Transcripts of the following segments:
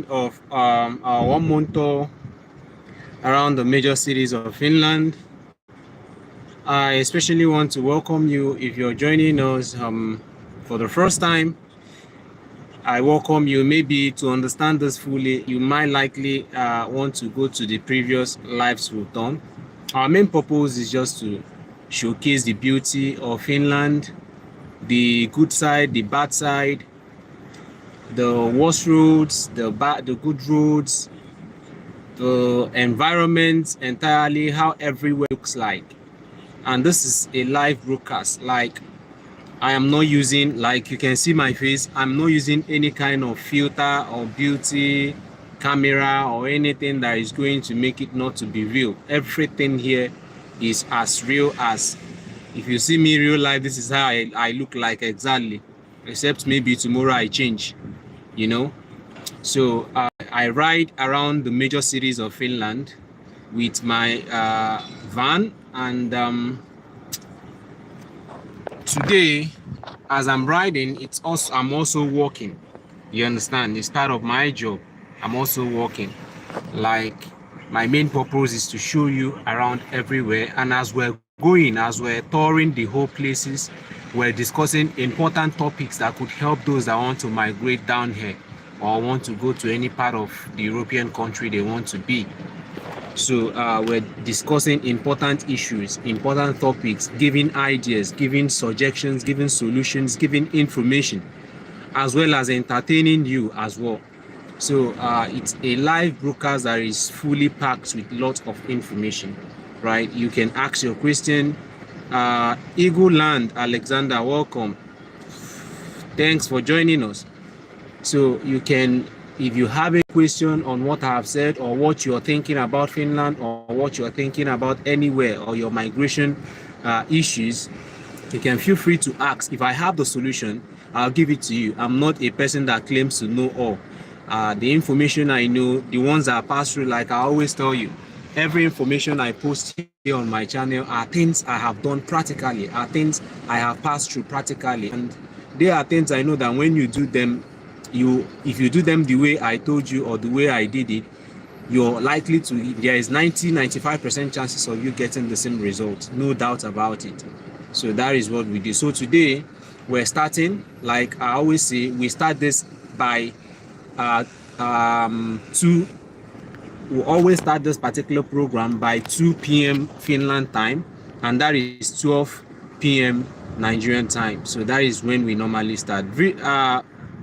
of our 1 month tour around the major cities of Finland. I especially want to welcome you if you're joining us for the first time. I welcome you. Maybe to understand this fully, you might likely want to go to the previous lives we've done. Our main purpose is just to showcase the beauty of Finland, the good side, the bad side, the worst roads, the good roads, the environment entirely, how everywhere looks like. And this is a live broadcast. Like, I am not using, like you can see my face, I'm not using any kind of filter or beauty camera or anything that is going to make it not to be real. Everything here is as real as, if you see me real life, this is how I look like exactly, except maybe tomorrow I change, you know. So I ride around the major cities of Finland with my van, and today, as I'm riding, I'm also walking. You understand? It's part of my job. I'm also walking. Like, my main purpose is to show you around everywhere, and as we're touring the whole places, we're discussing important topics that could help those that want to migrate down here or want to go to any part of the European country they want to be. So we're discussing important issues, important topics, giving ideas, giving suggestions, giving solutions, giving information, as well as entertaining you as well. So it's a live broadcast that is fully packed with lots of information, right? You can ask your question. Eagle Land, Alexander, welcome. Thanks for joining us. So you can, if you have a question on what I have said, or what you're thinking about Finland, or what you're thinking about anywhere, or your migration issues, you can feel free to ask. If I have the solution, I'll give it to you. I'm not a person that claims to know all. The information I know, the ones that I pass through, like I always tell you, every information I post here on my channel are things I have done practically, are things I have passed through practically, and they are things I know that when you do them, if you do them the way I told you or the way I did it, you're likely to, there is 95% chances of you getting the same result, no doubt about it. So that is what we do. So today we're starting, like I always say, we start this by we always start this particular program by 2 p.m. Finland time, and that is 12 p.m. Nigerian time. So that is when we normally start.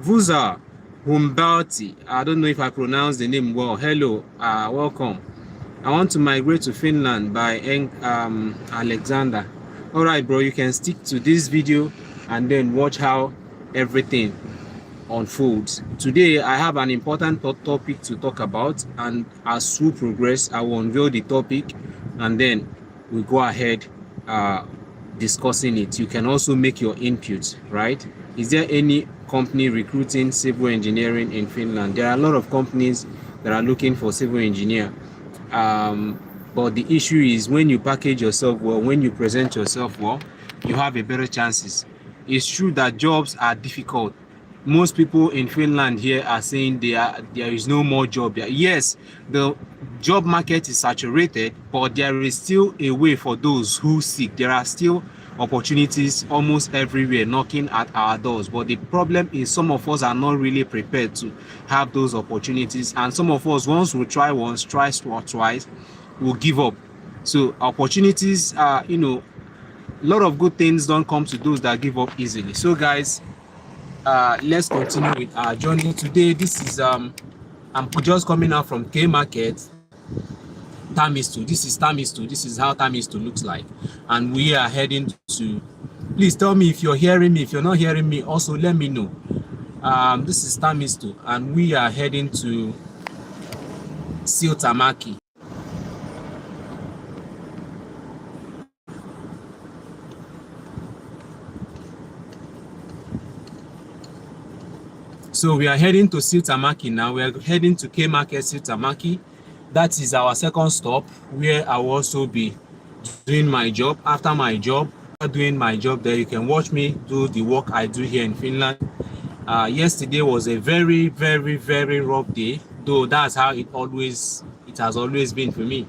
Vuza Humberti, I don't know if I pronounced the name well. Hello, welcome. I want to migrate to Finland by Alexander. All right, bro, you can stick to this video and then watch how everything unfolds. Today, I have an important topic to talk about, and as we progress, I will unveil the topic and then we go ahead discussing it. You can also make your input, right? Is there any company recruiting civil engineering in Finland? There are a lot of companies that are looking for civil engineer, but the issue is when you package yourself well, when you present yourself well, you have a better chances. It's true that jobs are difficult. Most people in Finland here are saying there is no more job. Yes, the job market is saturated, but there is still a way for those who seek. There are still opportunities almost everywhere knocking at our doors, but the problem is some of us are not really prepared to have those opportunities, and some of us, once we try once, twice, we'll give up. So opportunities are, a lot of good things don't come to those that give up easily. So guys, let's continue with our journey today. This is I'm just coming out from K Market, Tamistu. This is Tamistu. This is how Tamistu looks like, and we are heading to, please tell me if you're hearing me. If you're not hearing me, also let me know. This is Tamistu, and we are heading to Siltamaki. So we are heading to Siltamaki now. We are heading to K Market Siltamaki. That is our second stop, where I will also be doing my job. After my job, doing my job there, you can watch me do the work I do here in Finland. Yesterday was a very, very, very rough day, though that's how it has always been for me.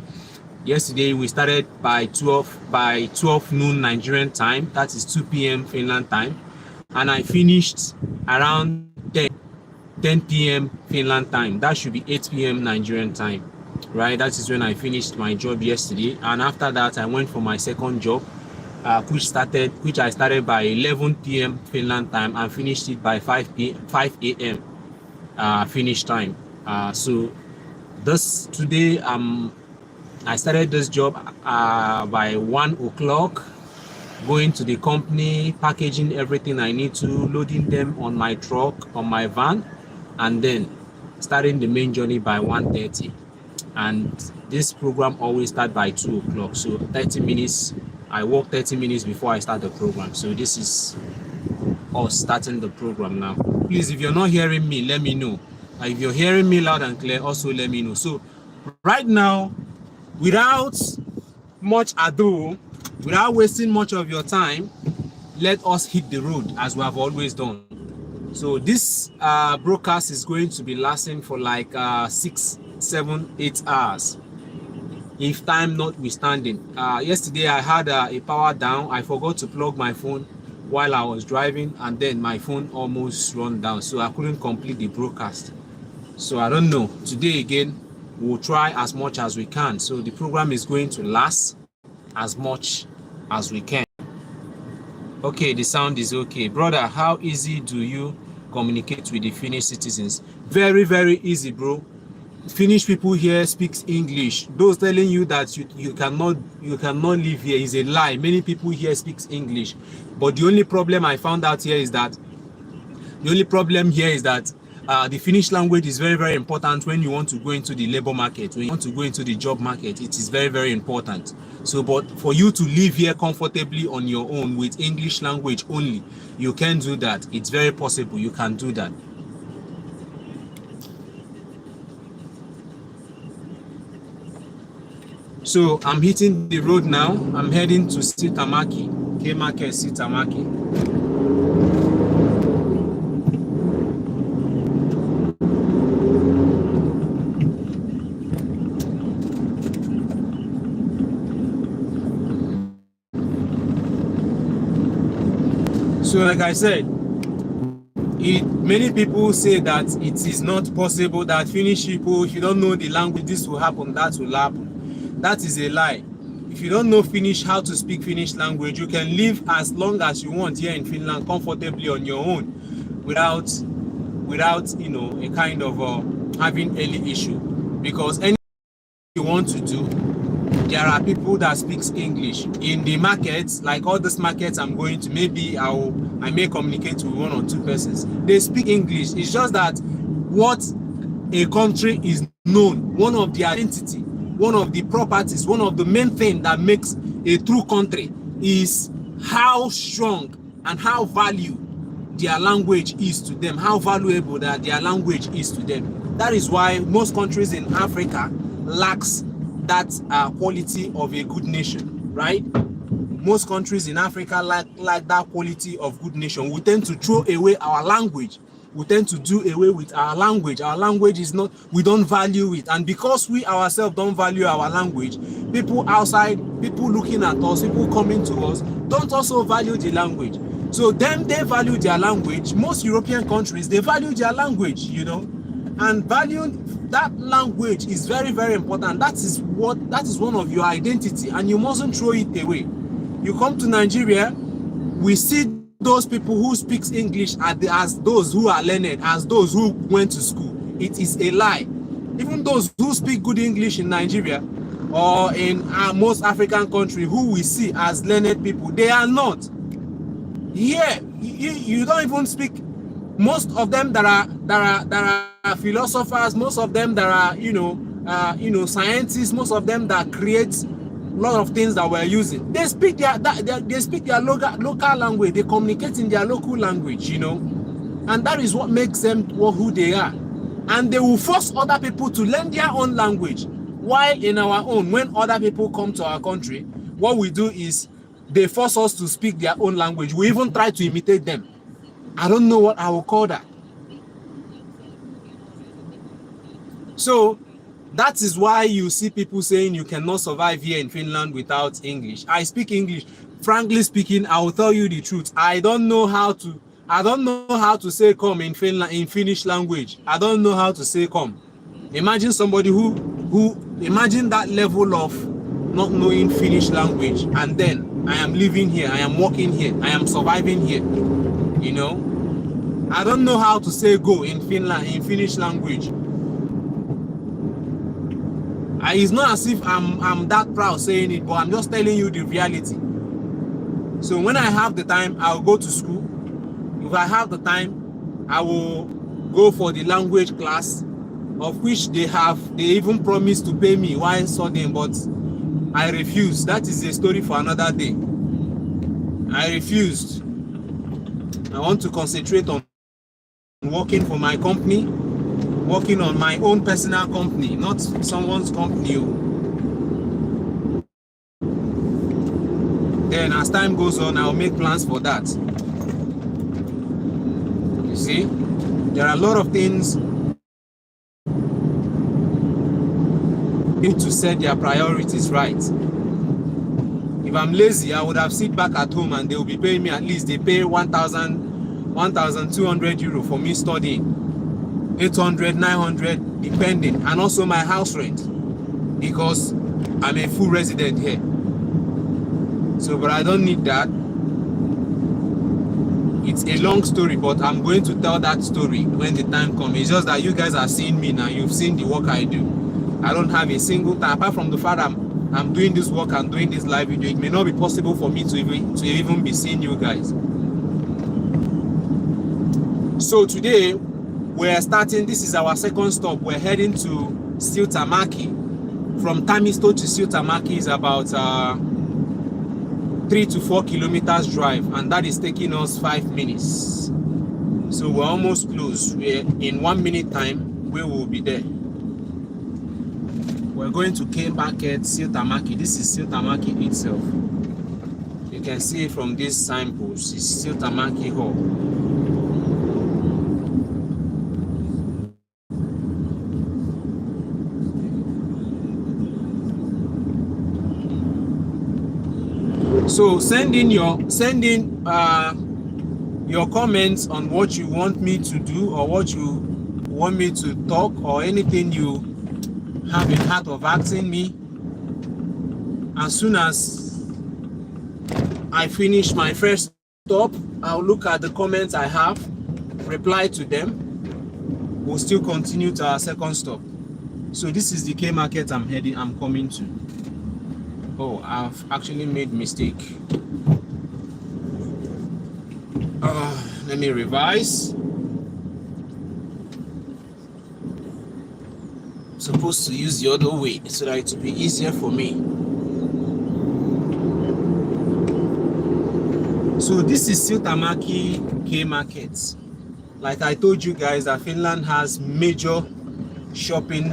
Yesterday we started by 12 noon Nigerian time, that is 2 p.m. Finland time, and I finished around 10 p.m. Finland time. That should be 8 p.m. Nigerian time, right? That is when I finished my job yesterday, and after that I went for my second job, which I started by 11 p.m. Finland time and finished it by 5 a.m. Finish time. So today I started this job by 1 o'clock, going to the company, packaging everything I need to, loading them on my truck, on my van, and then starting the main journey by 1:30. And this program always starts by 2 o'clock. So 30 minutes, I walk 30 minutes before I start the program. So this is us starting the program now. Please, if you're not hearing me, let me know. If you're hearing me loud and clear, also let me know. So right now, without much ado, without wasting much of your time, let us hit the road as we have always done. So this broadcast is going to be lasting for like 6, 7, 8 hours, if time notwithstanding. Yesterday I had a power down. I forgot to plug my phone while I was driving, and then my phone almost run down, so I couldn't complete the broadcast. So I don't know. Today again, we'll try as much as we can. So the program is going to last as much as we can. Okay, the sound is okay. Brother, how easy do you communicate with the Finnish citizens? Very, very easy, bro. Finnish people here speaks English. Those telling you that you cannot live here is a lie. Many people here speaks English. But the only problem I found out here is that the Finnish language is very, very important when you want to go into the labor market, when you want to go into the job market. It is very, very important. So, but for you to live here comfortably on your own with English language only, you can do that. It's very possible. You can do that. So I'm hitting the road now. I'm heading to Sitamaki, K-Market Sitamaki. So like I said, many people say that it is not possible that Finnish people, if you don't know the language, this will happen, that will happen. That is a lie. If you don't know Finnish, how to speak Finnish language, you can live as long as you want here in Finland comfortably on your own without a kind of having any issue. Because anything you want to do, there are people that speaks English in the markets. Like all these markets I'm going to, maybe I may communicate with 1 or 2 persons. They speak English. It's just that what a country is known, one of the identity, one of the properties, one of the main things that makes a true country is how strong and how valued their language is to them, how valuable that their language is to them. That is why most countries in Africa lacks that quality of a good nation, right? Most countries in Africa lack that quality of good nation. We tend to throw away our language. We tend to do away with our language. Our language is not, we don't value it. And because we ourselves don't value our language, people outside, people looking at us, people coming to us, don't also value the language. So then they value their language. Most European countries, they value their language, you know. And valuing that language is very, very important. That is one of your identity, and you mustn't throw it away. You come to Nigeria, we see those people who speaks English as those who are learned, as those who went to school. It is a lie. Even those who speak good English in Nigeria or in most African countries, who we see as learned people, they are not. Here, you don't even speak. Most of them that are philosophers, most of them that are scientists, most of them that create a lot of things that we're using, they speak their local language. They communicate in their local language, you know, and that is what makes them who they are. And they will force other people to learn their own language, while in our own, when other people come to our country, what we do is they force us to speak their own language. We even try to imitate them. I don't know what I will call that. So that is why you see people saying you cannot survive here in Finland without English. I speak English. Frankly speaking, I will tell you the truth. I don't know how to say come in Finland in Finnish language. I don't know how to say come. Imagine somebody who imagine that level of not knowing Finnish language, and then I am living here, I am working here, I am surviving here. You know, I don't know how to say go in Finland in Finnish language. It's not as if I'm that proud saying it, but I'm just telling you the reality. So when I have the time, I'll go to school. If I have the time, I will go for the language class, of which they even promised to pay me while studying, but I refused. That is a story for another day. I refused. I want to concentrate on working for my company, working on my own personal company, not someone's company. Then as time goes on, I'll make plans for that. You see, there are a lot of things need to set their priorities right. If I'm lazy, I would have sit back at home and they will be paying me, at least they pay 1,200 euro for me studying, 800, 900 depending, and also my house rent because I'm a full resident here. So, but I don't need that. It's a long story, but I'm going to tell that story when the time comes. It's just that you guys are seeing me now. You've seen the work I do. I don't have a single time, apart from the fact I'm doing this work and doing this live video. It may not be possible for me to even be seeing you guys. So today we're starting. This is our second stop. We're heading to Siltamaki. From Tamisto to Siltamaki is about 3 to 4 kilometers drive, and that is taking us 5 minutes. So we're almost close. In 1 minute time we will be there. We're going to K Market, Siltamaki. This is Siltamaki itself. You can see from this signpost, it's Siltamaki Hall. So send in your comments on what you want me to do, or what you want me to talk, or anything you have in heart of asking me. As soon as I finish my first stop, I'll look at the comments I have, reply to them. We'll still continue to our second stop. So this is the K Market I'm coming to. Oh, I've actually made mistake. Let me revise. I'm supposed to use the other way so that it will be easier for me. So this is Siltamaki K Market. Like I told you guys, that Finland has major shopping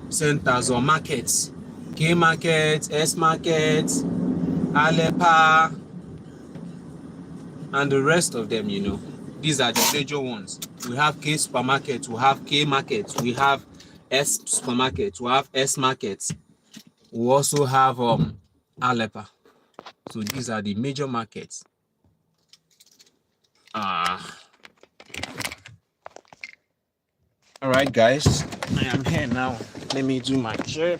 centers or markets. K Market, S Market, Alepa, and the rest of them, you know. These are the major ones. We have K Supermarket, we have K Market, we have S Supermarket, we have S Market. We also have Alepa. So these are the major markets. All right, guys, I am here now. Let me do my job.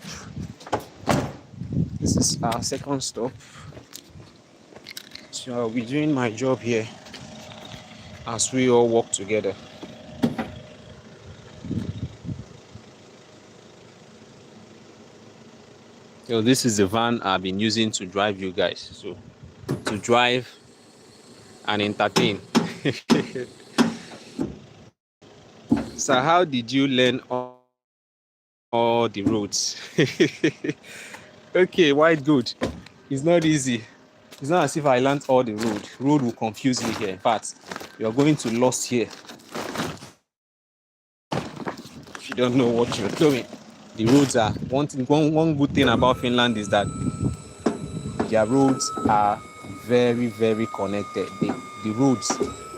This is our second stop. So I'll be doing my job here as we all work together. So this is the van I've been using to drive you guys. So to drive and entertain. So how did you learn all the roads? Okay, why good? It's not easy. It's not as if I learned all the road. Road will confuse you here. In fact, you're going to lost here if you don't know what you're doing. The roads are one good thing about Finland is that their roads are very, very connected. The roads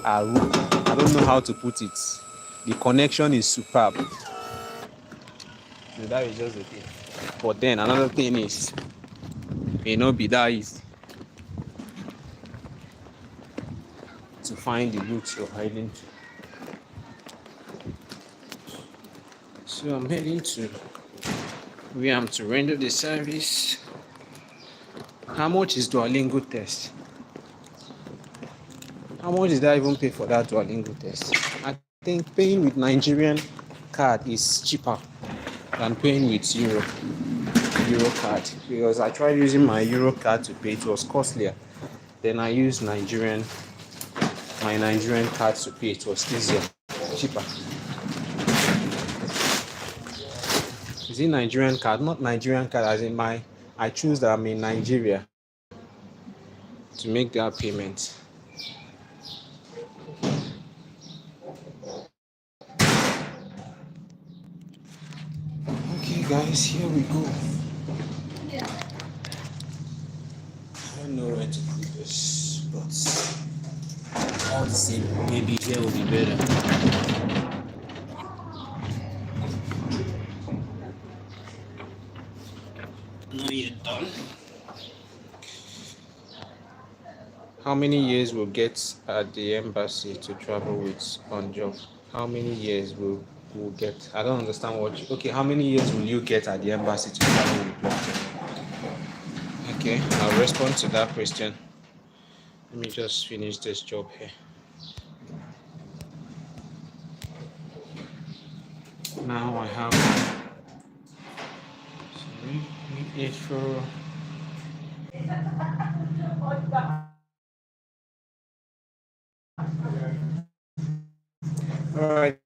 are, I don't know how to put it. The connection is superb. So that is just the thing. But then another thing is, may not be that easy to find the route you're heading to. So I'm heading to where I'm to render the service. How much is Duolingo test? How much did I even pay for that Duolingo test? I think paying with Nigerian card is cheaper than paying with Euro card, because I tried using my Euro card to pay. It was costlier. Then I used my Nigerian card to pay. It was easier, cheaper. Is it Nigerian card? Not Nigerian card, as in I choose that I'm in Nigeria to make that payment. Okay guys, here we go. I don't know where to put this, but all the same, maybe here will be better. Now you're done. How many years will get at the embassy to travel with on job? How many years will get? I don't understand what. Okay, how many years will you get at the embassy to travel with work? Okay, I'll respond to that question. Let me just finish this job here. Now I have. Sorry, it for. All right.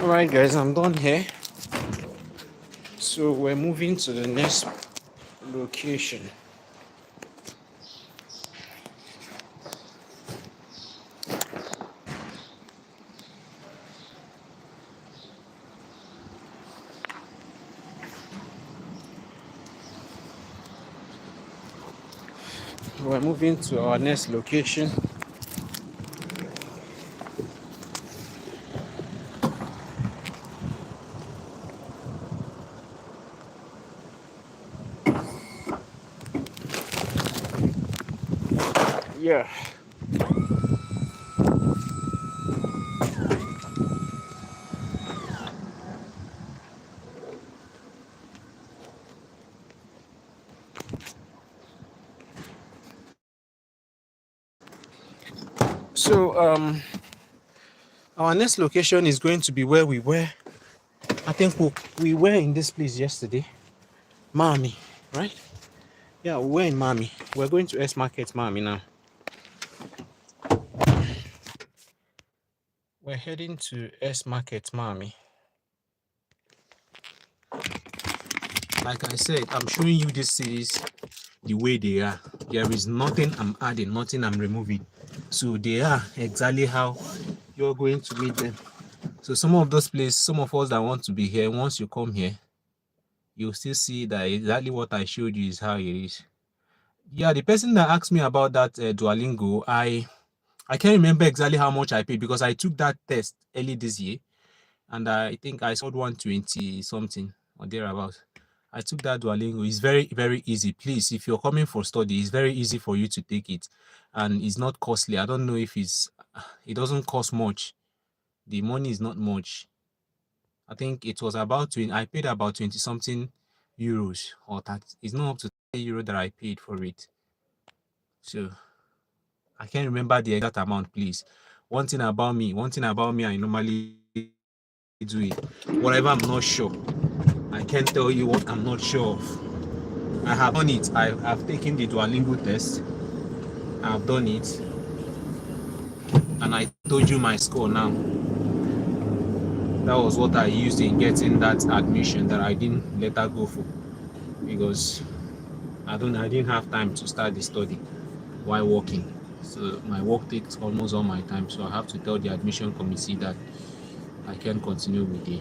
Alright guys, I'm done here. So we're moving to the next location. We're moving to our next location. Yeah. So our next location is going to be where we were. I think we were in this place yesterday. Mami, right? Yeah, we were in Mami. We're going to S Market Mami now. We're heading to S Market Mami. Like I said, I'm showing you these cities the way they are. There is nothing I'm adding, nothing I'm removing. So they are exactly how you're going to meet them. So some of those places, some of us that want to be here, once you come here, you'll still see that exactly what I showed you is how it is. Yeah, the person that asked me about that Duolingo, I can't remember exactly how much I paid because I took that test early this year, and I think I scored 120 something or thereabouts. I took that Duolingo. It's very, very easy. Please, if you're coming for study, it's very easy for you to take it, and it's not costly. I don't know if it doesn't cost much. The money is not much. I think it was about 20, I paid about 20 something euros or 30. It's not up to 30 euro that I paid for it. So I can't remember the exact amount, please. One thing about me, I normally do it. Whatever I'm not sure, I can't tell you what I'm not sure of. I have done it. I have taken the Duolingo test. I have done it. And I told you my score now. That was what I used in getting that admission that I didn't let her go for. Because I didn't have time to start the study while working. So my work takes almost all my time. So I have to tell the admission committee that I can't continue with the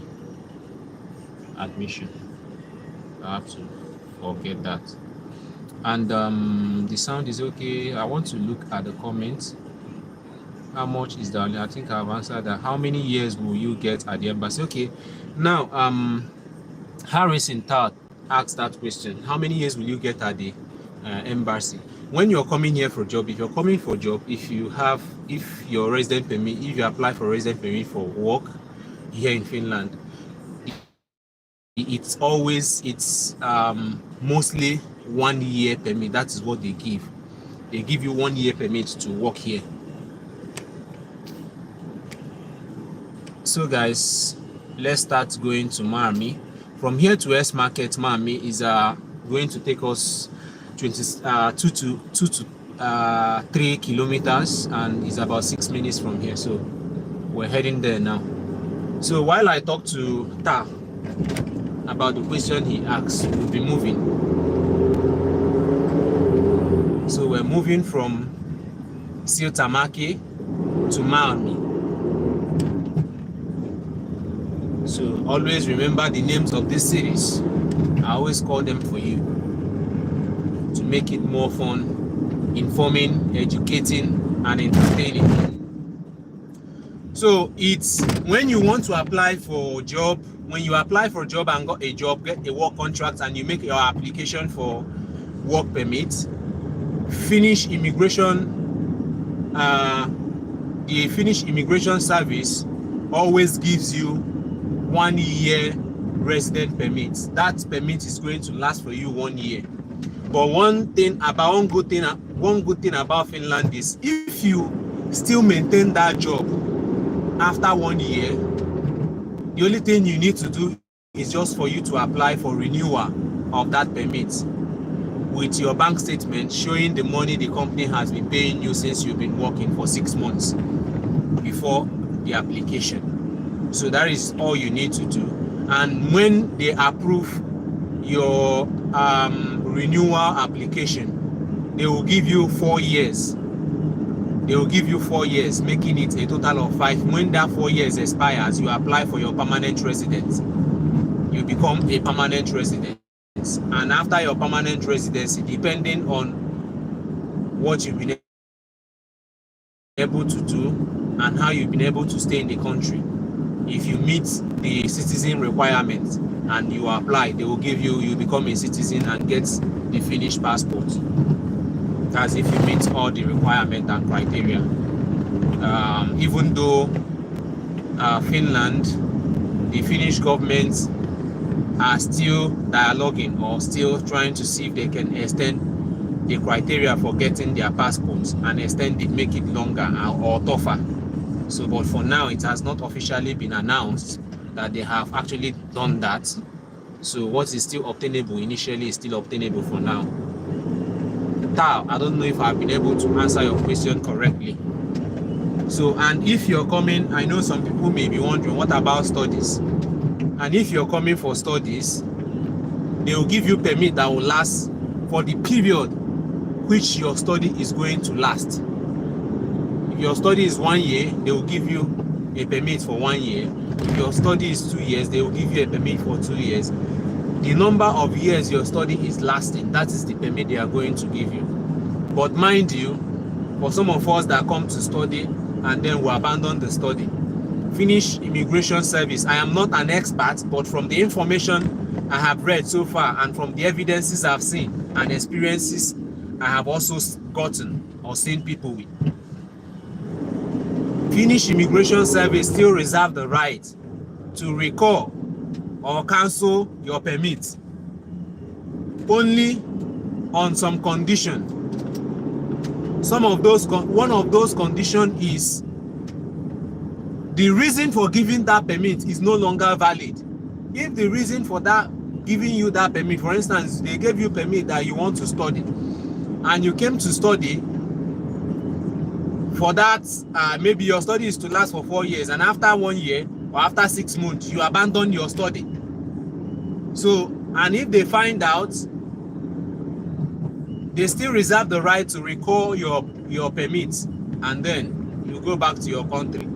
admission. I have to forget that. And the sound is okay. I want to look at the comments. How much is that? I think I've answered that. How many years will you get at the embassy? Okay. Now, Harrison Tart asked that question. How many years will you get at the embassy? When you're coming here for a job, if you're coming for a job, if your resident permit, if you apply for resident permit for work here in Finland, it's mostly 1 year permit. That is what they give. They give you 1 year permit to work here. So guys, let's start going to Miami. From here to S Market, Miami is going to take us 2 to 3 kilometers, and is about 6 minutes from here. So we're heading there now. So while I talk to Ta about the question he asked, we'll be moving. So we're moving from Siltamaki to Miami. So always remember the names of these cities. I always call them for you to make it more fun, informing, educating, and entertaining. So it's when you want to apply for a job, when you apply for a job and got a job, get a work contract, and you make your application for work permit, Finnish immigration, the Finnish immigration service always gives you 1 year resident permit. That permit is going to last for you 1 year. But one good thing about Finland is if you still maintain that job after 1 year, the only thing you need to do is just for you to apply for renewal of that permit with your bank statement showing the money the company has been paying you since you've been working for 6 months before the application. So that is all you need to do. And when they approve your renewal application, they will give you 4 years. They will give you 4 years, making it a total of 5. When that 4 years expires, you apply for your permanent residence. You become a permanent resident. And after your permanent residency, depending on what you've been able to do and how you've been able to stay in the country, if you meet the citizen requirements and you apply, they will give you become a citizen and get the Finnish passport. That's if you meet all the requirements and criteria. Even though Finland, the Finnish government are still dialoguing or still trying to see if they can extend the criteria for getting their passports and extend it, make it longer or tougher. So, but for now, it has not officially been announced that they have actually done that. So what is still obtainable initially is still obtainable for now. Tao, I don't know if I've been able to answer your question correctly. So, and if you're coming, I know some people may be wondering, what about studies? And if you're coming for studies, they will give you permit that will last for the period which your study is going to last. your study is 1 year, they will give you a permit for 1 year. If your study is 2 years, they will give you a permit for 2 years. The number of years your study is lasting, that is the permit they are going to give you. But mind you, for some of us that come to study and then we abandon the study, finish immigration service. I am not an expert, but from the information I have read so far and from the evidences I've seen and experiences I have also gotten or seen people with, finish immigration service still reserve the right to recall or cancel your permit only on some condition. Some of those, one of those conditions is the reason for giving that permit is no longer valid. If the reason for that giving you that permit, for instance, they gave you permit that you want to study and you came to study for that, maybe your study is to last for 4 years, and after 1 year or after 6 months you abandon your study. So, and if they find out, they still reserve the right to recall your permit and then you go back to your country.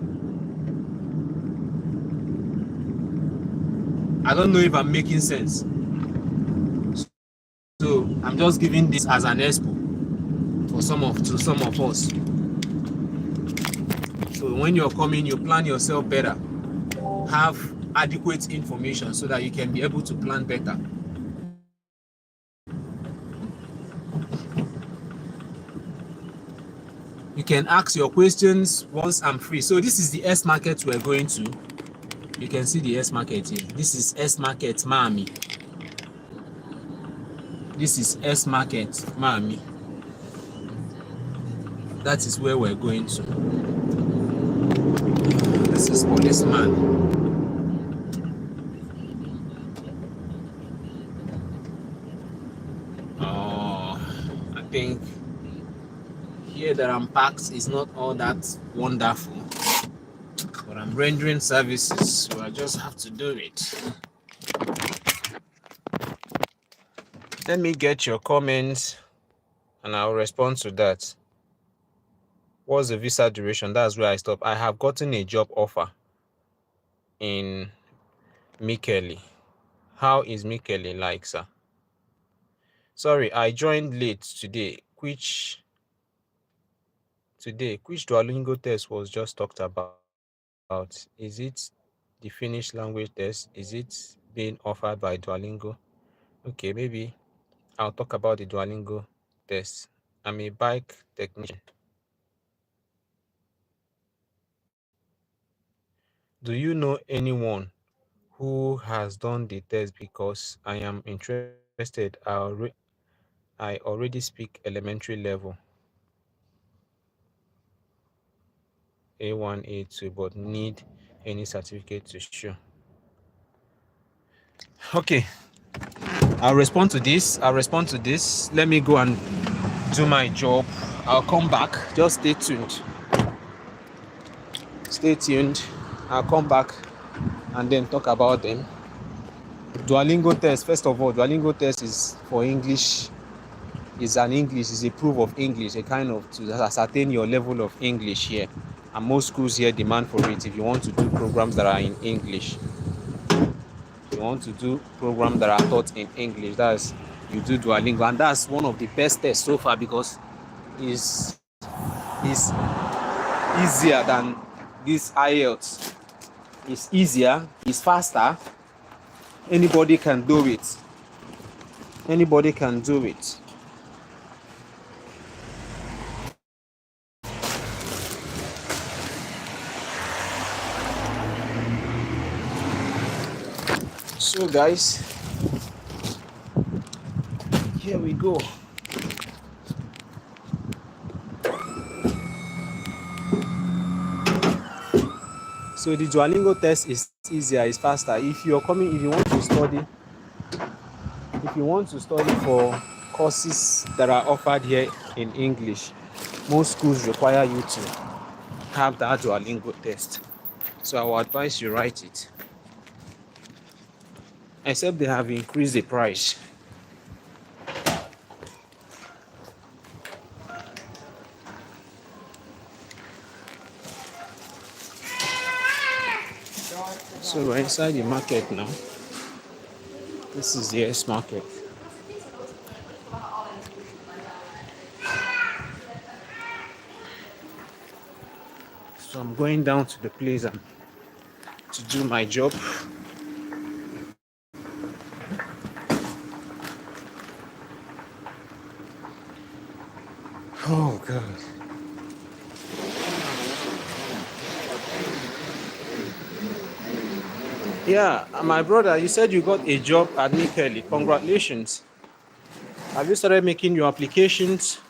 I don't know if I'm making sense. So I'm just giving this as an expo for some of us. So when you're coming, you plan yourself better. Have adequate information so that you can be able to plan better. You can ask your questions once I'm free. So this is the S market we're going to. You can see the S market here. This is S market Miami. This is S market Miami. That is where we're going to. This is policeman. Oh, I think here that I'm parked is not all that wonderful, but I'm rendering services, so I just have to do it. Let me get your comments and I'll respond to that. What's the visa duration? That's where I stop. I have gotten a job offer in Mikeli. How is Mikeli like, sir? Sorry, I joined late today. Which Duolingo test was just talked about? Is it the Finnish language test? Is it being offered by Duolingo? Okay, maybe I'll talk about the Duolingo test. I'm a bike technician. Do you know anyone who has done the test? Because I am interested. I already speak elementary level, A1, A2, but need any certificate to show. Okay, I'll respond to this. Let me go and do my job. I'll come back. Just stay tuned. I'll come back and then talk about them. Duolingo test. First of all, Duolingo test is for English. Is a proof of English, a kind of to ascertain your level of English here. And most schools here demand for it. If you want to do programs that are in English, you want to do programs that are taught in English, that's you do Duolingo, and that's one of the best tests so far because it's easier than this IELTS. It's easier, it's faster. Anybody can do it. So guys, here we go. So the Duolingo test is easier, it's faster. If you want to study for courses that are offered here in English, most schools require you to have that Duolingo test. So I will advise you write it. Except they have increased the price. So we're inside the market now. This is the S market. So I'm going down to the place and to do my job. Oh God. Yeah, my brother, you said you got a job at Nikeli. Congratulations. Have you started making your applications?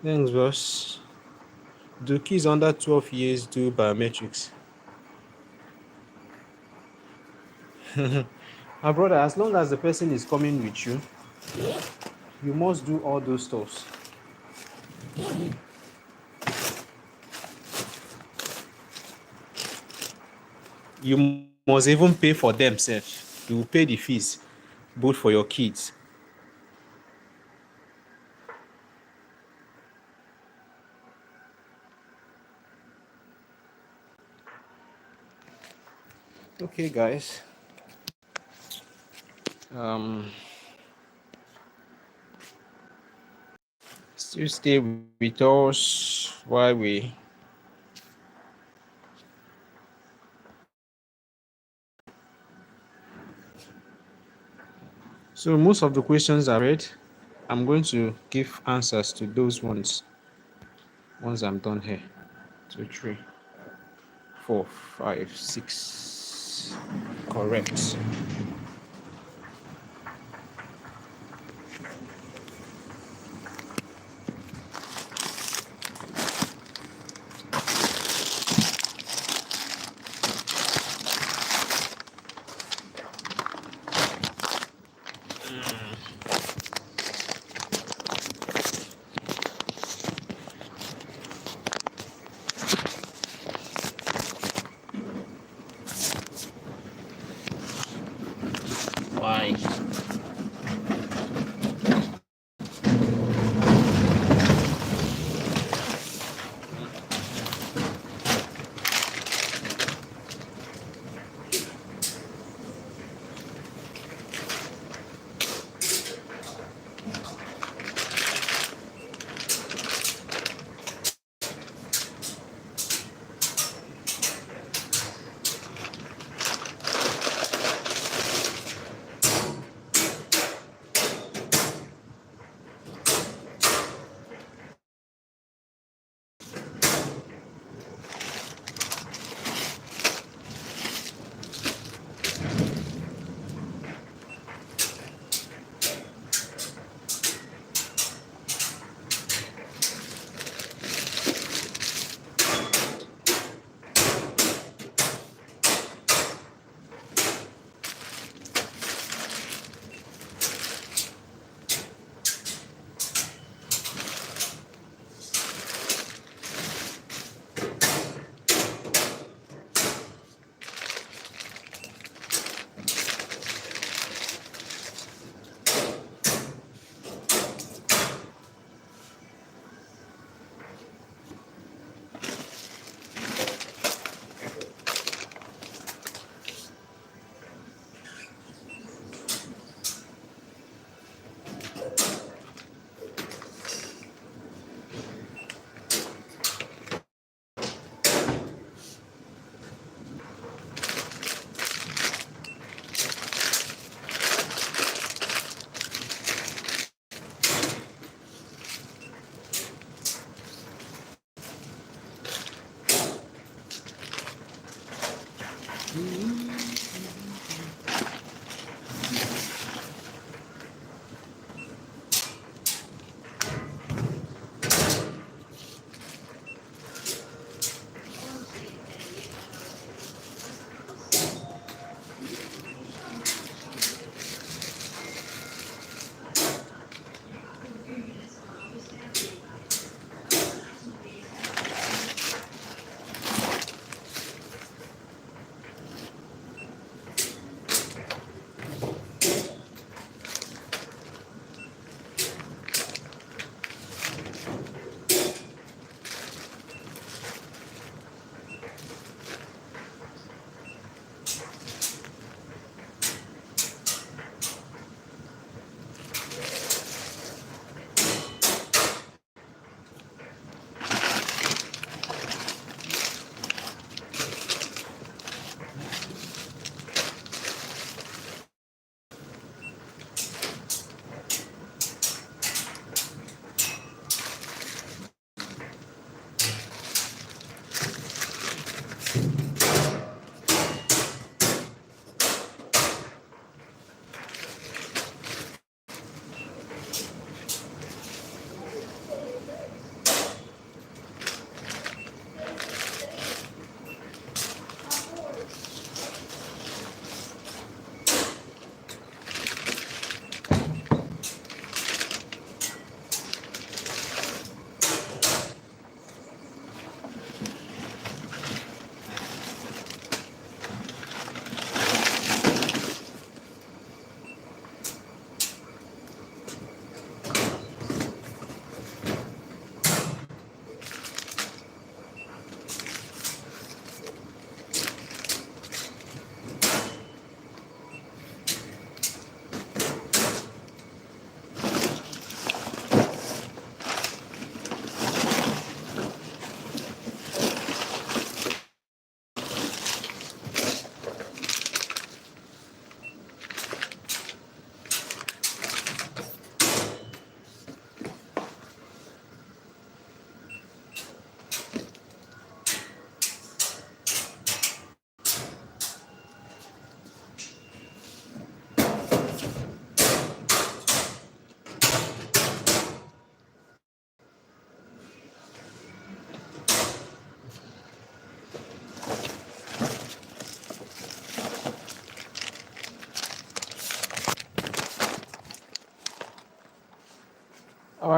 Thanks, boss. Do kids under 12 years do biometrics? My brother, as long as the person is coming with you, you must do all those stuffs. You must even pay for themselves. You will pay the fees, both for your kids. Okay, guys. Still stay with us while we. So most of the questions I read, I'm going to give answers to those ones once I'm done here. 2, 3, 4, 5, 6. Correct.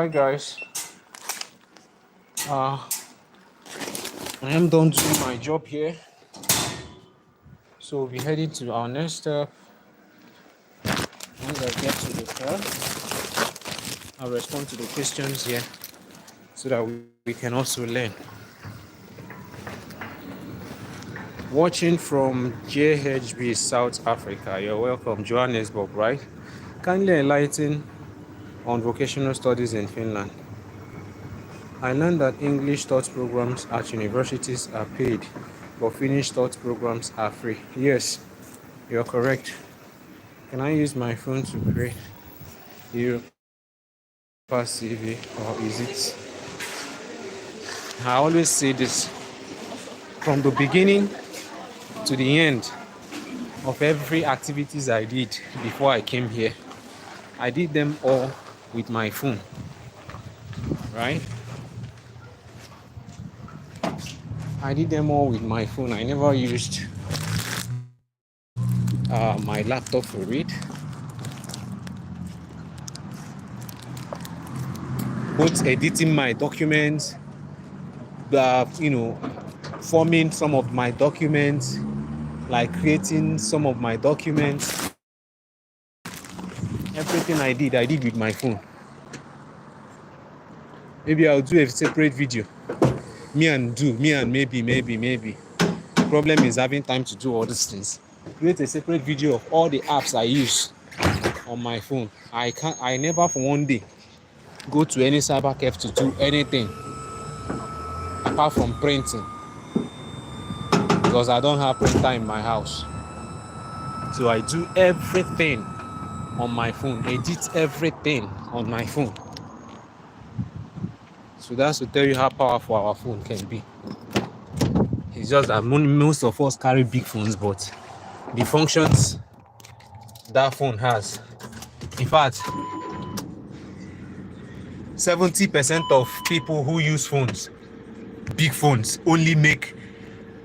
Alright guys, I am done doing my job here, so we'll be heading to our next step. Once I get to the car, I'll respond to the questions here so that we can also learn. Watching from JHB South Africa, you're welcome. Johannesburg, right? Kindly enlighten on vocational studies in Finland. I learned that English taught programs at universities are paid, but Finnish taught programs are free. Yes, you're correct. Can I use my phone to create Europa CV, or is it? I always say this, from the beginning to the end of every activities I did before I came here, I did them all with my phone, right? I did them all with my phone. I never used my laptop for it. Both editing my documents, forming some of my documents, like creating some of my documents. Everything I did with my phone. Maybe I'll do a separate video. Me and maybe. The problem is having time to do all these things. Create a separate video of all the apps I use on my phone. I never for one day go to any cyber cafe to do anything apart from printing, because I don't have printer in my house. So I do everything on my phone, edit everything on my phone. So that's to tell you how powerful our phone can be. It's just that most of us carry big phones, but the functions that phone has, in fact, 70% of people who use phones, big phones, only make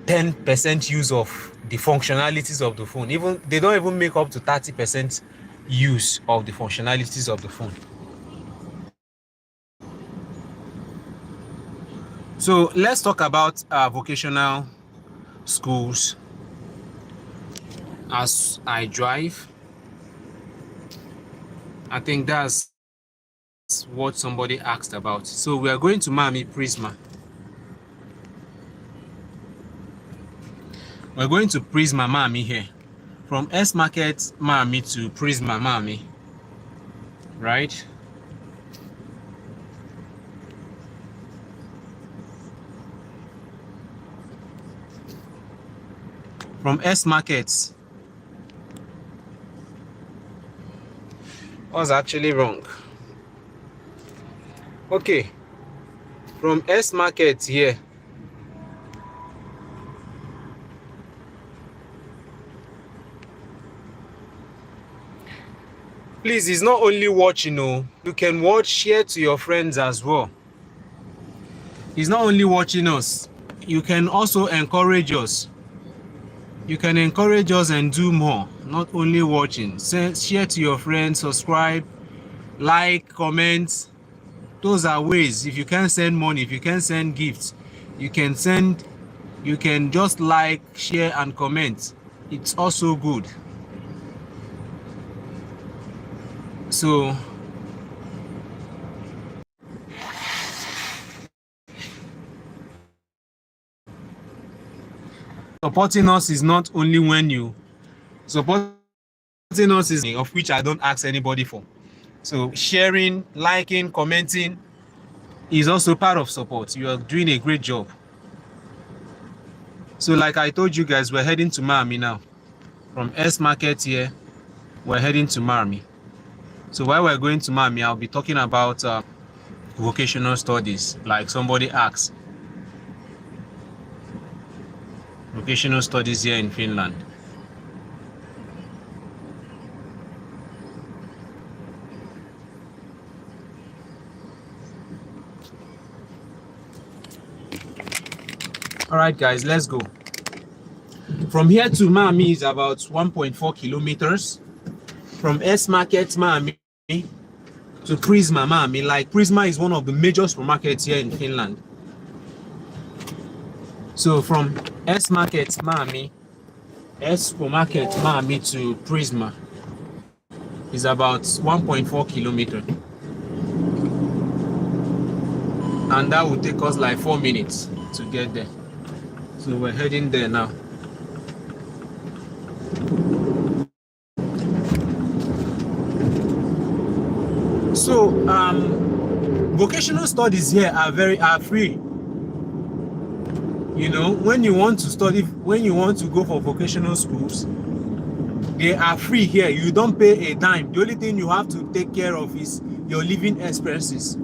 10% use of the functionalities of the phone. Even they don't even make up to 30% use of the functionalities of the phone. So let's talk about vocational schools as I drive. I think that's what somebody asked about. So we are going to Miami Prisma. We're going to Prisma Miami here. From S Market Miami to Prisma Miami. Right? From S Markets. What's actually wrong? Okay. From S Markets here. Please, it's not only watching, you can watch, share to your friends as well. It's not only watching us, you can also encourage us. You can encourage us and do more, not only watching. Share to your friends, subscribe, like, comment. Those are ways. If you can't send money, if you can't send gifts, you can just like, share and comment. It's also good. So supporting us is not only when you supporting us is of which I don't ask anybody for. So sharing, liking, commenting is also part of support. You are doing a great job. So like I told you guys, we're heading to Miami now. From S Market here, we're heading to Miami. So while we're going to Miami, I'll be talking about vocational studies, like somebody asked. Vocational studies here in Finland. All right, guys, let's go. From here to Miami is about 1.4 kilometers. From S Market Miami to Prisma, Mami. Like Prisma is one of the major supermarkets here in Finland. So from S Market, Mami, S Supermarket, Mami to Prisma is about 1.4 kilometers. And that will take us like 4 minutes to get there. So we're heading there now. So vocational studies here are free. You know, when you want to go for vocational schools, they are free here. You don't pay a dime. The only thing you have to take care of is your living expenses.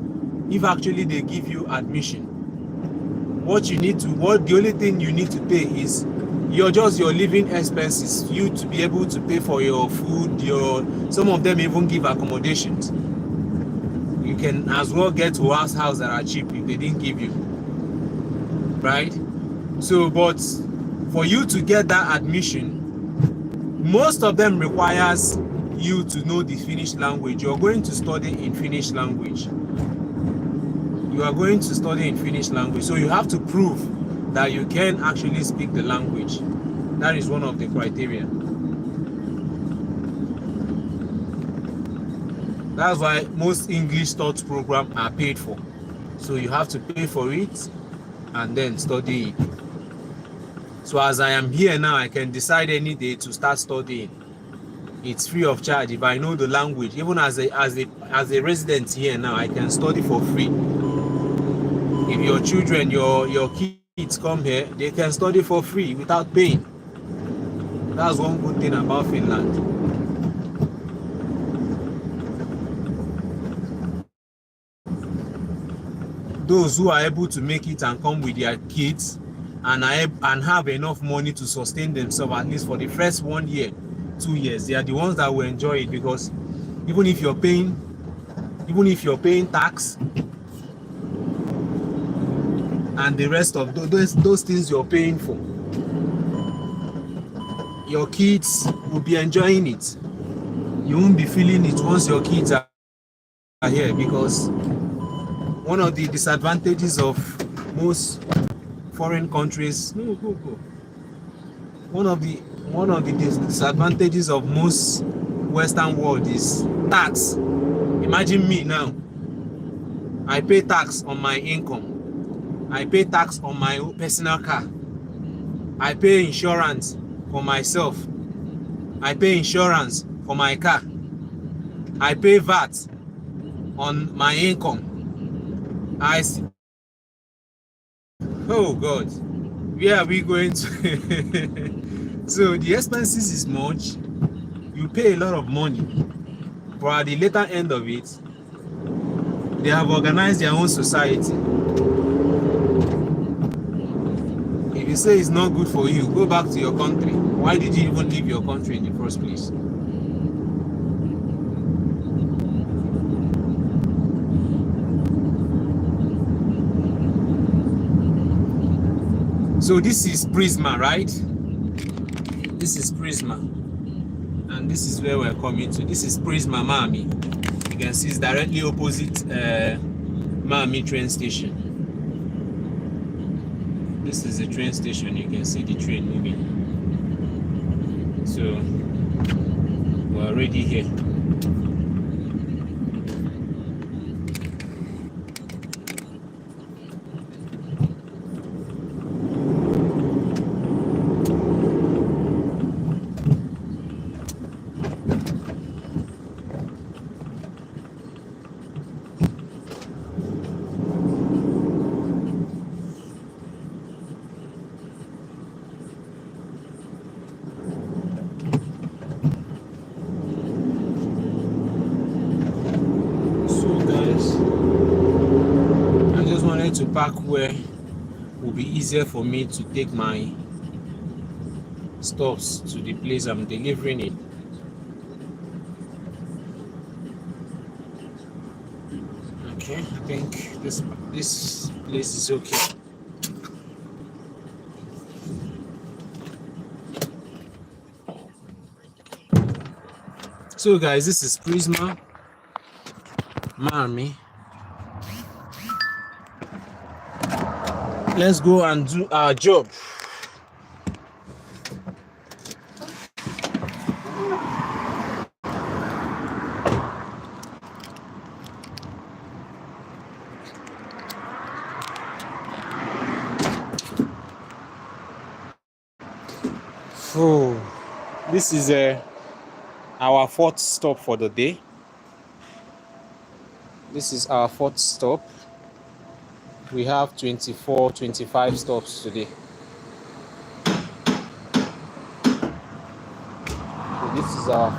If actually they give you admission, the only thing you need to pay is your living expenses. You to be able to pay for your food. Some of them even give accommodations. You can as well get to house that are cheap if they didn't give you, right? So, but for you to get that admission, most of them requires you to know the Finnish language. You're going to study in Finnish language. You are going to study in Finnish language. So you have to prove that you can actually speak the language. That is one of the criteria. That's why most English taught programs are paid for. So you have to pay for it and then study it. So as I am here now, I can decide any day to start studying. It's free of charge if I know the language. Even as a resident here now, I can study for free. If your children, your kids come here, they can study for free without paying. That's one good thing about Finland. Those who are able to make it and come with their kids and have enough money to sustain themselves at least for the first 1 year, 2 years, they are the ones that will enjoy it, because even if you're paying tax and the rest of those things you're paying for, your kids will be enjoying it. You won't be feeling it once your kids are here, because one of the disadvantages of most foreign countries, one of the disadvantages of most Western world is tax. Imagine me now. I pay tax on my income. I pay tax on my personal car. I pay insurance for myself. I pay insurance for my car. I pay VAT on my income. Oh God, where are we going to? So the expenses is much. You pay a lot of money, but at the later end of it, they have organized their own society. If you say it's not good for you, go back to your country. Why did you even leave your country in the first place? So this is Prisma, right? This is Prisma. And this is where we're coming to. This is Prisma Mami. You can see it's directly opposite Mami train station. This is the train station. You can see the train moving. So we're already here. To park where it will be easier for me to take my stuffs to the place I'm delivering it. Okay, I think this place is okay. So guys, this is Prisma Mommy, let's go and do our job. Oh, this is our fourth stop for the day. This is our fourth stop. We have 24, 25 stops today. So this is our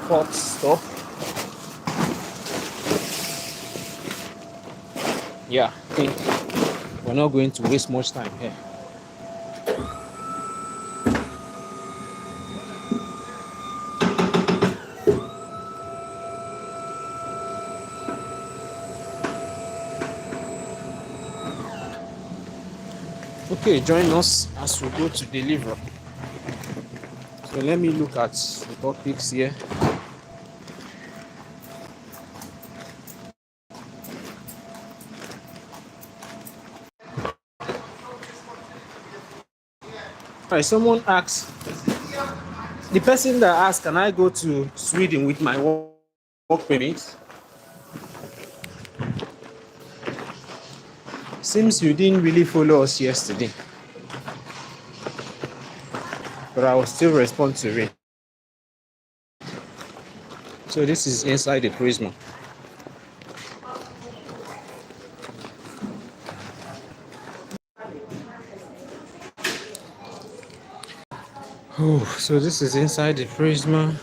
fourth stop. Yeah, I think we're not going to waste much time here. Okay, join us as we go to deliver. So let me look at the topics here. Alright, someone asked, the person that asked, can I go to Sweden with my work permit? Seems you didn't really follow us yesterday, but I will still respond to it. So this is inside the Prisma. Oh, so this is inside the Prisma.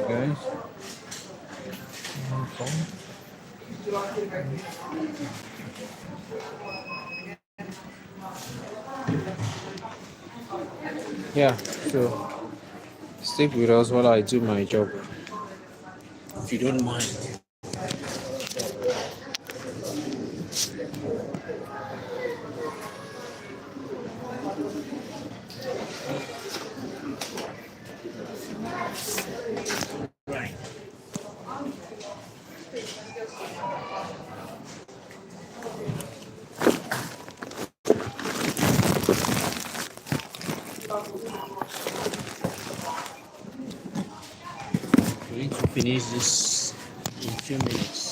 Guys. Yeah, so stick with us while I do my job, if you don't mind. Going to finish this in a few minutes.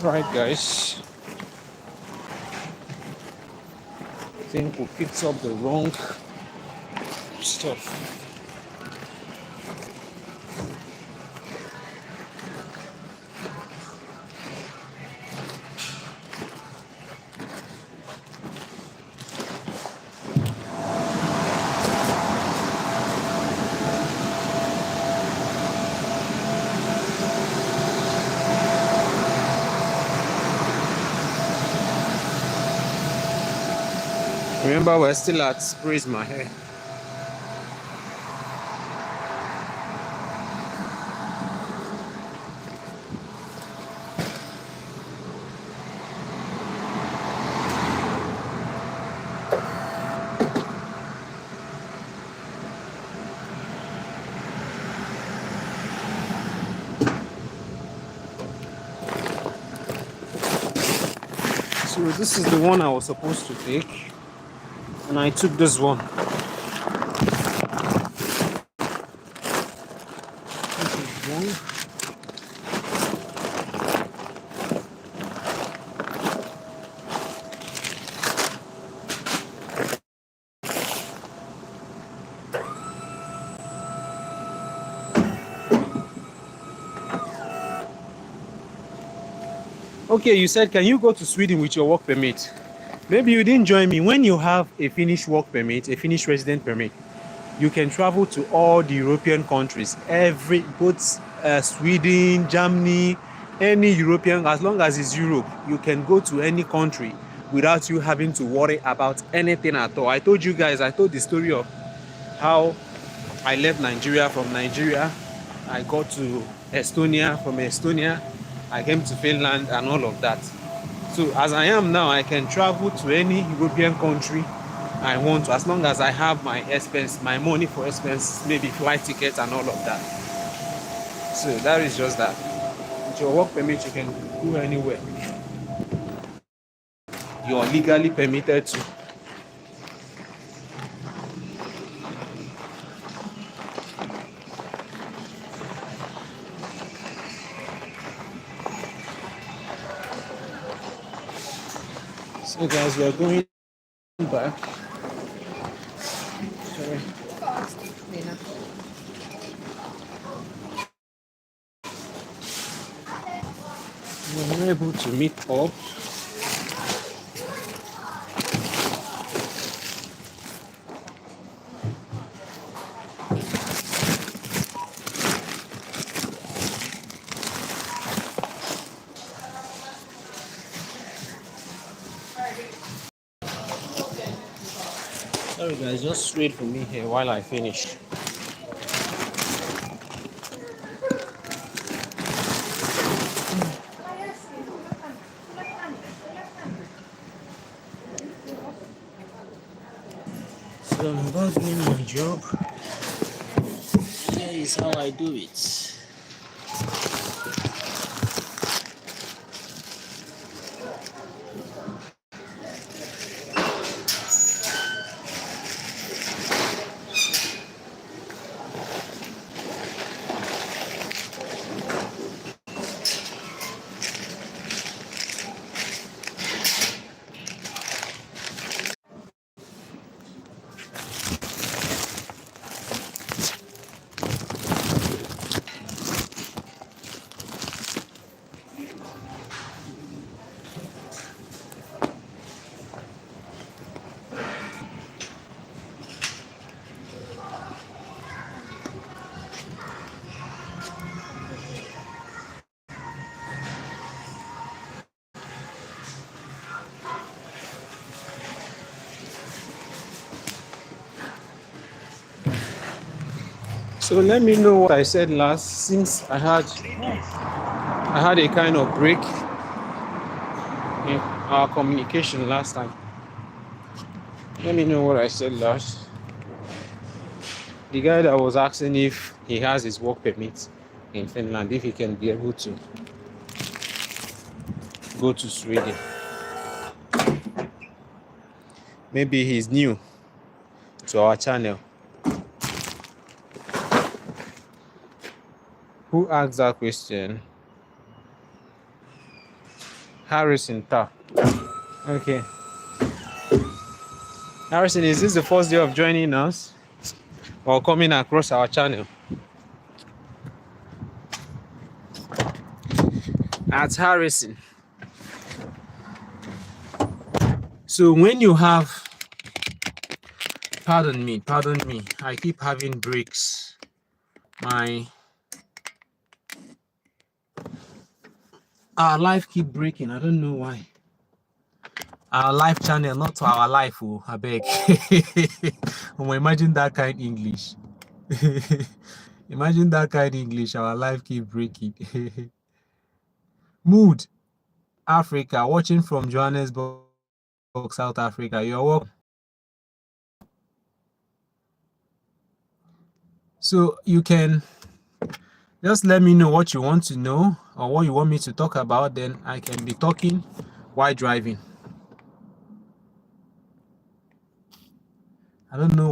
Right, guys, I think we picked up the wrong stuff. Remember, we're still at Prisma here. So this is the one I was supposed to take, and I took this one. This is one. Okay, you said, can you go to Sweden with your work permit? Maybe you didn't join me. When you have a Finnish work permit, a Finnish resident permit, you can travel to all the European countries, both Sweden, Germany, any European, as long as it's Europe, you can go to any country without you having to worry about anything at all. I told you guys, I told the story of how I left Nigeria. From Nigeria, I got to Estonia. From Estonia, I came to Finland and all of that. So as I am now, I can travel to any European country I want to, as long as I have my expense, my money for expense, maybe flight tickets and all of that. So that is just that. With your work permit, you can go anywhere. You are legally permitted to. So guys, we are going back. Sorry. We were able to meet up. Sorry guys, just wait for me here while I finish. So I'm about doing my job. Here is how I do it. So let me know what I said last, since I had a kind of break in our communication last time. Let me know what I said last. The guy that was asking if he has his work permit in Finland, if he can be able to go to Sweden. Maybe he's new to our channel. Who asked that question? Harrison Ta. Okay. Harrison, is this the first day of joining us or coming across our channel? At Harrison. So when you have, pardon me, I keep having breaks. Our life keep breaking. I don't know why. Our life channel, not to our life, oh, I beg. Imagine that kind English. Imagine that kind English, our life keep breaking. Mood, Africa, watching from Johannesburg, South Africa. You're welcome. So you can just let me know what you want to know or what you want me to talk about, then I can be talking while driving. I don't know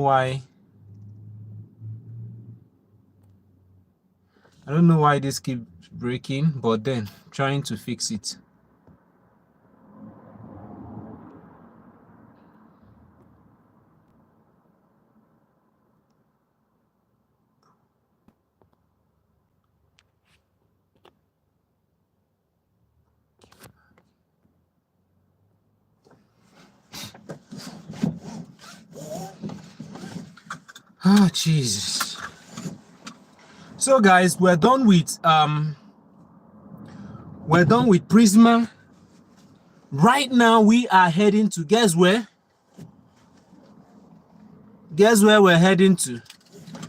why this keeps breaking, but then trying to fix it. Ah, Jesus. So guys, we're done with Prisma. Right now we are heading to, guess where we're heading to?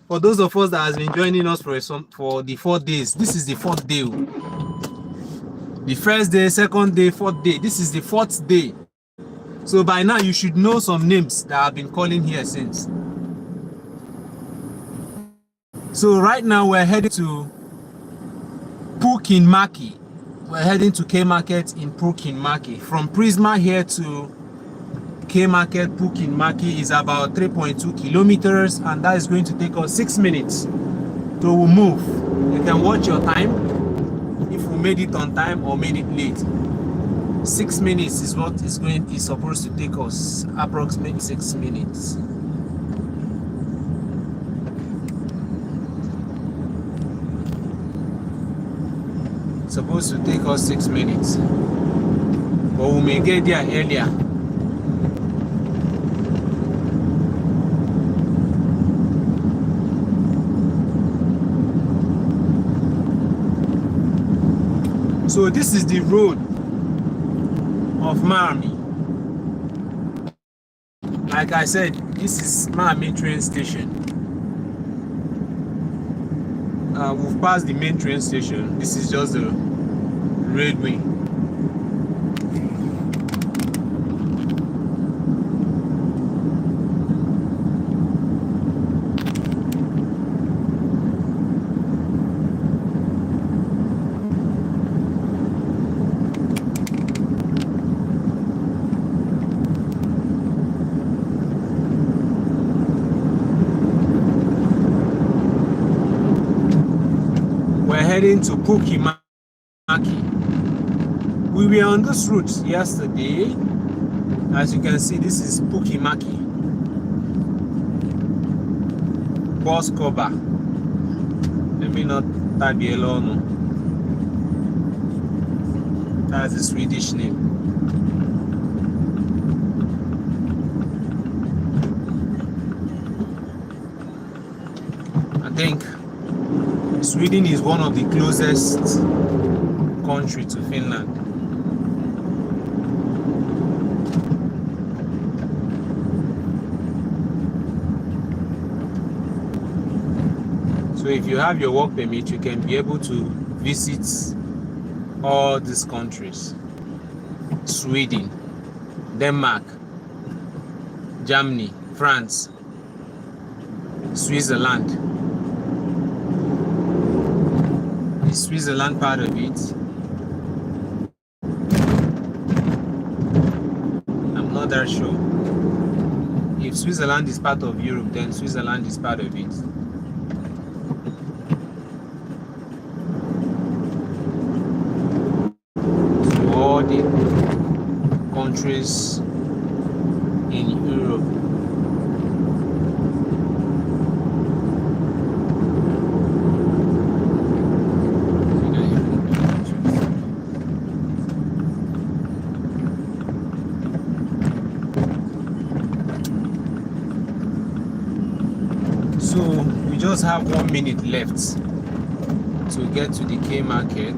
For those of us that has been joining us for the 4 days, this is the 4th day. The first day, second day, 4th day. This is the 4th day. So by now you should know some names that I've been calling here since. So right now we're heading to Pukinmaki. We're heading to K Market in Pukinmaki. From Prisma here to K Market Pukinmaki is about 3.2 kilometers, and that is going to take us 6 minutes to move. You can watch your time if we made it on time or made it late. 6 minutes is what is supposed to take us, approximately 6 minutes. It's supposed to take us 6 minutes, but we may get there earlier. So this is the road of Miami. Like I said, this is Miami train station. We've passed the main train station. This is just the railway. Heading to Pukinmaki. We were on this route yesterday. As you can see, this is Pukinmaki. Bus cover. Let me not type yellow. No. That's a Swedish name. I think Sweden is one of the closest country to Finland. So if you have your work permit, you can be able to visit all these countries. Sweden, Denmark, Germany, France, Switzerland. Is Switzerland part of it? I'm not that sure. If Switzerland is part of Europe, then Switzerland is part of it. So all the countries in Europe. So we just have 1 minute left to get to the K Market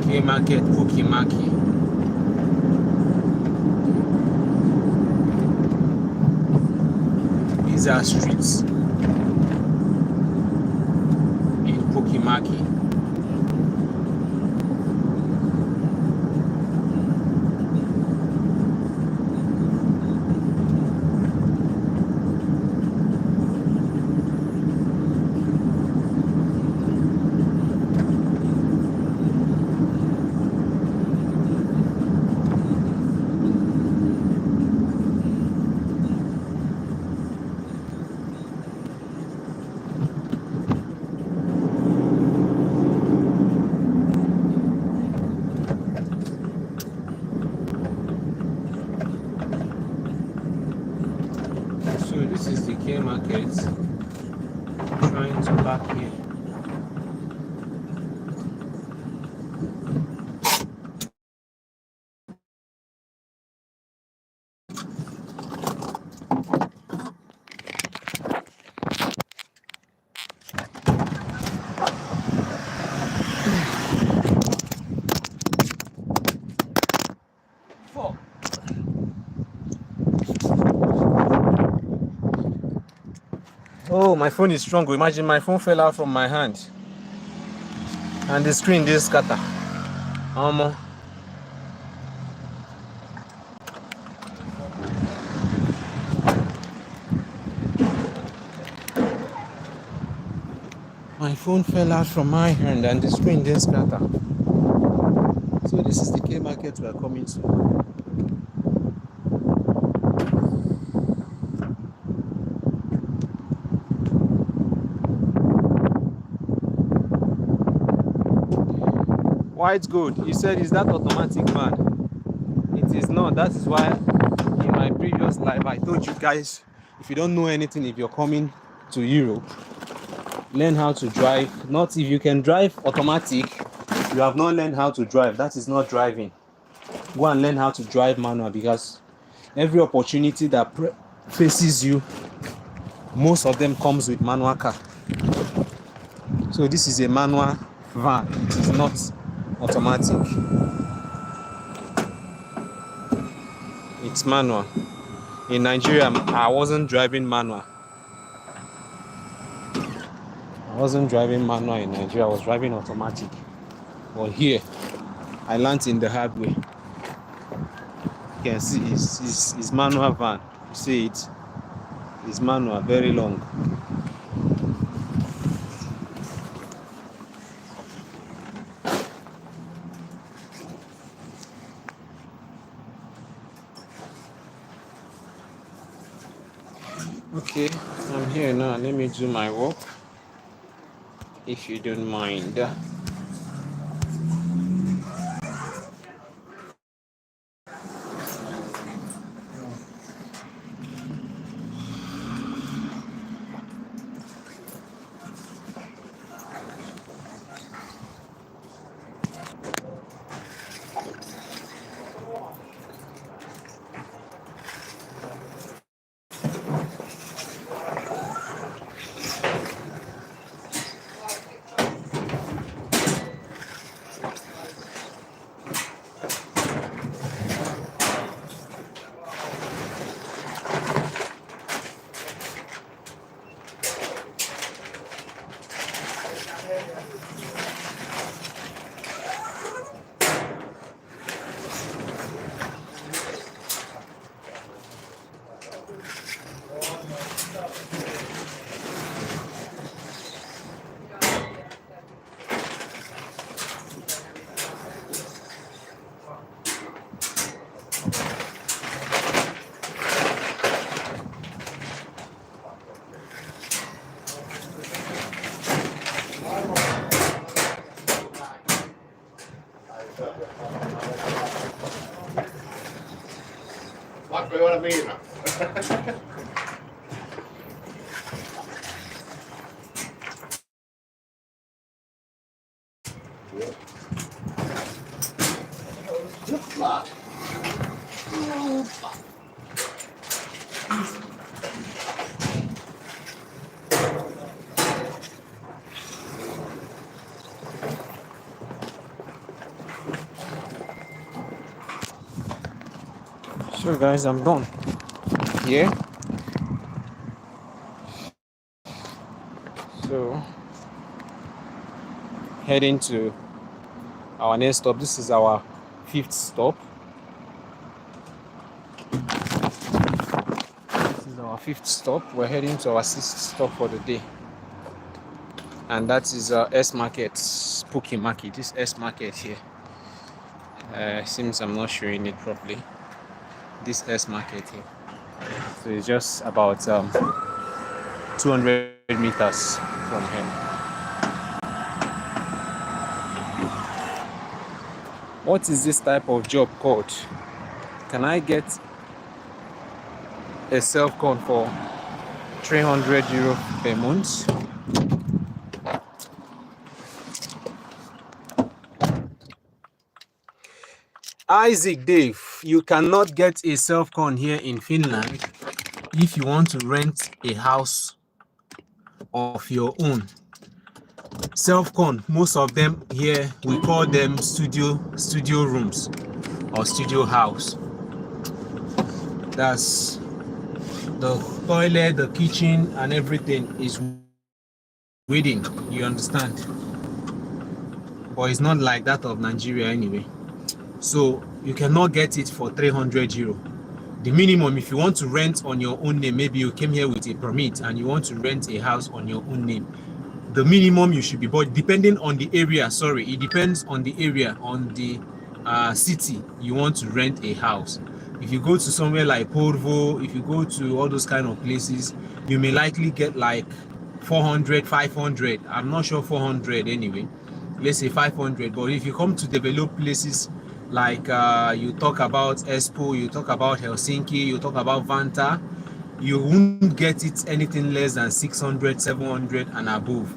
Pukinmaki. These are streets in Pokemaki. So this is the K market. Trying to park here. Oh, my phone is strong. Imagine my phone fell out from my hand. And the screen did scatter. My phone fell out from my hand and the screen did scatter. So this is the K market we are coming to. White gold. He said, is that automatic van? It is not. That is why in my previous life I told you guys, if you don't know anything, if you're coming to Europe, learn how to drive. Not if you can drive automatic, you have not learned how to drive. That is not driving. Go and learn how to drive manual, because every opportunity that faces you, most of them comes with manual car. So this is a manual van. It is not automatic. It's manual. In Nigeria, I wasn't driving manual. I wasn't driving manual in Nigeria. I was driving automatic. But here, I learned in the hard way. You can see it's manual van. You see it? It's manual, very long. Okay, I'm here now. Let me do my work, if you don't mind. Pakko juoda viinaa. So guys, I'm done here. heading to our next stop. This is our 5th stop. This is our 5th stop. We're heading to our 6th stop for the day. And that is S Market, Spooky Market. This S Market here. Seems I'm not showing it properly. This S Market here. So it's just about 200 meters from here. What is this type of job called? Can I get a self-con for 300 euro per month? Isaac Dave, you cannot get a self-con here in Finland if you want to rent a house of your own. Self-con, most of them here, we call them studio rooms or studio house. That's the toilet, the kitchen, and everything is within, you understand? But it's not like that of Nigeria anyway. So you cannot get it for 300 euro. The minimum, if you want to rent on your own name, maybe you came here with a permit and you want to rent a house on your own name, the minimum you should be, but depending on the area, sorry, it depends on the area, on the city you want to rent a house. If you go to somewhere like Porvo, if you go to all those kind of places, you may likely get like 400, 500. I'm not sure 400 anyway. Let's say 500. But if you come to developed places like you talk about Espoo, you talk about Helsinki, you talk about Vantaa, you won't get it anything less than 600, 700 and above.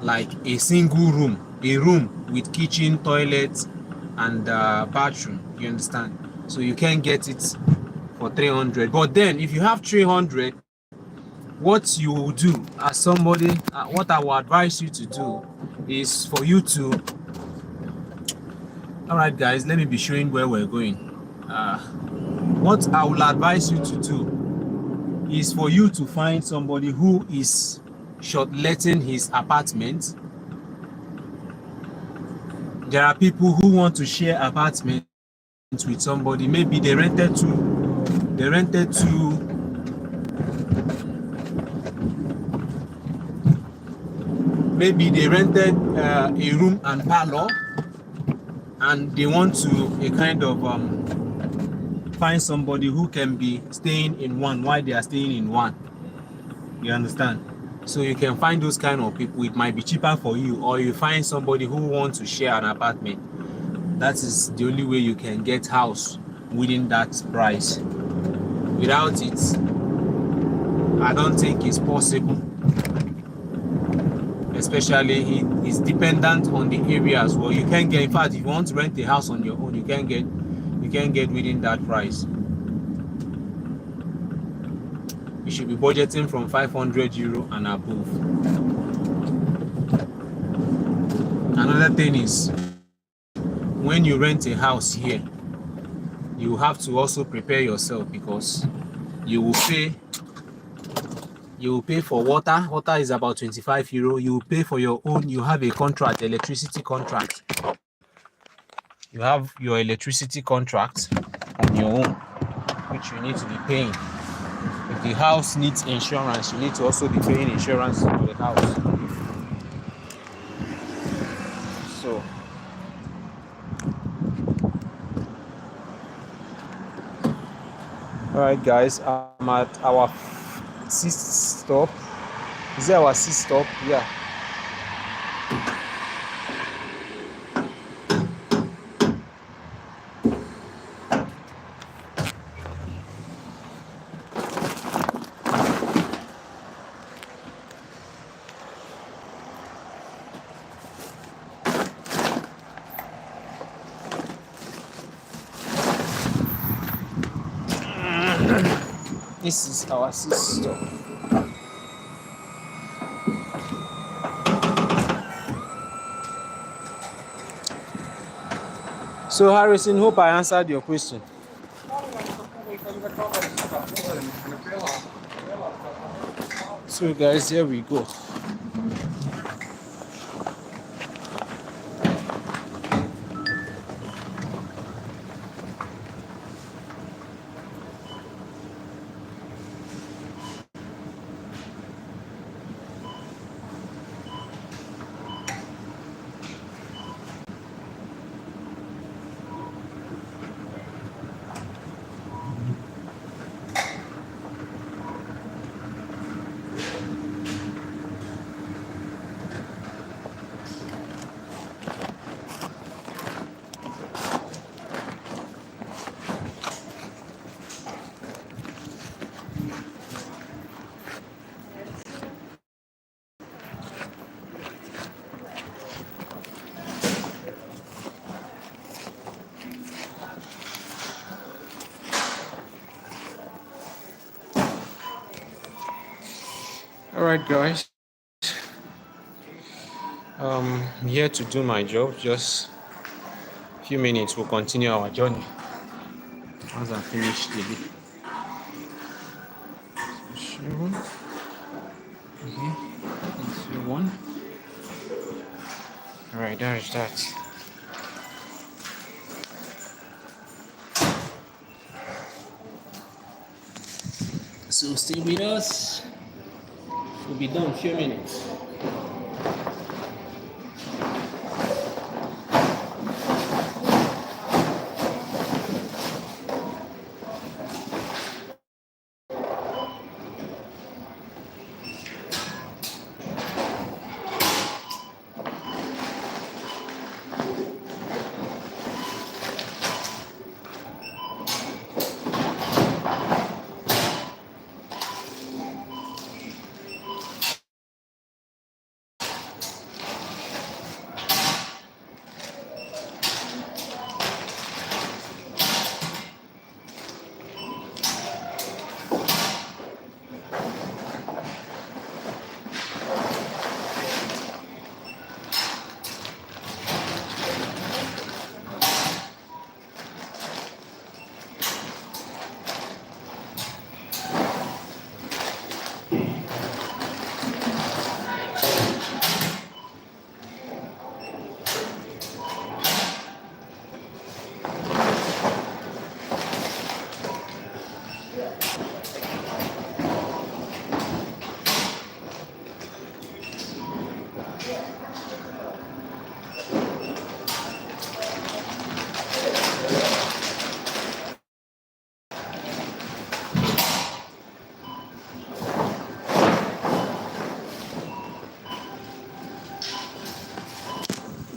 Like a single room, a room with kitchen, toilet, and bathroom, you understand? So you can get it for 300. But then if you have 300, what you will do as somebody, what I will advise you to do is for you to, all right guys, let me be showing where we're going. What I will advise you to do is for you to find somebody who is short-letting his apartment. There are people who want to share apartments with somebody. Maybe they rented to maybe they rented a room and parlor, and they want to a kind of find somebody who can be staying in one while they are staying in one. You understand? So you can find those kind of people. It might be cheaper for you, or you find somebody who wants to share an apartment. That is the only way you can get house within that price. Without it, I don't think it's possible. Especially it is dependent on the area as well. You can get, in fact, if you want to rent a house on your own, you can get within that price. You should be budgeting from 500 euro and above. Another thing is, when you rent a house here, you have to also prepare yourself, because you will pay for water. Water is about 25 euro. You will pay for your own. You have a contract, electricity contract. You have your electricity contract on your own, which you need to be paying. If the house needs insurance, you need to also be paying insurance to the house. So, all right, guys, I'm at our 6th stop. Is that our 6th stop? Yeah. This is our 6th stop. So Harrison, hope I answered your question. So guys, here we go. All right, guys. I'm here to do my job. Just a few minutes, we'll continue our journey once I finish the day. One. All right, there is that. So stay with us. We'll be done in a few minutes.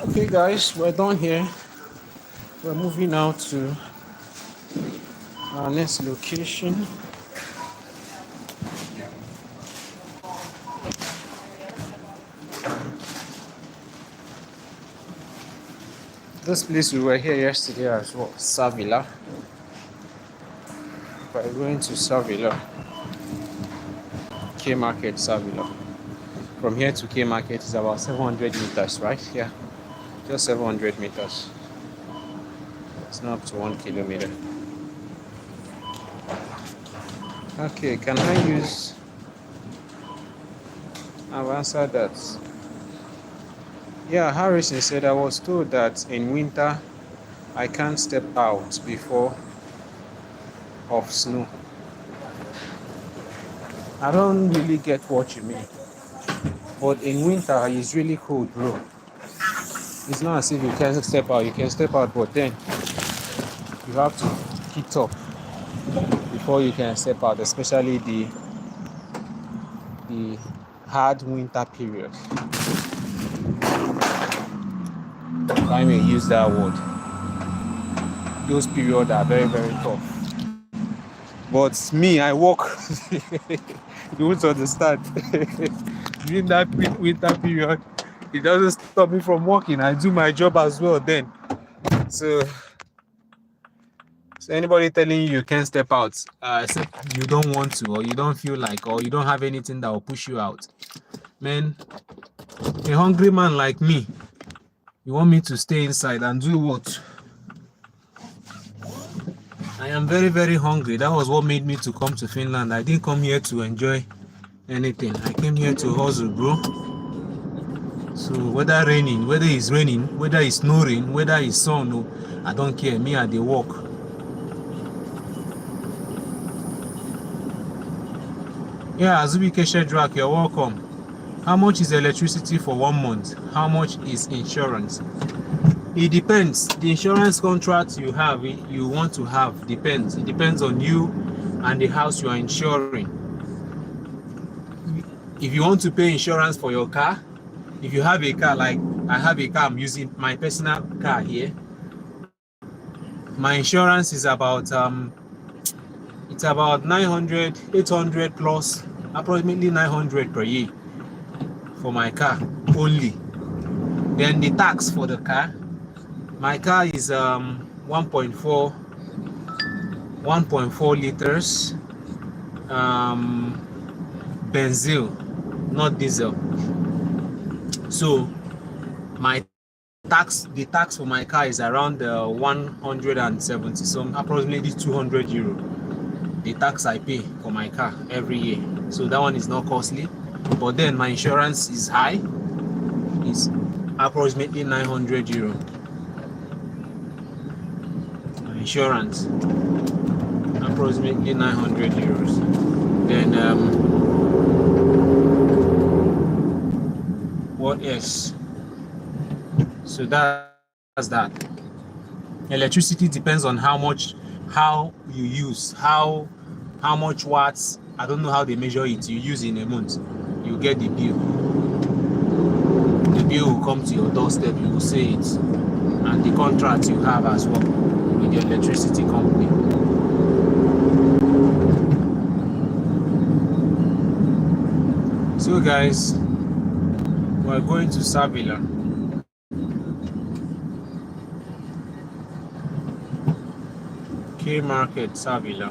Okay, guys, we're done here. We're moving now to our next location. This place we were here yesterday as well, Savila. We're going to Savila, K Market, Savila. From here to K Market is about 700 meters, right? Yeah, just 700 meters. It's not up to 1 kilometer. Okay, can I use? I've answered that. Yeah, Harrison said I was told that in winter I can't step out before of snow. I don't really get what you mean. But in winter it's really cold, bro. It's not as if you can't step out. You can step out, but then you have to heat up before you can step out, especially the hard winter period. If I may use that word. Those periods are very, very tough. But me, I work. You won't understand. During that winter period, it doesn't stop me from working. I do my job as well then. So anybody telling you can't step out, except you don't want to, or you don't feel like, or you don't have anything that will push you out, man, a hungry man like me, you want me to stay inside and do what? I am very, very hungry. That was what made me to come to Finland. I didn't come here to enjoy anything. I came here to hustle, bro. So whether it's raining, whether it's snoring, whether it's sun, no, I don't care. Me, I dey work. Yeah, Azubike Shedrak, you're welcome. How much is electricity for 1 month? How much is insurance? It depends. The insurance contract you want to have depends. It depends on you and the house you are insuring. If you want to pay insurance for your car, if you have a car, like I have a car, I'm using my personal car here. My insurance is about it's about 900, 800 plus, approximately 900 per year for my car only. Then the tax for the car, my car is 1.4 liters benzene. not diesel. So the tax for my car is around 170 some, approximately 200 euro. The tax I pay for my car every year. So that one is not costly. But then my insurance is high. It's approximately 900 euro. My insurance, approximately 900 euros. Then what else? So that's that. Electricity depends on how you use, how much watts. I don't know how they measure it. You use in a month, you get the bill. The bill will come to your doorstep. You will see it, and the contract you have as well with the electricity company. So guys, we're going to Savila. K Market, Savila.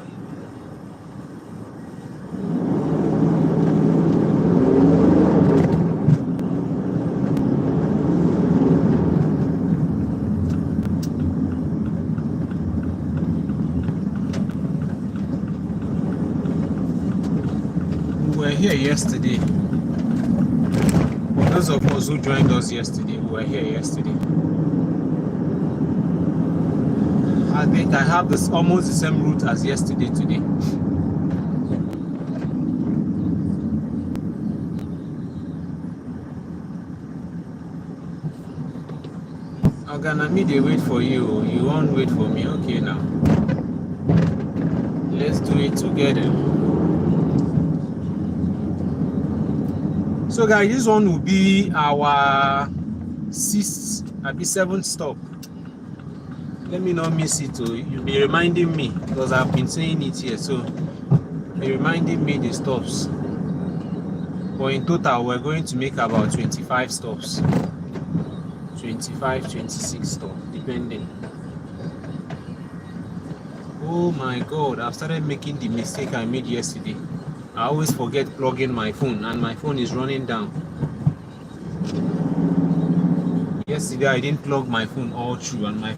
We were here yesterday. Those of us who joined us yesterday, we were here yesterday. I think I have this almost the same route as yesterday today. Oganami, they wait for you. You won't wait for me. Okay, now let's do it together. So guys, this one will be our 7th stop. Let me not miss it. You'll be reminding me, because I've been saying it here. So be reminding me the stops. But in total, we're going to make about 25 stops. 25, 26 stops, depending. Oh my God, I've started making the mistake I made yesterday. I always forget plugging my phone, and my phone is running down. Yesterday, I didn't plug my phone all through, and my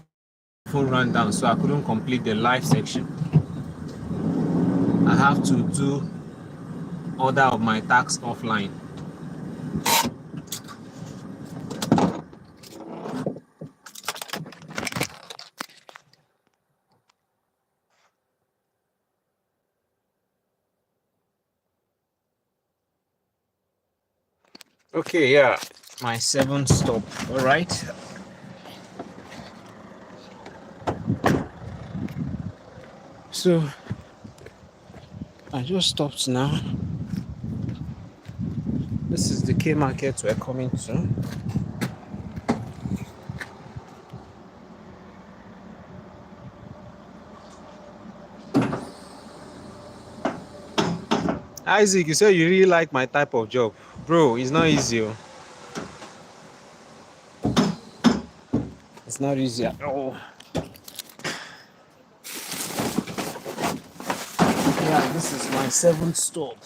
phone ran down, so I couldn't complete the live section. I have to do order of my tax offline. Okay, yeah, my 7th stop. All right. So I just stopped now. This is the K Market we're coming to. Isaac, you said you really like my type of job. Bro, it's not easy. It's not easy at all. Yeah, this is my 7th stop.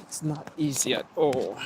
It's not easy at all.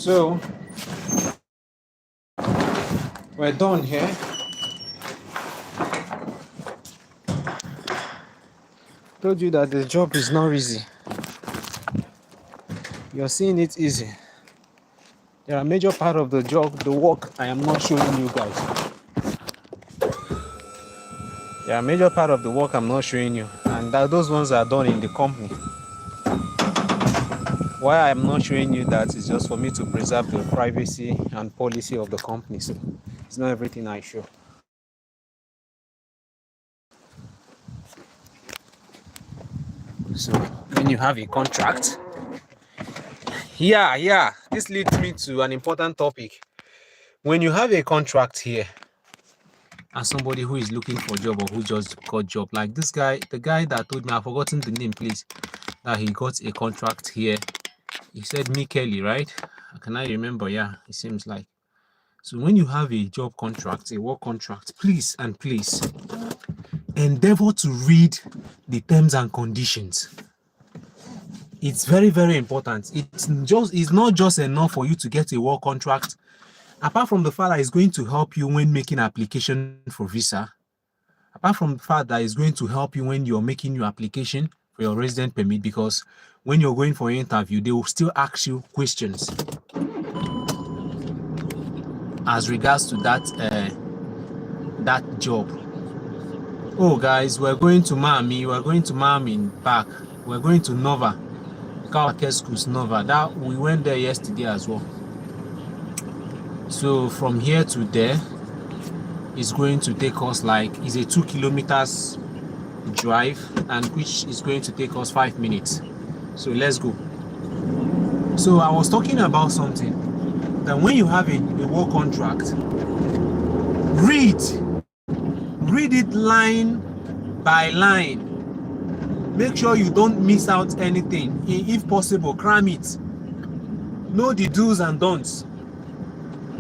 So we're done here. Told you that the job is not easy. You're seeing it easy. There are major part of the job, the work I am not showing you guys. There are major part of the work I'm not showing you, and those ones are done in the company. Why I'm not showing you that is just for me to preserve the privacy and policy of the company. So it's not everything I show. So when you have a contract, this leads me to an important topic. When you have a contract here, and somebody who is looking for a job or who just got job, like this guy, the guy that told me, I've forgotten the name, please, that he got a contract here. He said Kelly, right? Can I remember? Yeah, it seems like. So when you have a job contract, a work contract, please endeavor to read the terms and conditions. It's very, very important. It's not just enough for you to get a work contract. Apart from the fact that it's going to help you when making application for visa, apart from the fact that it's going to help you when you're making your application for your resident permit, because when you're going for an interview, they will still ask you questions as regards to that job. Oh guys, we're going to Miami, back, we're going to Nova, Market Schools Nova. That we went there yesterday as well. So from here to there, it's going to take us it's a 2 kilometers drive, and which is going to take us 5 minutes. So let's go. So I was talking about something that when you have a work contract, read it line by line. Make sure you don't miss out anything. If possible, cram it. Know the do's and don'ts.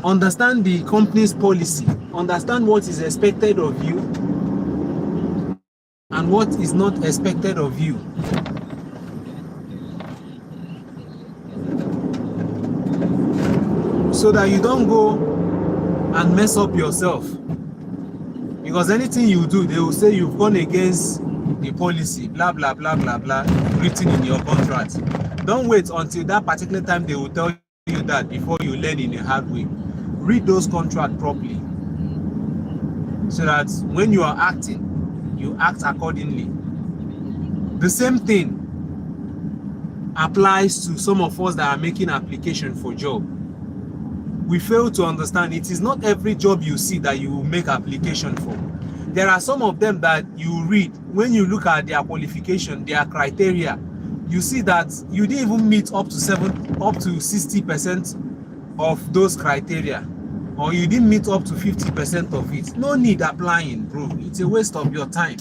Understand the company's policy. Understand what is expected of you and what is not expected of you. So that you don't go and mess up yourself. Because anything you do, they will say you've gone against the policy, blah, blah, blah, blah, blah, written in your contract. Don't wait until that particular time they will tell you that before you learn in a hard way. Read those contracts properly, so that when you are acting, you act accordingly. The same thing applies to some of us that are making application for job. We fail to understand it is not every job you see that you will make application for. There are some of them that you read, when you look at their qualification, their criteria, you see that you didn't even meet up to 60% of those criteria, or you didn't meet up to 50% of it. No need applying, bro. It's a waste of your time.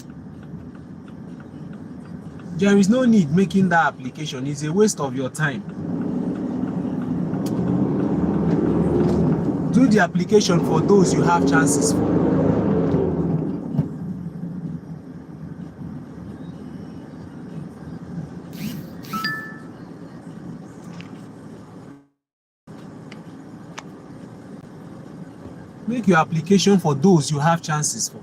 There is no need making that application. It's a waste of your time. Do the application for those you have chances for. Make your application for those you have chances for.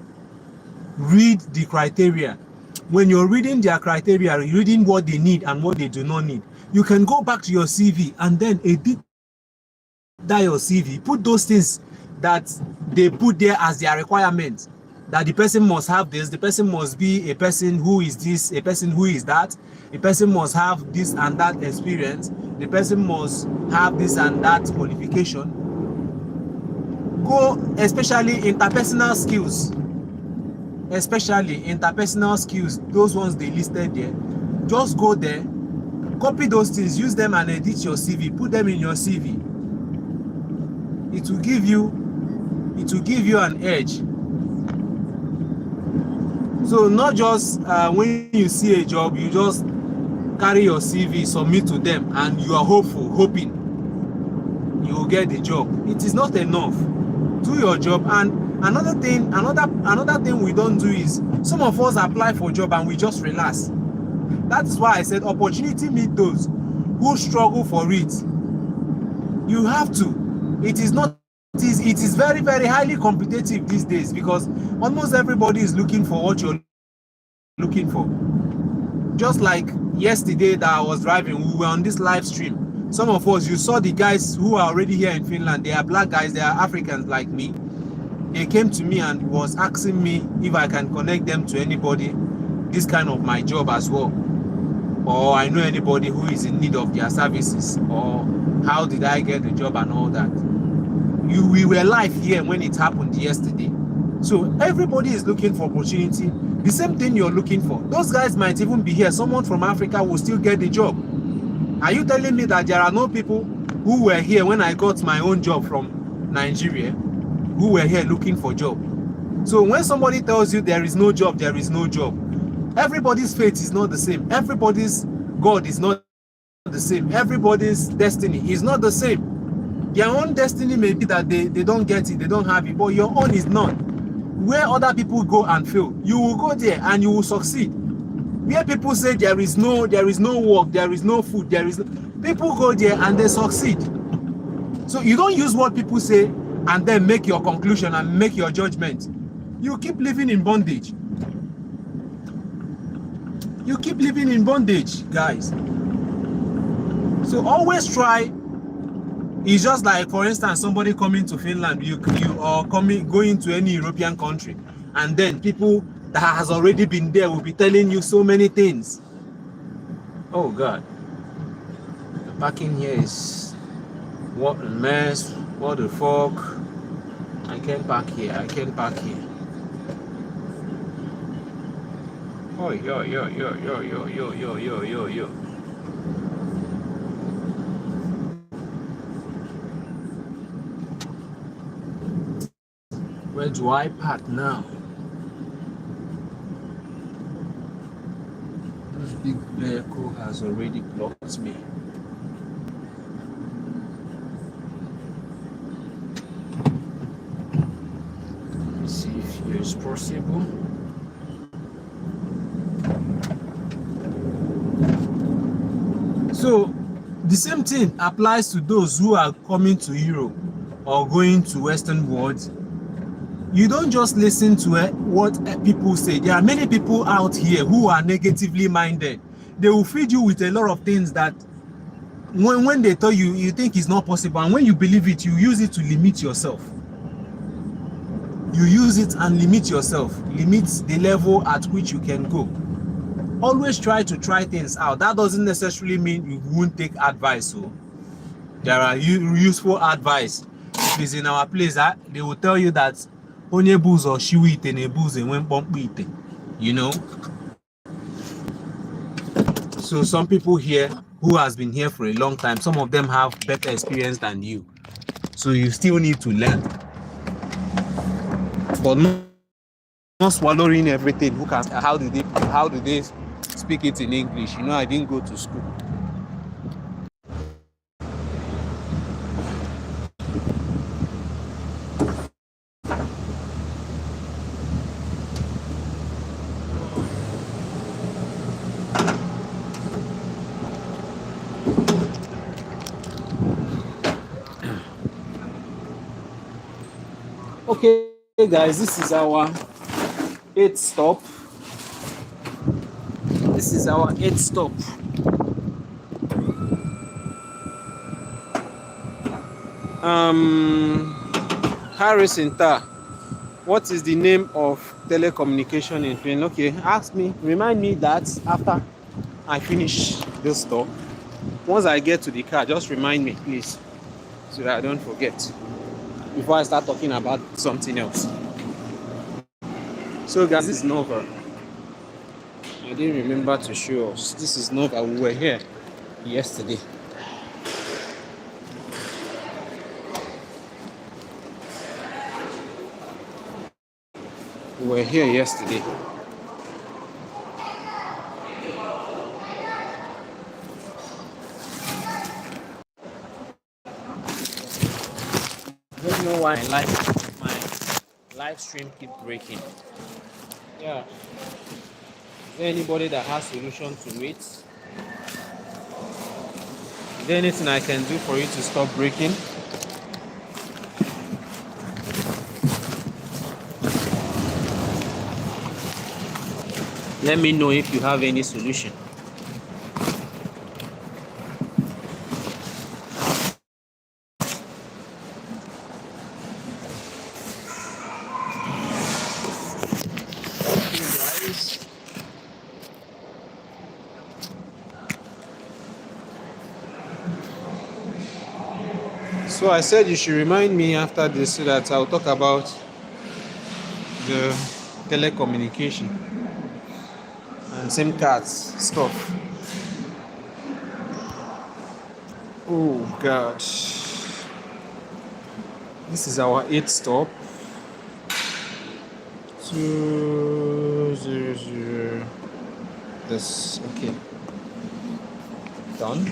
Read the criteria. When you're reading their criteria, you're reading what they need and what they do not need. You can go back to your CV and then edit that your CV. Put those things that they put there as their requirements. That the person must have this, the person must be a person who is this, a person who is that, a person must have this and that experience, the person must have this and that qualification. Go, especially interpersonal skills, those ones they listed there. Just go there, copy those things, use them and edit your CV, put them in your CV. It will give you an edge. So not just when you see a job, you just carry your CV, submit to them, and you are hoping you will get the job. It is not enough. Do your job. And another thing we don't do is, some of us apply for a job and we just relax. That is why I said opportunity meet those who struggle for it. You have to. It is not easy. It is very, very highly competitive these days because almost everybody is looking for what you're looking for. Just like yesterday that I was driving, we were on this live stream. Some of us, you saw the guys who are already here in Finland. They are black guys, they are Africans like me. They came to me and was asking me if I can connect them to anybody, this kind of my job as well, or I know anybody who is in need of their services, or how did I get the job and all that. We were live here when it happened yesterday. So everybody is looking for opportunity. The same thing you're looking for. Those guys might even be here. Someone from Africa will still get the job. Are you telling me that there are no people who were here when I got my own job from Nigeria, who were here looking for job? So when somebody tells you there is no job, there is no job, everybody's fate is not the same. Everybody's God is not the same. Everybody's destiny is not the same. Their own destiny may be that they don't get it, they don't have it, but your own is not. Where other people go and fail, you will go there and you will succeed. Where people say there is no work, there is no food, people go there and they succeed. So you don't use what people say and then make your conclusion and make your judgment. You keep living in bondage. You keep living in bondage, guys. So always try. It's just like, for instance, somebody coming to Finland, you are going to any European country, and then people that has already been there will be telling you so many things. Oh God, the parking here is what a mess. What the fuck? I can't park here. I can't park here. Oh yo. Where do I park now? This big vehicle has already blocked me. Let me see if here is possible. So the same thing applies to those who are coming to Europe or going to Western world. You don't just listen to what people say. There are many people out here who are negatively minded. They will feed you with a lot of things that when they tell you, you think it's not possible. And when you believe it, you use it to limit yourself. You use it and limit yourself. Limit the level at which you can go. Always try to try things out. That doesn't necessarily mean you won't take advice. So there are useful advice. If it's in our place, they will tell you that onye buzo shiwi ite na ebuze when pompi ite, you know. So some people here who has been here for a long time, some of them have better experience than you. So you still need to learn. But not swallowing everything. How do they speak it in English? You know, I didn't go to school. Okay, guys, this is our 8th stop. This is our 8th stop. Harrison Ta, what is the name of telecommunication in Finland? Okay, remind me that after I finish this stop. Once I get to the car, just remind me, please, so that I don't forget before I start talking about something else. So guys, this is Nova. I didn't remember to show us. This is Nova. We were here yesterday. We were here yesterday. I don't know why my live stream keep breaking. Yeah. Is there anybody that has solution to it? there anything I can do for you to stop breaking? Let me know if you have any solution. So I said you should remind me after this so that I'll talk about the telecommunication and SIM cards stuff. Oh gosh. This is our 8th stop. 200. This okay. Done.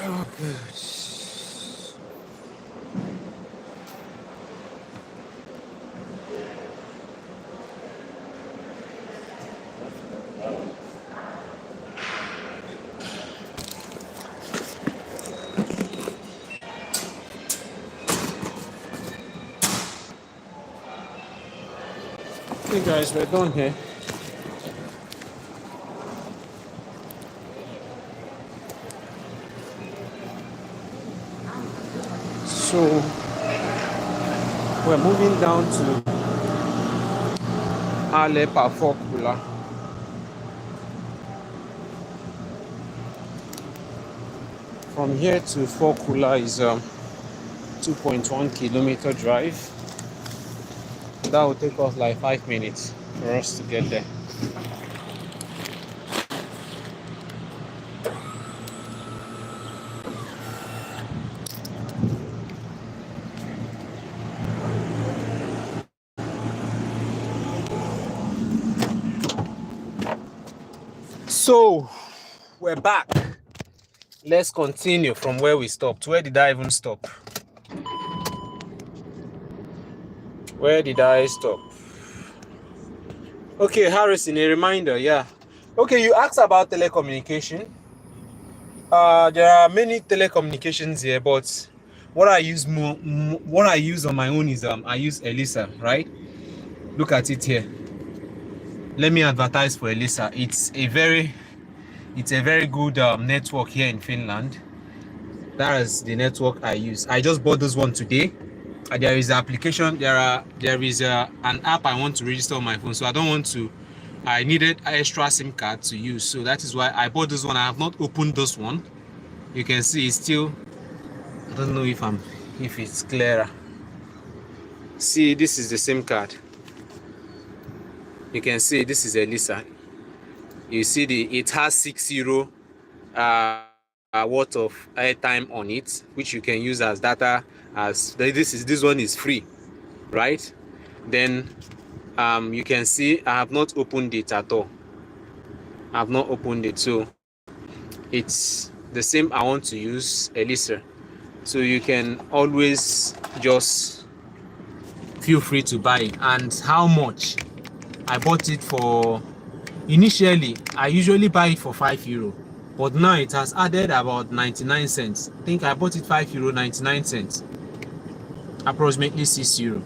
Oh, good. Okay, guys, we're done here. So we're moving down to Alepa Fokula. From here to Fokula is 2.1 kilometer drive. That will take us like 5 minutes for us to get there. So we're back. let's continue from where we stopped. Where did I even stop? Where did I stop? Okay, Harrison, a reminder, yeah. Okay, you asked about telecommunication. There are many telecommunications here, but what I use on my own is I use Elisa, right? Look at it here. Let me advertise for Elisa. It's a very good network here in Finland. That is the network I use. I just bought this one today. There is an application. There is an app I want to register on my phone, so I don't want to. I needed an extra SIM card to use, so that is why I bought this one. I have not opened this one. You can see it's still. I don't know if it's clearer. See, this is the SIM card. You can see this is Elisa. You see it has 60 worth of airtime on it, which you can use as data. As this one is free, right? Then you can see I have not opened it at all. I have not opened it, so it's the same. I want to use Elisa, so you can always just feel free to buy it. And how much? I bought it for, initially I usually buy it for €5, but now it has added about 99 cents. I think I bought it €5, 99 cents, approximately €6.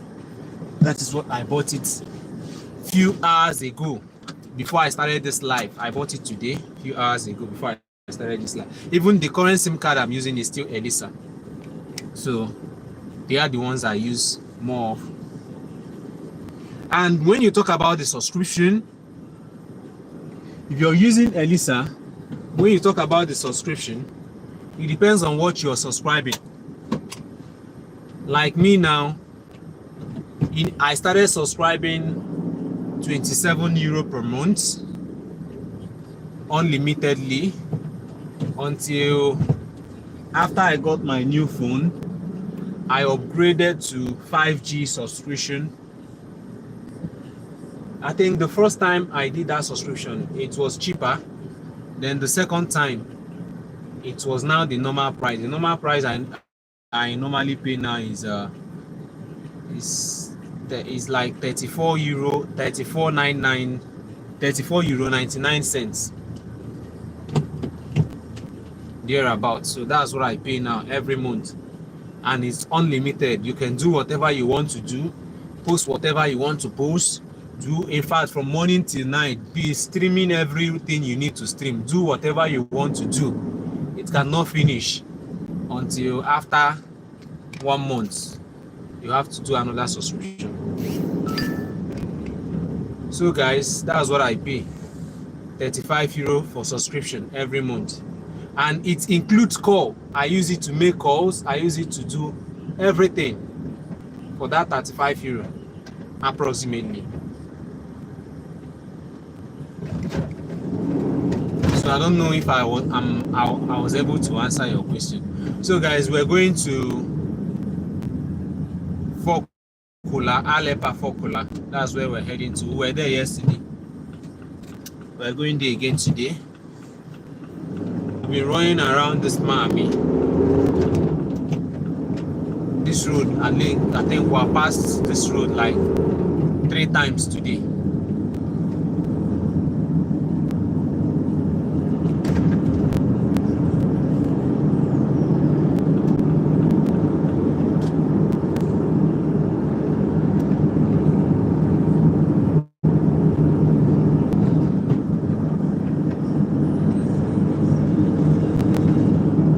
That is what I bought it few hours ago before I started this live. I bought it today, few hours ago before I started this live. Even the current SIM card I'm using is still Elisa, so they are the ones I use more of. And when you talk about the subscription, if you're using Elisa, when you talk about the subscription, it depends on what you're subscribing. Like me now, I started subscribing €27 per month unlimitedly until after I got my new phone. I upgraded to 5G subscription. I think the first time I did that subscription, it was cheaper. Then the second time, it was now the normal price. The normal price I normally pay now is like €34, €34.99 thereabout. So that's what I pay now every month, and it's unlimited. You can do whatever you want to do, post whatever you want to post. Do, in fact, from morning till night, be streaming everything you need to stream. Do whatever you want to do. It cannot finish until after 1 month. You have to do another subscription. So guys, that's what I pay. €35 for subscription every month, and it includes call. I use it to make calls. I use it to do everything for that €35 approximately. So I don't know if I was able to answer your question. So guys, we're going to Alepa Fokula. That's where we're heading to. We were there yesterday. We're going there again today. We've been running around this Miami. This road, I think we're past this road like 3 times today.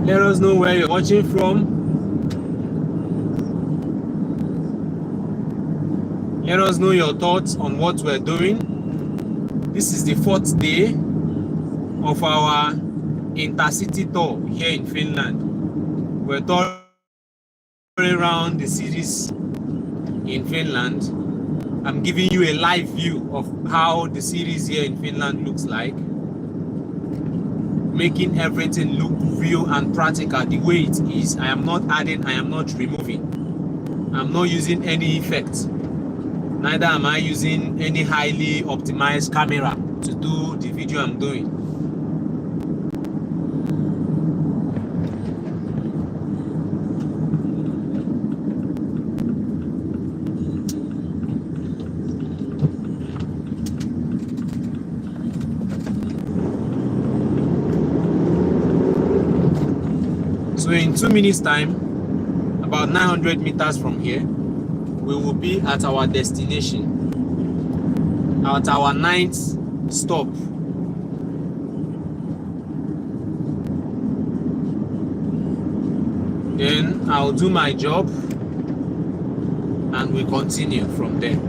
Let us know where you're watching from. Let us know your thoughts on what we're doing. This is the 4th day of our Intercity tour here in Finland. We're touring around the cities in Finland. I'm giving you a live view of how the cities here in Finland looks like, making everything look real and practical the way it is. I am not adding, I am not removing. I'm not using any effects. Neither am I using any highly optimized camera to do the video I'm doing. So in 2 minutes time, about 900 meters from here, we will be at our destination, at our 9th stop. Then I'll do my job and we continue from there.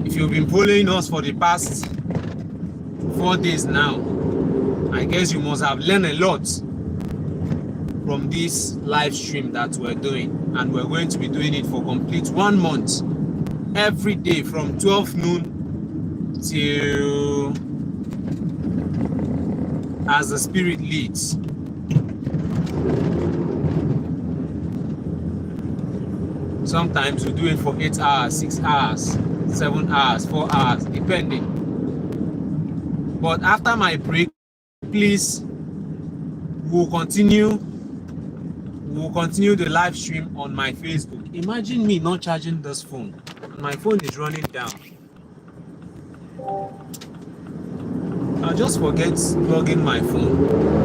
If you've been following us for the past 4 days now, I guess you must have learned a lot from this live stream that we're doing, and we're going to be doing it for complete 1 month, every day from 12 noon till as the spirit leads. Sometimes we do it for 8 hours, 6 hours, 7 hours, 4 hours, depending. But after my break, please, we'll continue the live stream on my Facebook. Imagine me not charging this phone. My phone is running down. I'll just forget plugging my phone.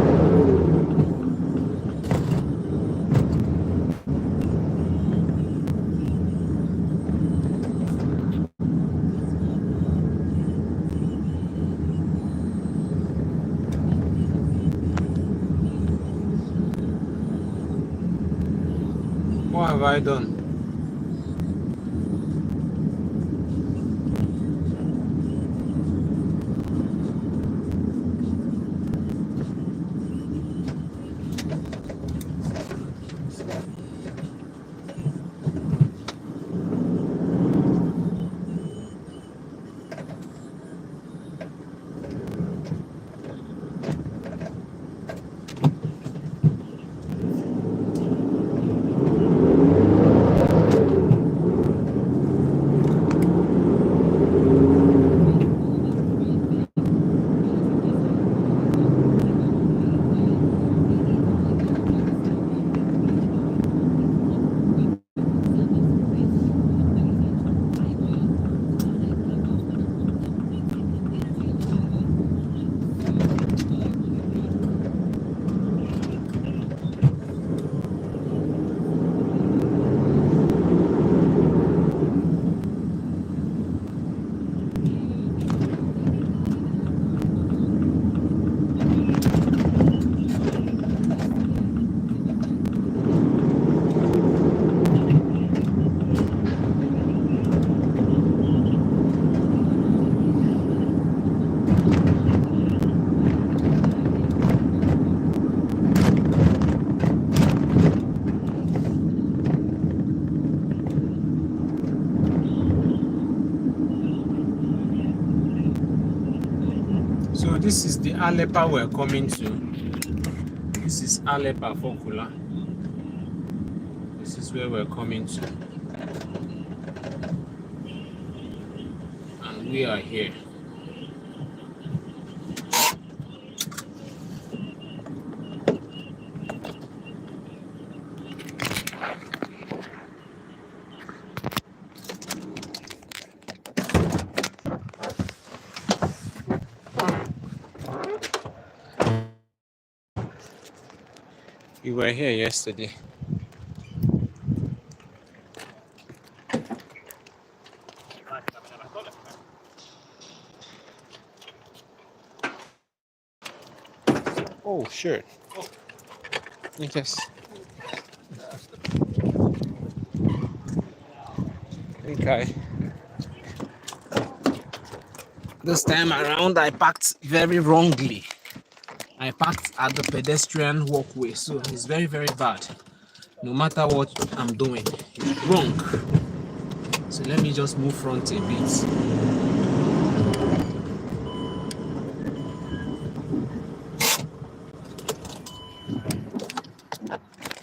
What have I done? So this is the Aleppa we're coming to. This is Aleppa Fokula. This is where we're coming to. And we are here. We were here yesterday. Oh, sure. Yes. Okay. This time around, I parked very wrongly. I parked at the pedestrian walkway, so it's very, very bad. No matter what I'm doing, it's wrong. So let me just move front a bit.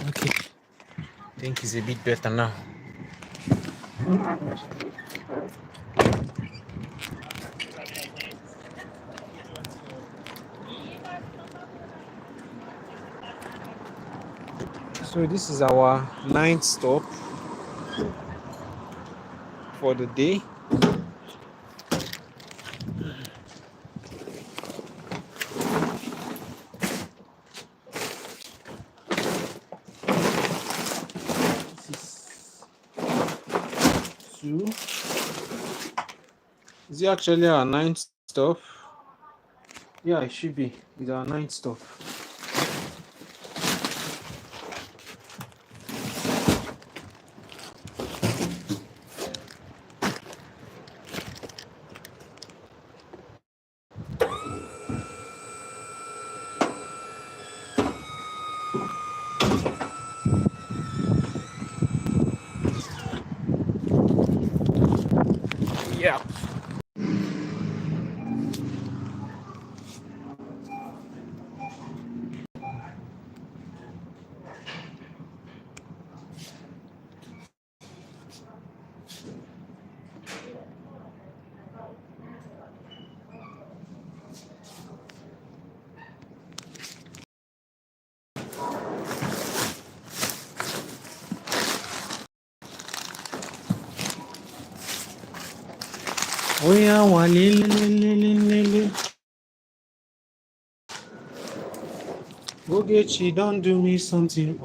Okay, I think it's a bit better now. So this is our 9th stop for the day. to. Is it actually our ninth stop? Yeah, it should be. It's our ninth stop. Yeah. Oh yeah, walele. Ogechi, don't do me something.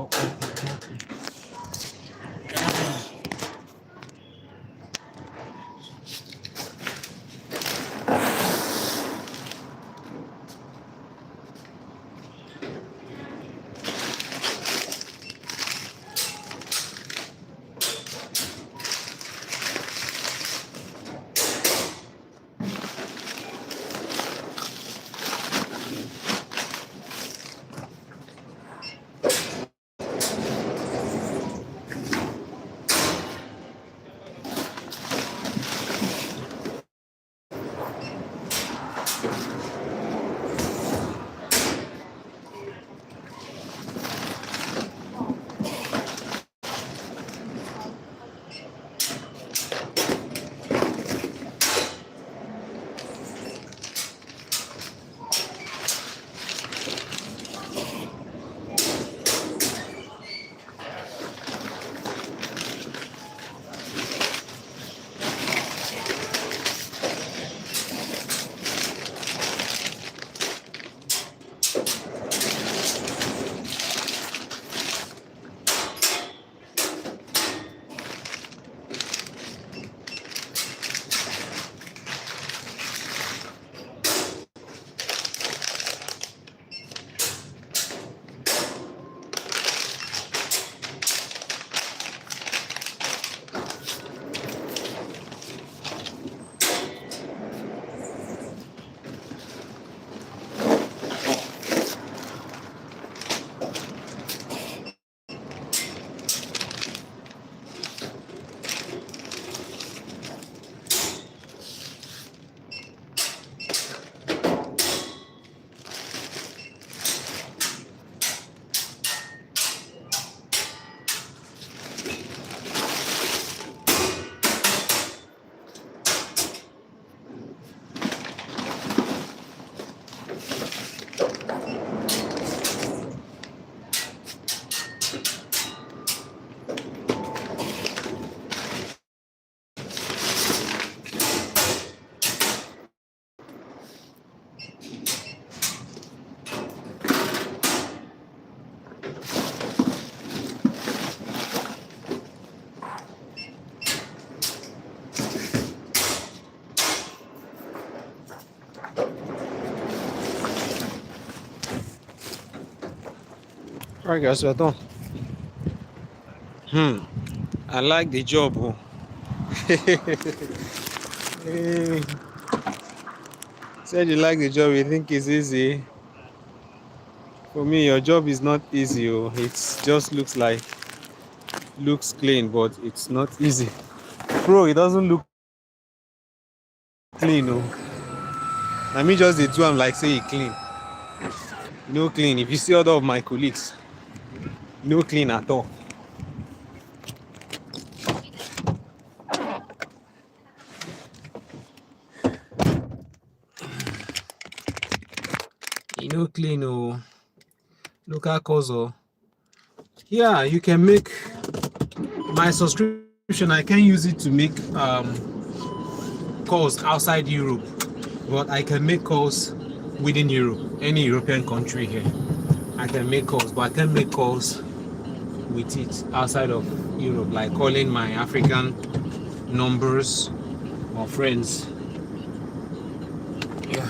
Alright guys, we're done. I like the job. Oh. Hey, said you like the job, you think it's easy. For me, your job is not easy. Oh. It just looks clean, but it's not easy. Bro, it doesn't look clean. Oh. I mean, just the two, I'm like, say it clean. No clean. If you see other of my colleagues, no clean at all. No clean. Oh. Local cause. Oh. Yeah, you can make my subscription. I can use it to make calls outside Europe, but I can make calls within Europe, any European country here. I can make calls, but I can make calls with it outside of Europe, like calling my African numbers or friends. Yeah.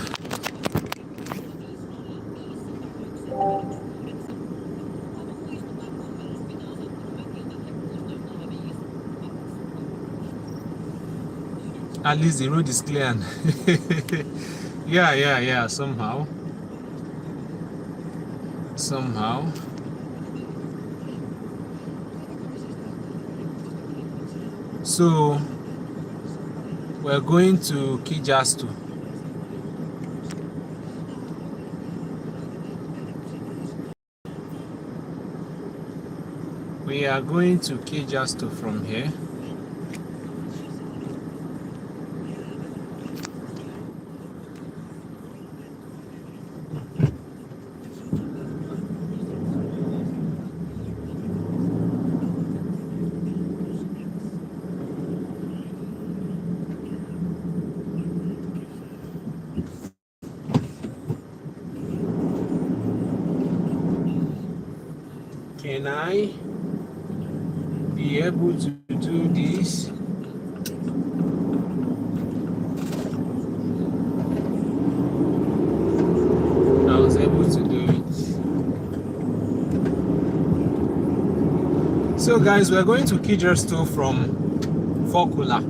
At least the road is clear. Yeah. Somehow. So we're going to Kijastu. We are going to Kijastu from here. Can I be able to do this? I was able to do it. So guys, we're going to Kijastu from Fokula.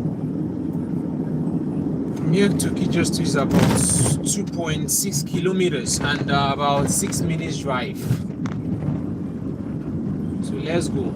From here to Kijastu is about 2.6 kilometers and about 6 minutes drive. So let's go.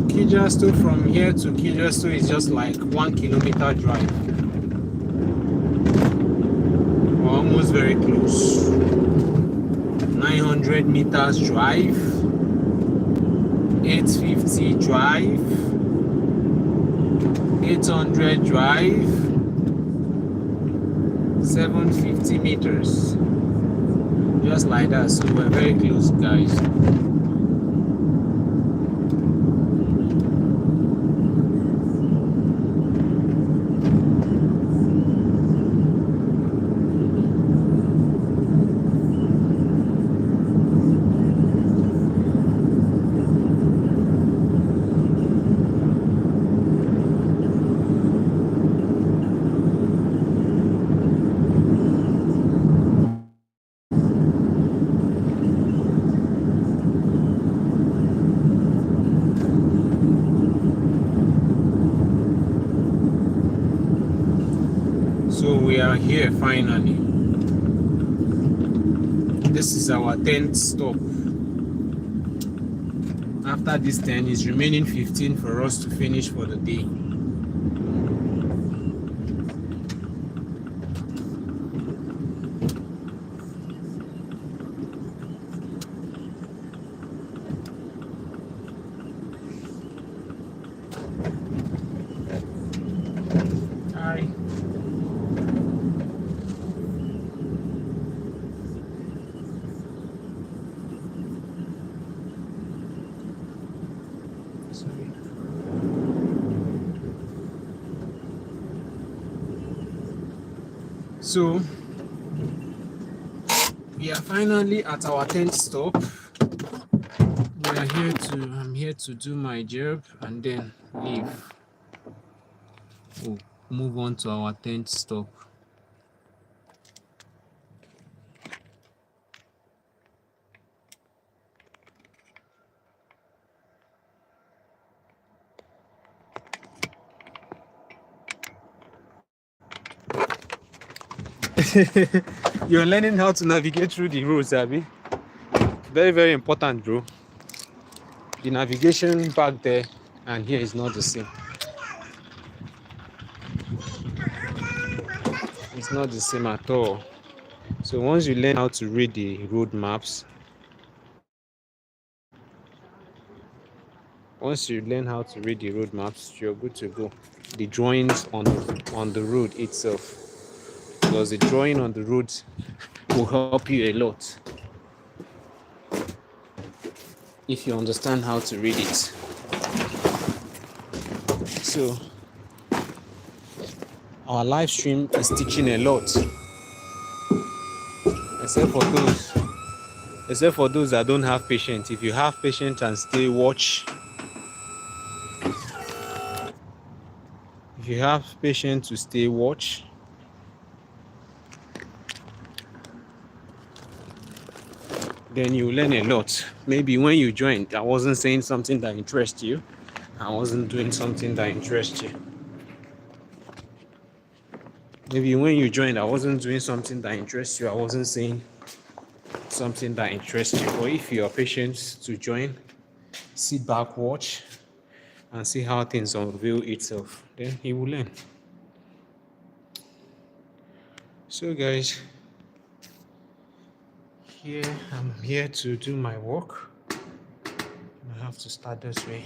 Kijastu from here to Kijastu is just like 1 kilometer drive. We're almost very close. 900 meters drive, 850 drive, 800 drive, 750 meters. Just like that, so we're very close, guys. are here finally. This is our 10th stop. After this 10, it's remaining 15 for us to finish for the day. Hi. Sorry. So we are finally at our 10th stop. I'm here to do my job and then leave. We'll move on to our 10th stop. You're learning how to navigate through the roads, Abby. Very, very important, bro. The navigation back there and here is not the same. It's not the same at all. So once you learn how to read the road maps, you're good to go. The drawings on the road itself, because the drawing on the road will help you a lot if you understand how to read it. So our live stream is teaching a lot, except for those that don't have patience. If you have patience and stay watch, if you have patience to stay watch, then you learn a lot. Maybe when you joined, I wasn't saying something that interests you. I wasn't doing something that interests you. Maybe when you joined, I wasn't doing something that interests you. I wasn't saying something that interests you. But if you are patient to join, sit back, watch, and see how things unveil itself, then you will learn. So guys, I'm here to do my work. I have to start this way.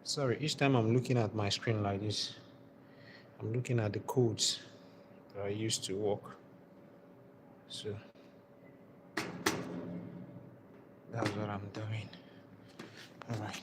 Sorry, each time I'm looking at my screen like this, I'm looking at the codes that I used to work. So that's what I'm doing. All right.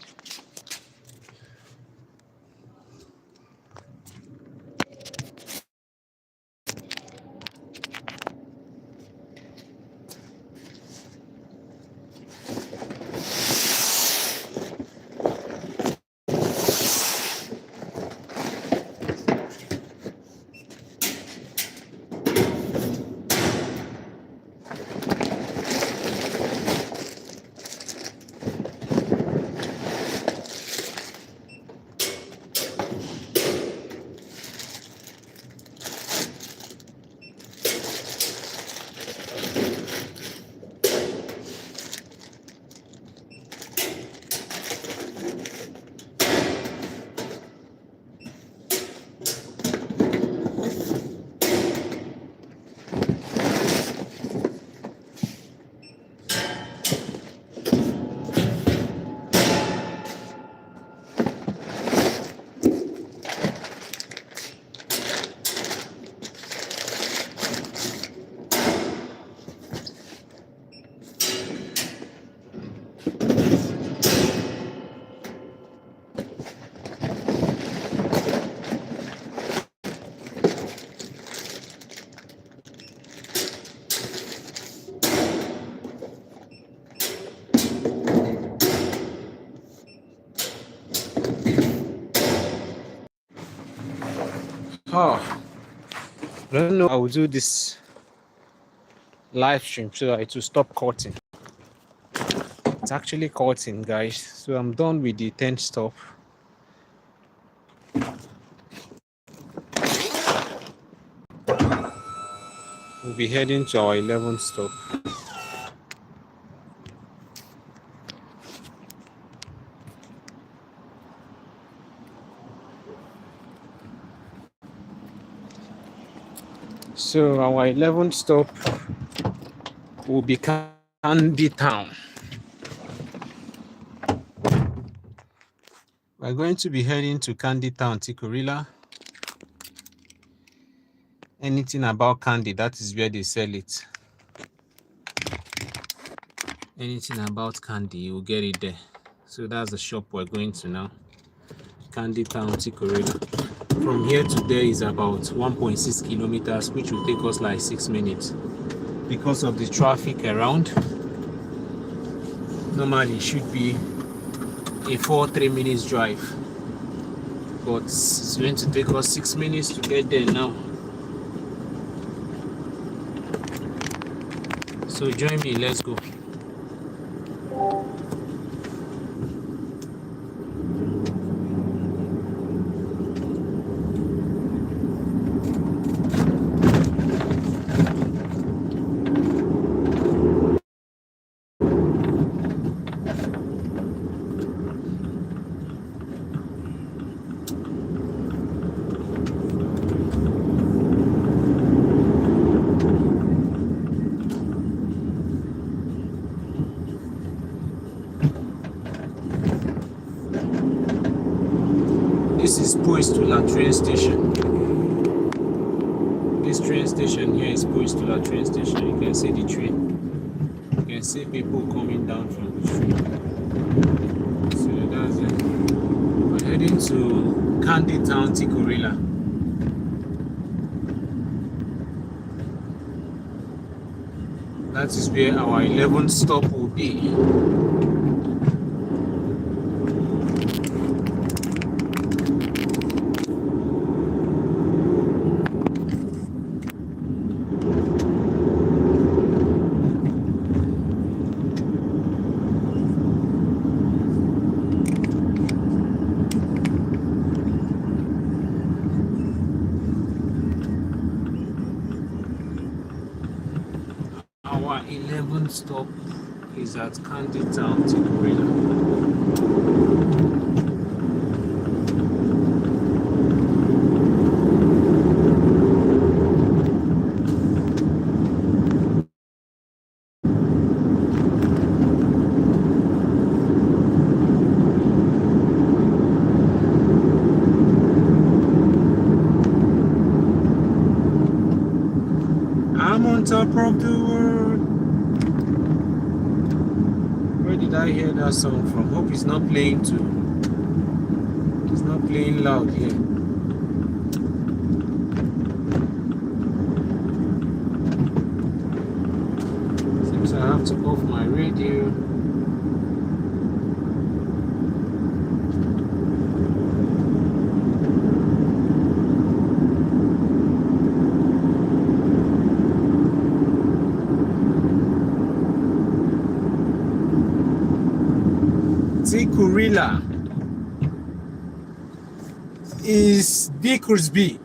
Oh, I don't know. I will do this live stream so that it will stop cutting. It's actually cutting, guys. So I'm done with the 10th stop. We'll be heading to our 11th stop. So our 11th stop will be Candy Town. We're going to be heading to Candy Town, Tikurila. Anything about candy, that is where they sell it. Anything about candy, you'll get it there. So that's the shop we're going to now. Candy Town, Tikurila. From here to there is about 1.6 kilometers, which will take us like 6 minutes. Because of the traffic around, normally it should be a 3 minutes drive. But it's going to take us 6 minutes to get there now. So join me, let's go. This is Poistula train station. This train station here is Poistula train station. You can see the train. You can see people coming down from the train. So that's it. We're heading to Candy Town, Tikurila. That is where our 11th stop will be. Our 11th stop is at Candy Town, Tikurila. I'm on top of the world. Where did I hear that song from? Hope it's not playing too. It's not playing loud here. Seems I have to off my radio. Tikurila is Dikursby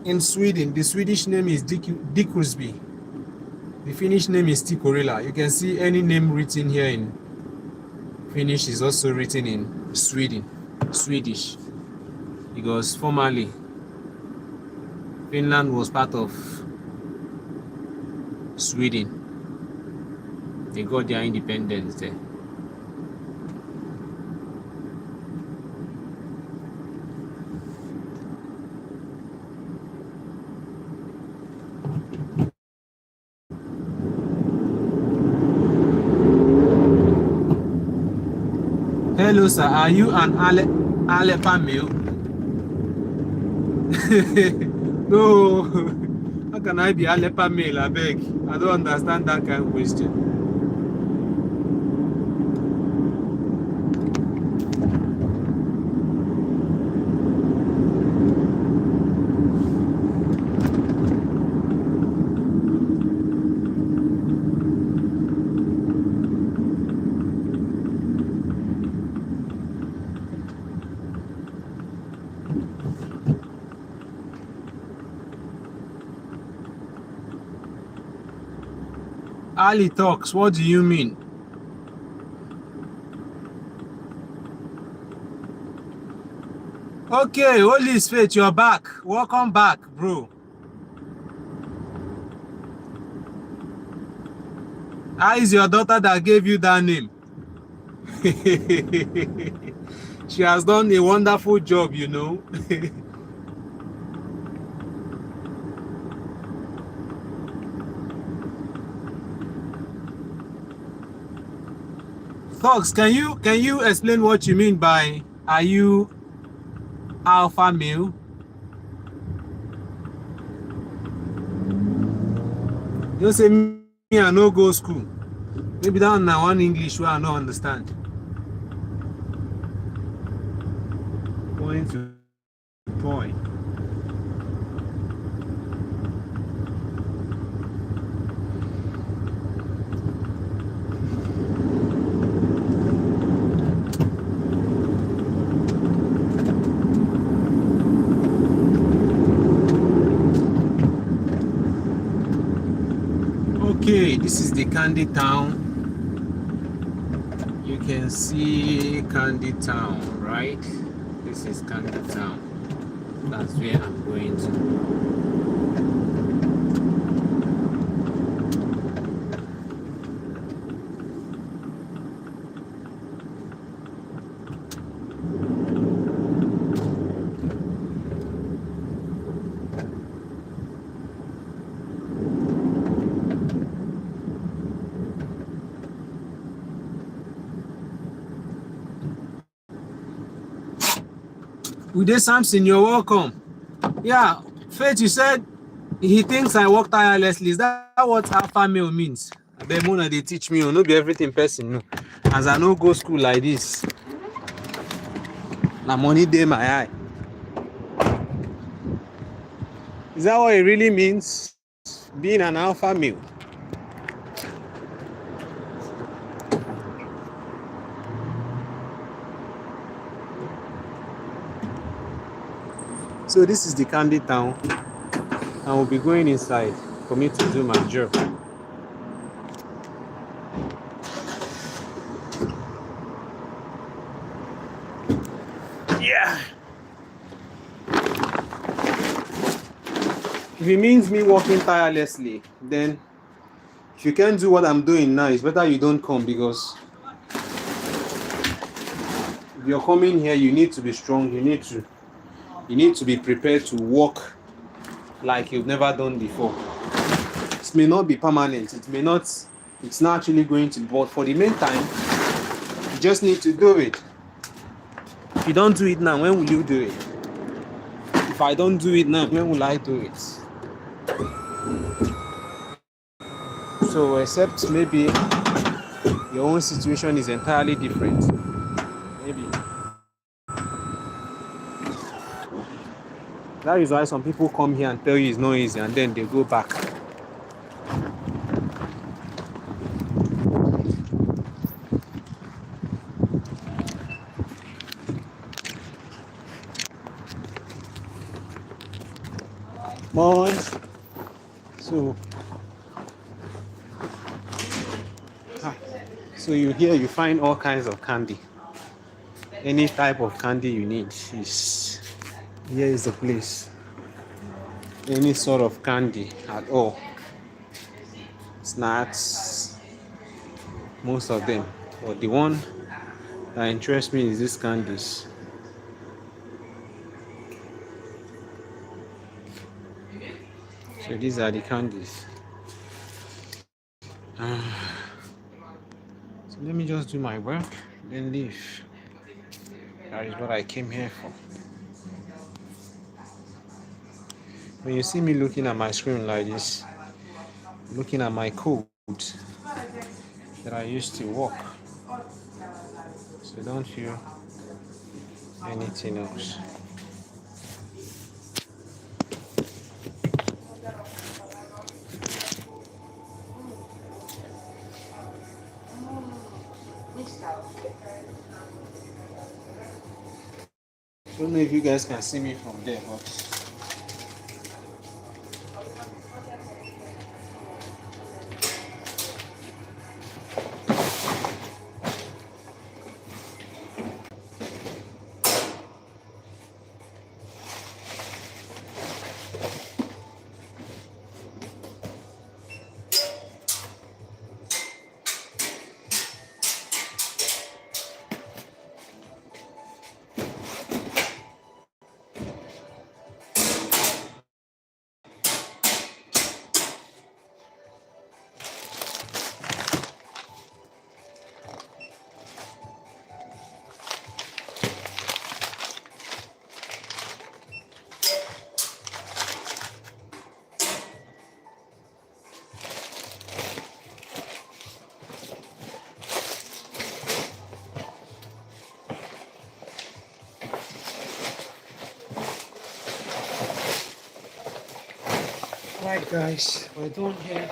in Sweden. The Swedish name is Dikursby. The Finnish name is Tikurila. You can see any name written here in Finnish is also written in Swedish, because formerly Finland was part of Sweden. They got their independence there. Hello, sir. Are you an Alepa male? No. How can I be Alepa male? I beg. I don't understand that kind of question. Ali talks. What do you mean? Okay, Holy Spirit, you're back. Welcome back, bro. How is your daughter that gave you that name? She has done a wonderful job, you know. Fox, can you explain what you mean by are you alpha male? You say me I no go school. Maybe that one English where I no understand. Point to point. Okay, this is the Candy Town. You can see Candy Town, right? This is Candy Town. That's where I'm going to. Ude Samson, you're welcome. Yeah, Faith, you said he thinks I work tirelessly. Is that what alpha male means? Bemona, they teach me, no be everything person no. As I no go school like this, na money dey my eye. Is that what it really means? Being an alpha male? So this is the Candy Town, and we'll be going inside for me to do my job. Yeah. If it means me working tirelessly, then if you can't do what I'm doing now, it's better you don't come, because if you're coming here, you need to be strong. You need to be prepared to work like you've never done before. It may not be permanent. It's not actually going to be, but for the meantime, you just need to do it. If you don't do it now, when will you do it? If I don't do it now, when will I do it? So, except maybe your own situation is entirely different. Maybe. That is why some people come here and tell you it's not easy, and then they go back. So you find all kinds of candy. Any type of candy you need is here is the place. Any sort of candy at all. Snacks, most of them. But the one that interests me is these candies. So these are the candies. So let me just do my work, then leave. That is what I came here for. When you see me looking at my screen like this, looking at my code that I used to work, so don't feel anything else. I don't know if you guys can see me from there, but Right, guys, we're done here.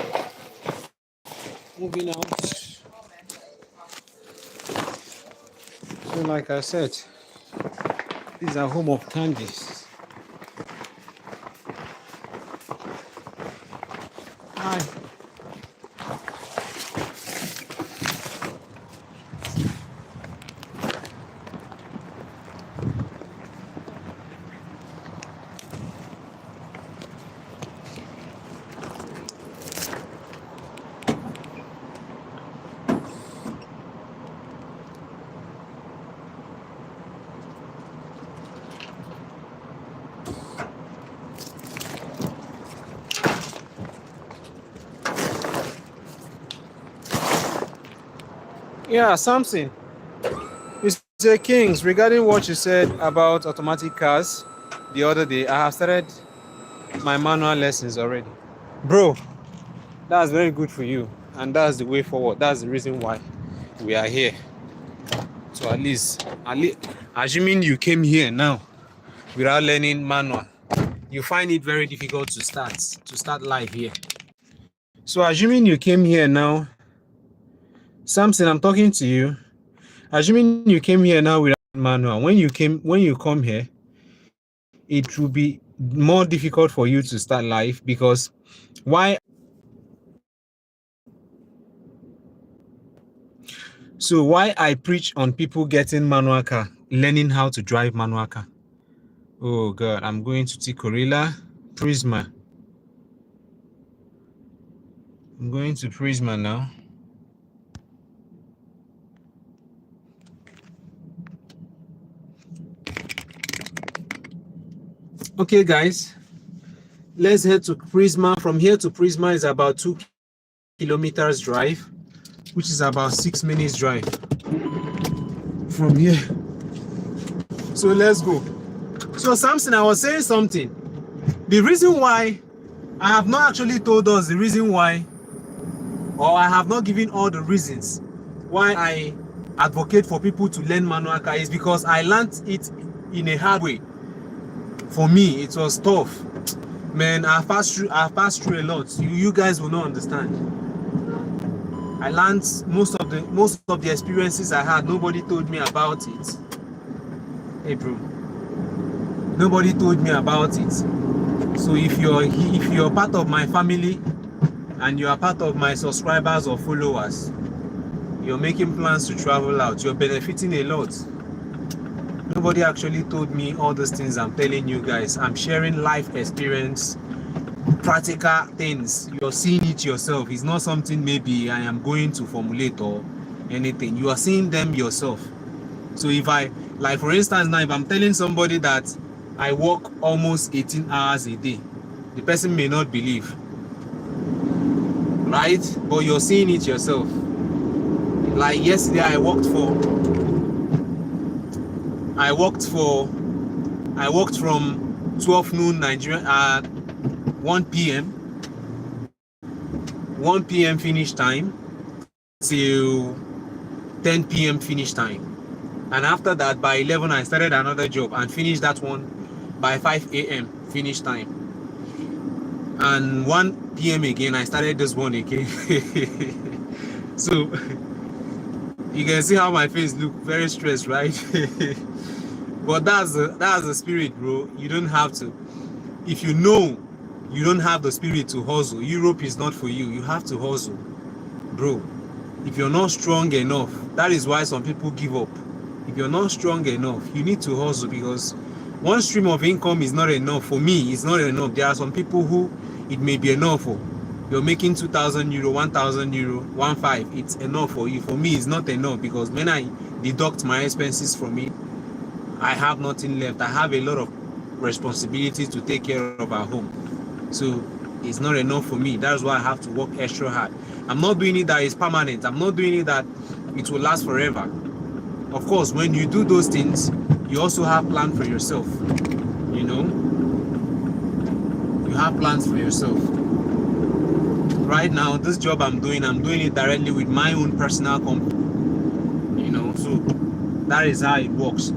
Moving out. So, like I said, this is a home of candies. Hi. Yeah, something. Mr. Kings, regarding what you said about automatic cars the other day, I have started my manual lessons already. Bro, that's very good for you. And that's the way forward. That's the reason why we are here. So at least, assuming you came here now without learning manual, you find it very difficult to start life here. So assuming you came here now, Samson, I'm talking to you. Assuming you came here now without manual, when you come here, it will be more difficult for you to start life because why? So why I preach on people getting manual car, learning how to drive manual car. Oh God, I'm going to Tikorila, Prisma. I'm going to Prisma now. Okay, guys, let's head to Prisma. From here to Prisma is about 2 kilometers drive, which is about 6 minutes drive from here. So let's go. So Samson, I was saying something. The reason why I have not actually told us the reason why, or I have not given all the reasons why I advocate for people to learn manual car is because I learned it in a hard way. For me, it was tough. Man, I've passed through a lot. You guys will not understand. I learned most of the experiences I had. Nobody told me about it. Hey bro. Nobody told me about it. So if you're part of my family and you are part of my subscribers or followers, you're making plans to travel out, you're benefiting a lot. Nobody actually told me all those things I'm telling you guys. I'm sharing life experience, practical things. You're seeing it yourself. It's not something maybe I am going to formulate or anything. You are seeing them yourself. So if like for instance now, if I'm telling somebody that I work almost 18 hours a day, the person may not believe, right? But you're seeing it yourself. Like yesterday I worked from 12 noon Nigeria at 1 p.m. finish time till 10 p.m. finish time. And after that, by 11, I started another job and finished that one by 5 a.m. finish time. And 1 p.m. again, I started this one again. So you can see how my face look very stressed, right? But that's the spirit, bro. You don't have to. If you know you don't have the spirit to hustle, Europe is not for you. You have to hustle, bro. If you're not strong enough, that is why some people give up. If you're not strong enough, you need to hustle, because one stream of income is not enough. For me, it's not enough. There are some people who it may be enough for. You're making 2,000 euro, 1,000 euro, 1,500. It's enough for you. For me, it's not enough, because when I deduct my expenses from it, I have nothing left. I have a lot of responsibilities to take care of at home. So it's not enough for me. That's why I have to work extra hard. I'm not doing it that it's permanent. I'm not doing it that it will last forever. Of course, when you do those things, you also have plans for yourself. You know, you have plans for yourself. Right now, this job I'm doing it directly with my own personal company. You know, so that is how it works.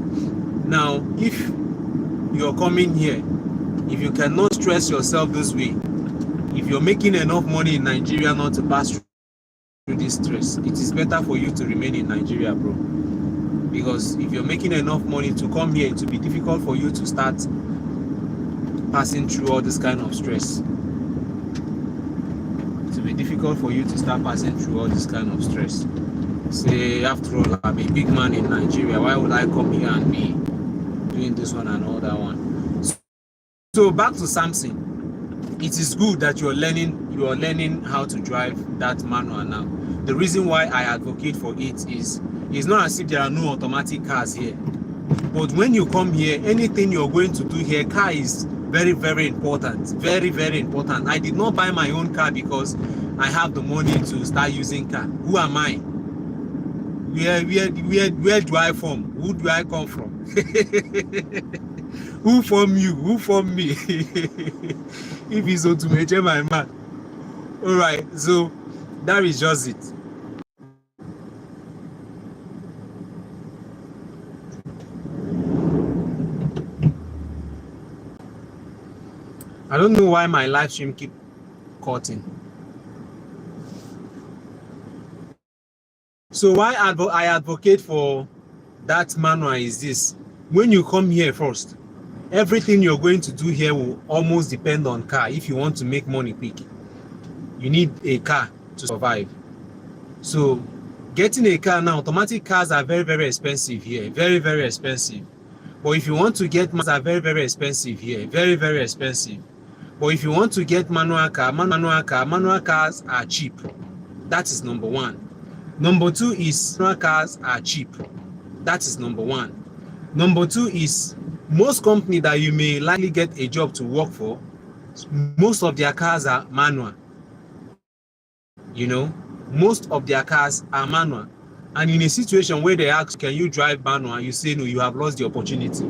Now, if you're coming here, if you cannot stress yourself this way, if you're making enough money in Nigeria not to pass through this stress, it is better for you to remain in Nigeria, bro. Because if you're making enough money to come here, it will be difficult for you to start passing through all this kind of stress. It will be difficult for you to start passing through all this kind of stress. Say, after all, I'm a big man in Nigeria. Why would I come here and be doing this one and all that one? So back to Samson. It is good that you are learning how to drive that manual now. The reason why I advocate for it is, it's not as if there are no automatic cars here. But when you come here, anything you're going to do here, car is very, very important. Very, very important. I did not buy my own car because I have the money to start using car. Who am I? Where do I from? Who do I come from? Who from you? Who from me? If it's so to measure my man. Alright, so that is just it. I don't know why my live stream keep cutting. So why I advocate for that manual is this. When you come here first, everything you're going to do here will almost depend on car. If you want to make money quick, you need a car to survive. So getting a car now, automatic cars are very, very expensive here. Very, very expensive. But if you want to get are very, very expensive here. Very, very expensive. But if you want to get manual cars are cheap. That is number one. Number two is manual cars are cheap. That is number one. Number two is most companies that you may likely get a job to work for, most of their cars are manual. You know, most of their cars are manual. And in a situation where they ask, can you drive manual? You say no, you have lost the opportunity.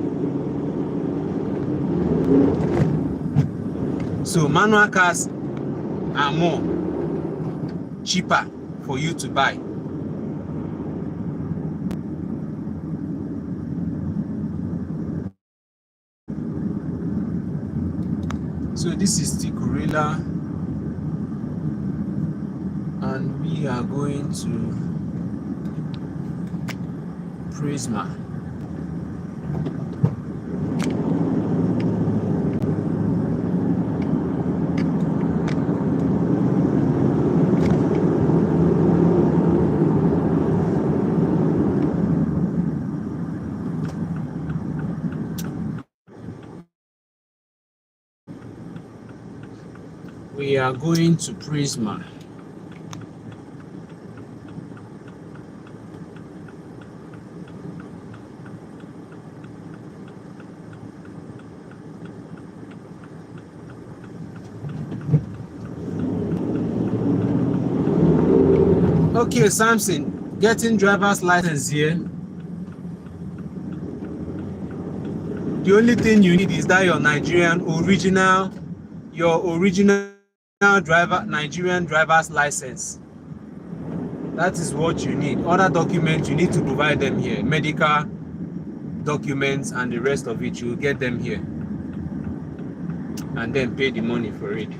So manual cars are more cheaper for you to buy. So this is the Gorilla, and we are going to Prisma. We are going to Prisma. Okay, Samson, getting driver's license here. The only thing you need is that your original Nigerian driver's license. That is what you need. Other documents, you need to provide them here. Medical documents and the rest of it, you will get them here. And then pay the money for it.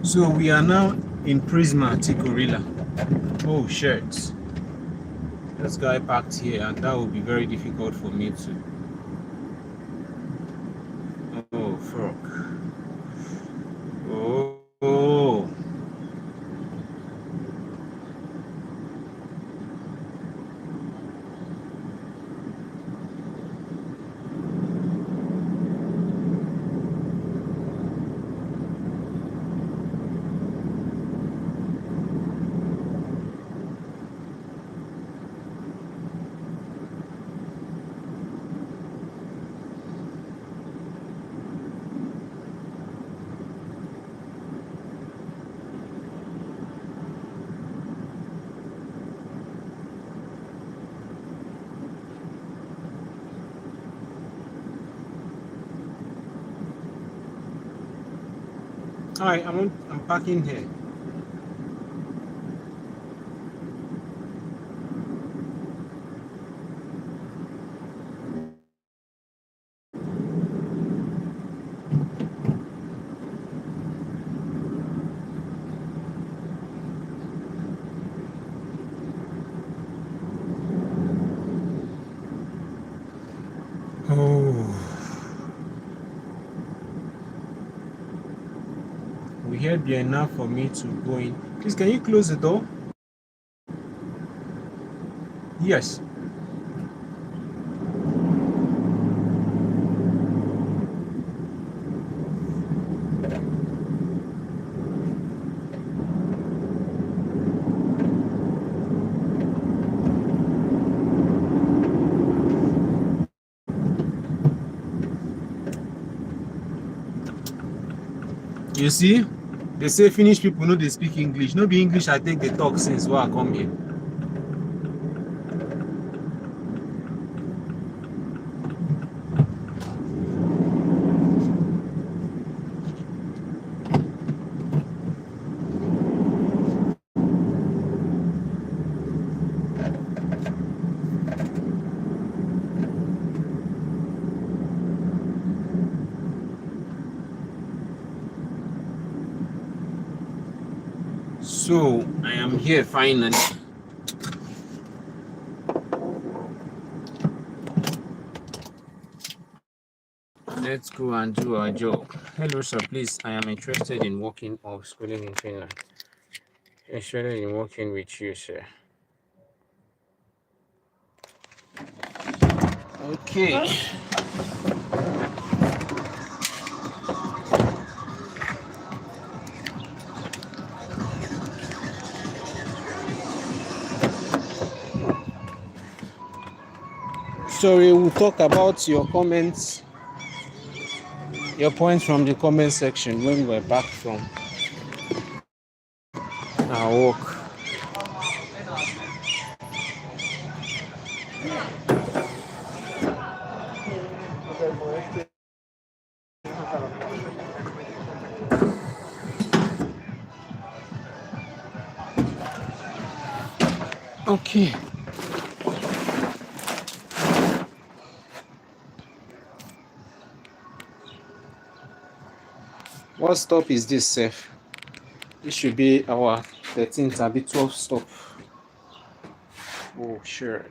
So we are now in Prisma Gorilla. Oh shit. This guy parked here and that would be very difficult for me to. Oh fuck. Oh. Hi, I'm parking here. Oh, will here be enough for me to go in? Please, can you close the door? Yes. You see, they say Finnish people know they speak English. No be English I take the talk since I come here. So I am here finally. Let's go and do our job. Hello, sir. Please, I am interested in working or schooling in Finland. Interested in working with you, sir. Okay. Sorry, we'll talk about your comments, your points from the comment section when we're back from our walk. Okay. What stop is this, Seth? This should be our 13th, a bit 12th stop. Oh, sure.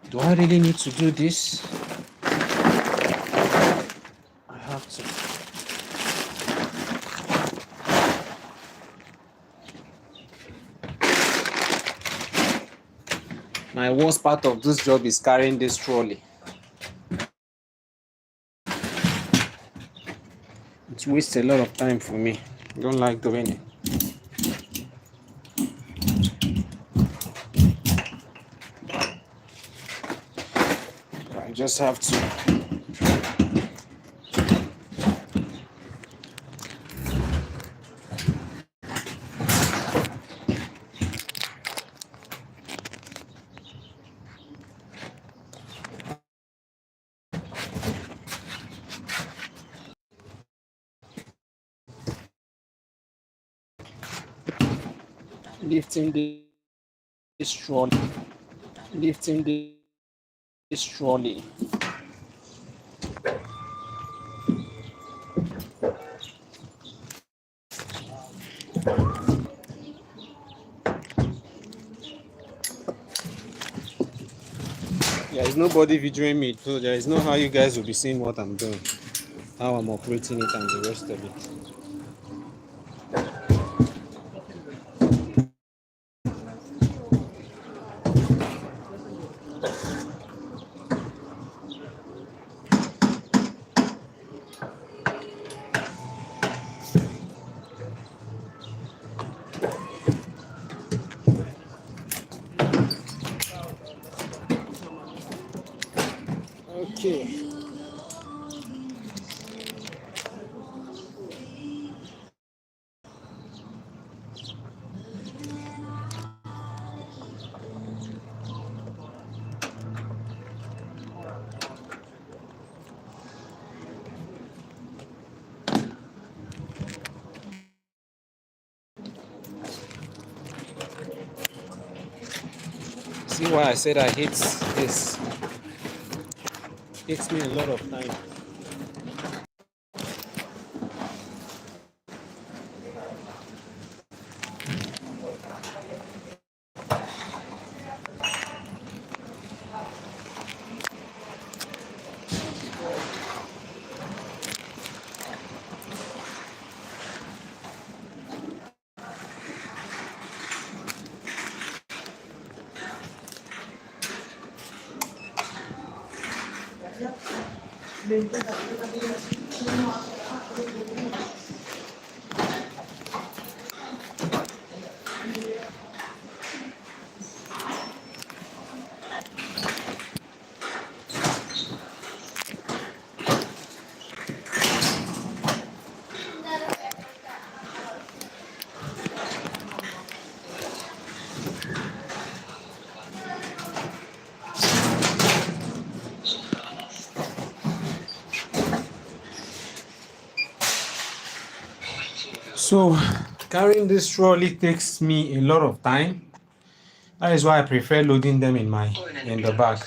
Do I really need to do this? I have to. My worst part of this job is carrying this trolley. It wastes a lot of time for me. I don't like doing it. I just have to. Lifting this trolley. Lifting this trolley. There is nobody videoing me, so there is no how you guys will be seeing what I'm doing, how I'm operating it, and the rest of it. Okay. See why I said I hate this. It takes me a lot of time. So carrying this trolley takes me a lot of time. That is why I prefer loading them in the bag.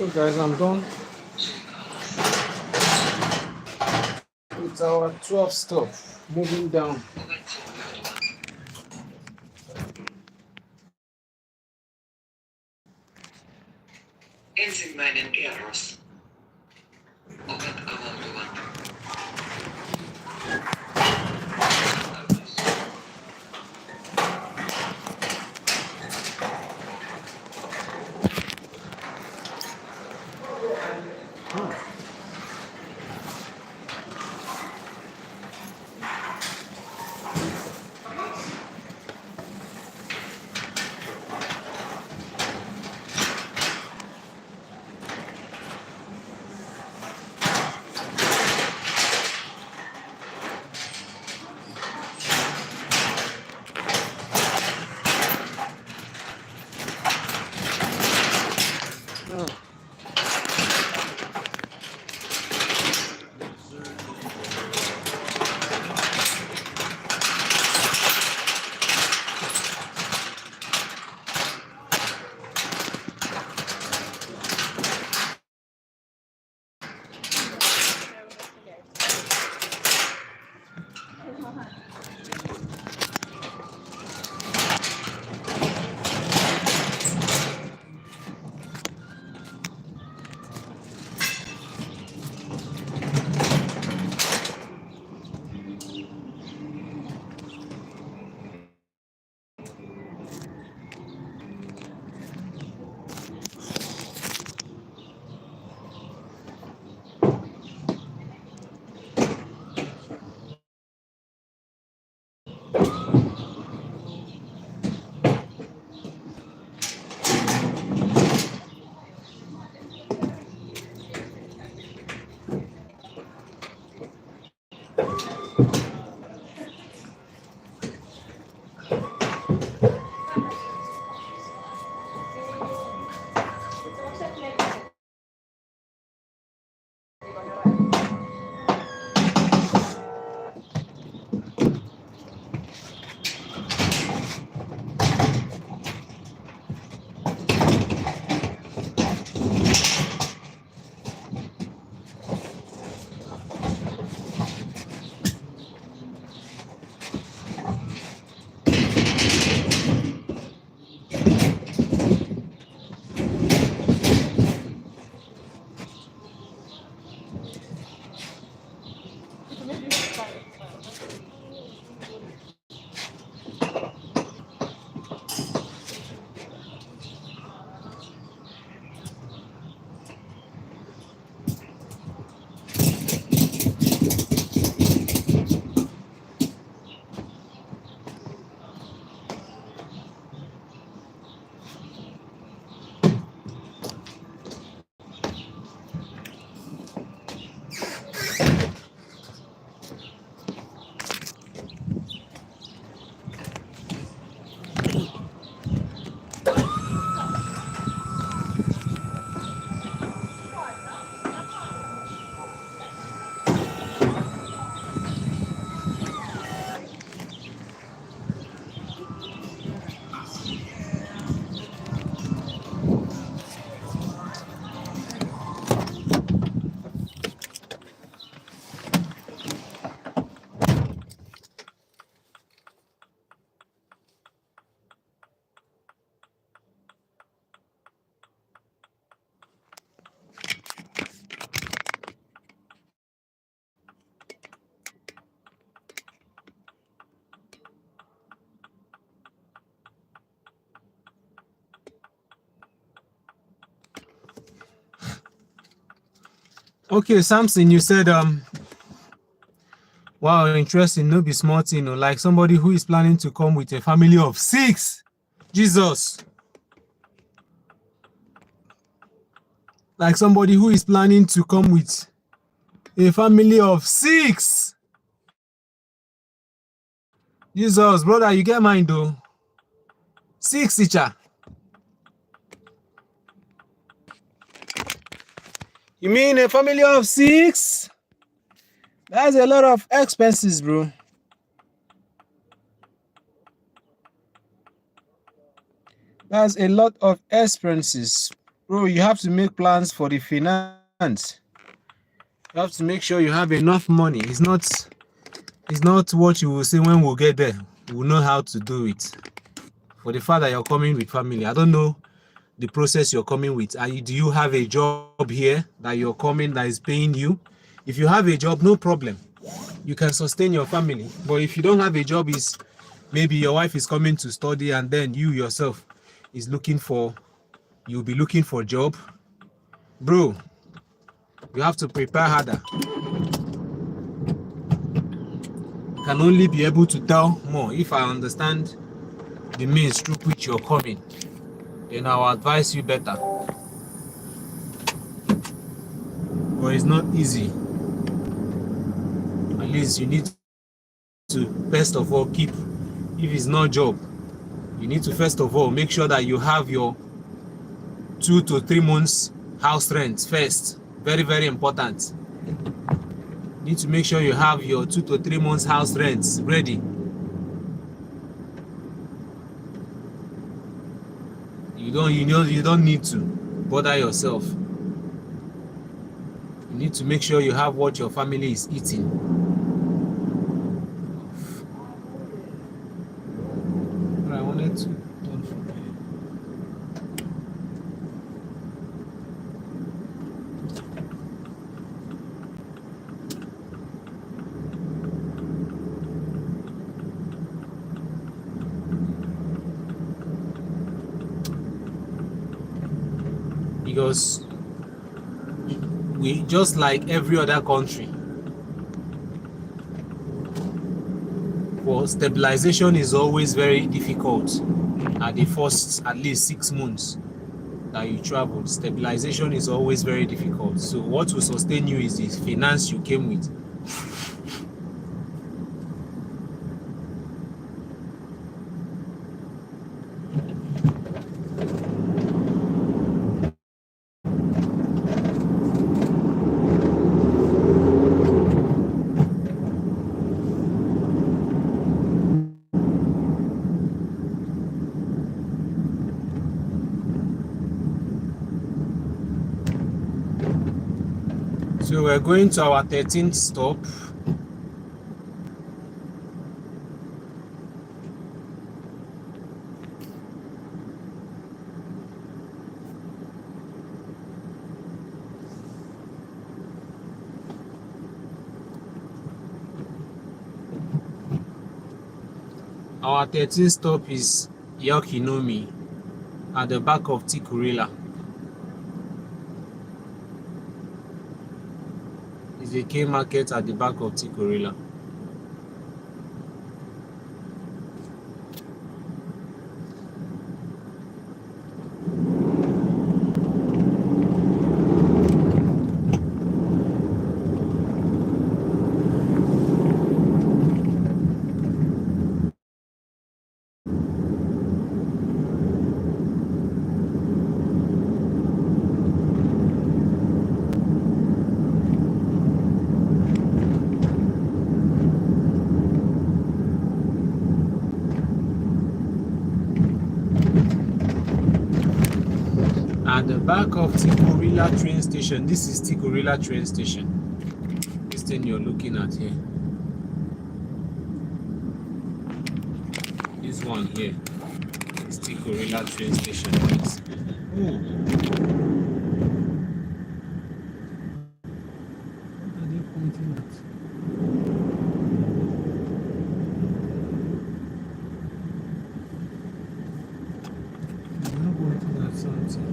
So guys, I'm done with our 12 stuff. Moving down. Ensimmäinen kerros. Ovet avautuvat. Okay, Samson, you said Wow, interesting. No be smart, you know, like somebody who is planning to come with a family of 6. Jesus. Like somebody who is planning to come with a family of 6. Jesus, brother, you get mine though. 6 teacher. You mean a family of 6? That's a lot of expenses, bro. That's a lot of expenses. Bro, you have to make plans for the finance. You have to make sure you have enough money. It's not what you will say when we'll get there. We'll know how to do it. For the fact that you're coming with family, I don't know the process you're coming with. Do you have a job here that you're coming that is paying you? If you have a job, no problem. You can sustain your family. But if you don't have a job, is maybe your wife is coming to study and then you yourself you'll be looking for a job. Bro, you have to prepare harder. I can only be able to tell more if I understand the means through which you're coming. Then I'll advise you better. But it's not easy. At least you need to first of all if it's not job, you need to first of all make sure that you have your 2 to 3 months house rent first. Very, very important. You need to make sure you have your 2 to 3 months house rents ready. You don't need to bother yourself. You need to make sure you have what your family is eating. But I wanted to turn from here. Because we just like every other country, for stabilization is always very difficult at the first at least 6 months that you travel. Stabilization is always very difficult. So what will sustain you is the finance you came with. So we're going to our 13th stop. Our 13th stop is Yokinomi at the back of Tikurila. It's a K market at the back of Tikurila. At the back of Tikurila train station, this is Tikurila train station. This thing you're looking at here. This one here is Tikurila train station. What are they pointing at? They're not pointing at something.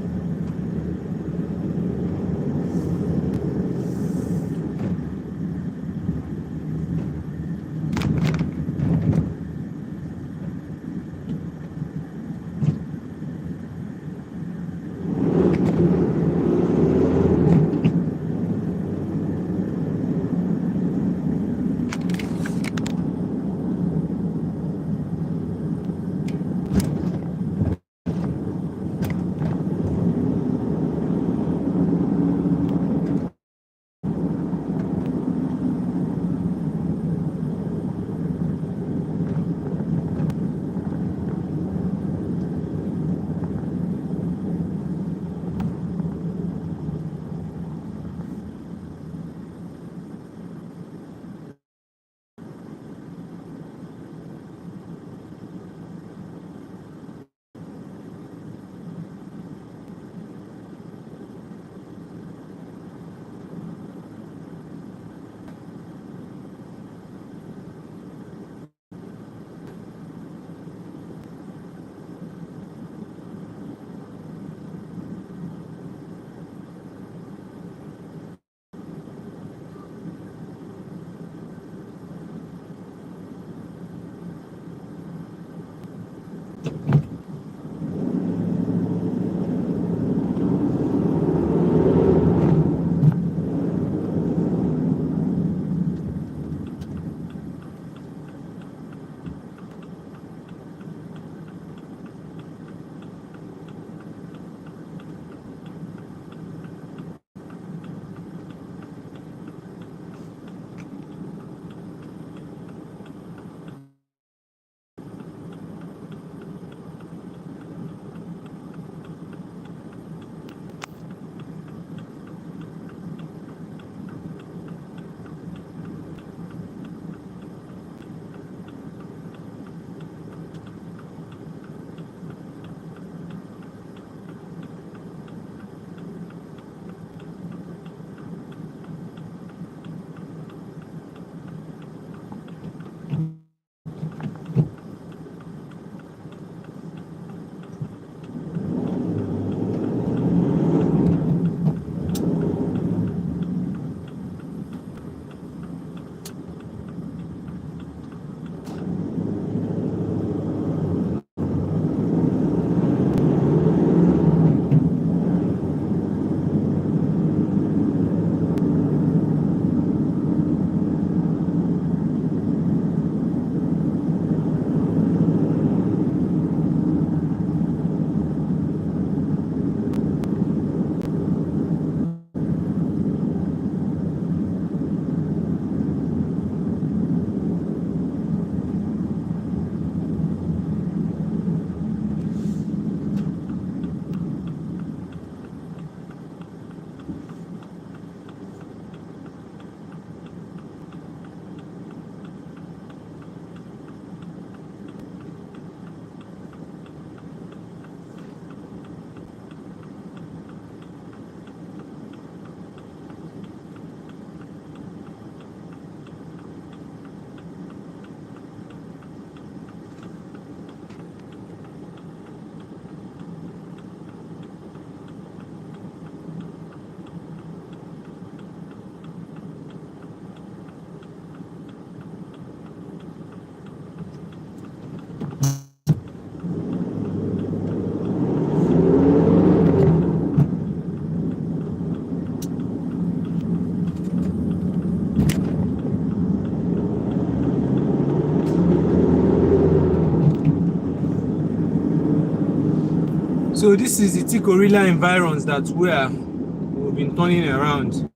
So this is the Ticorilla environs that we've been turning around.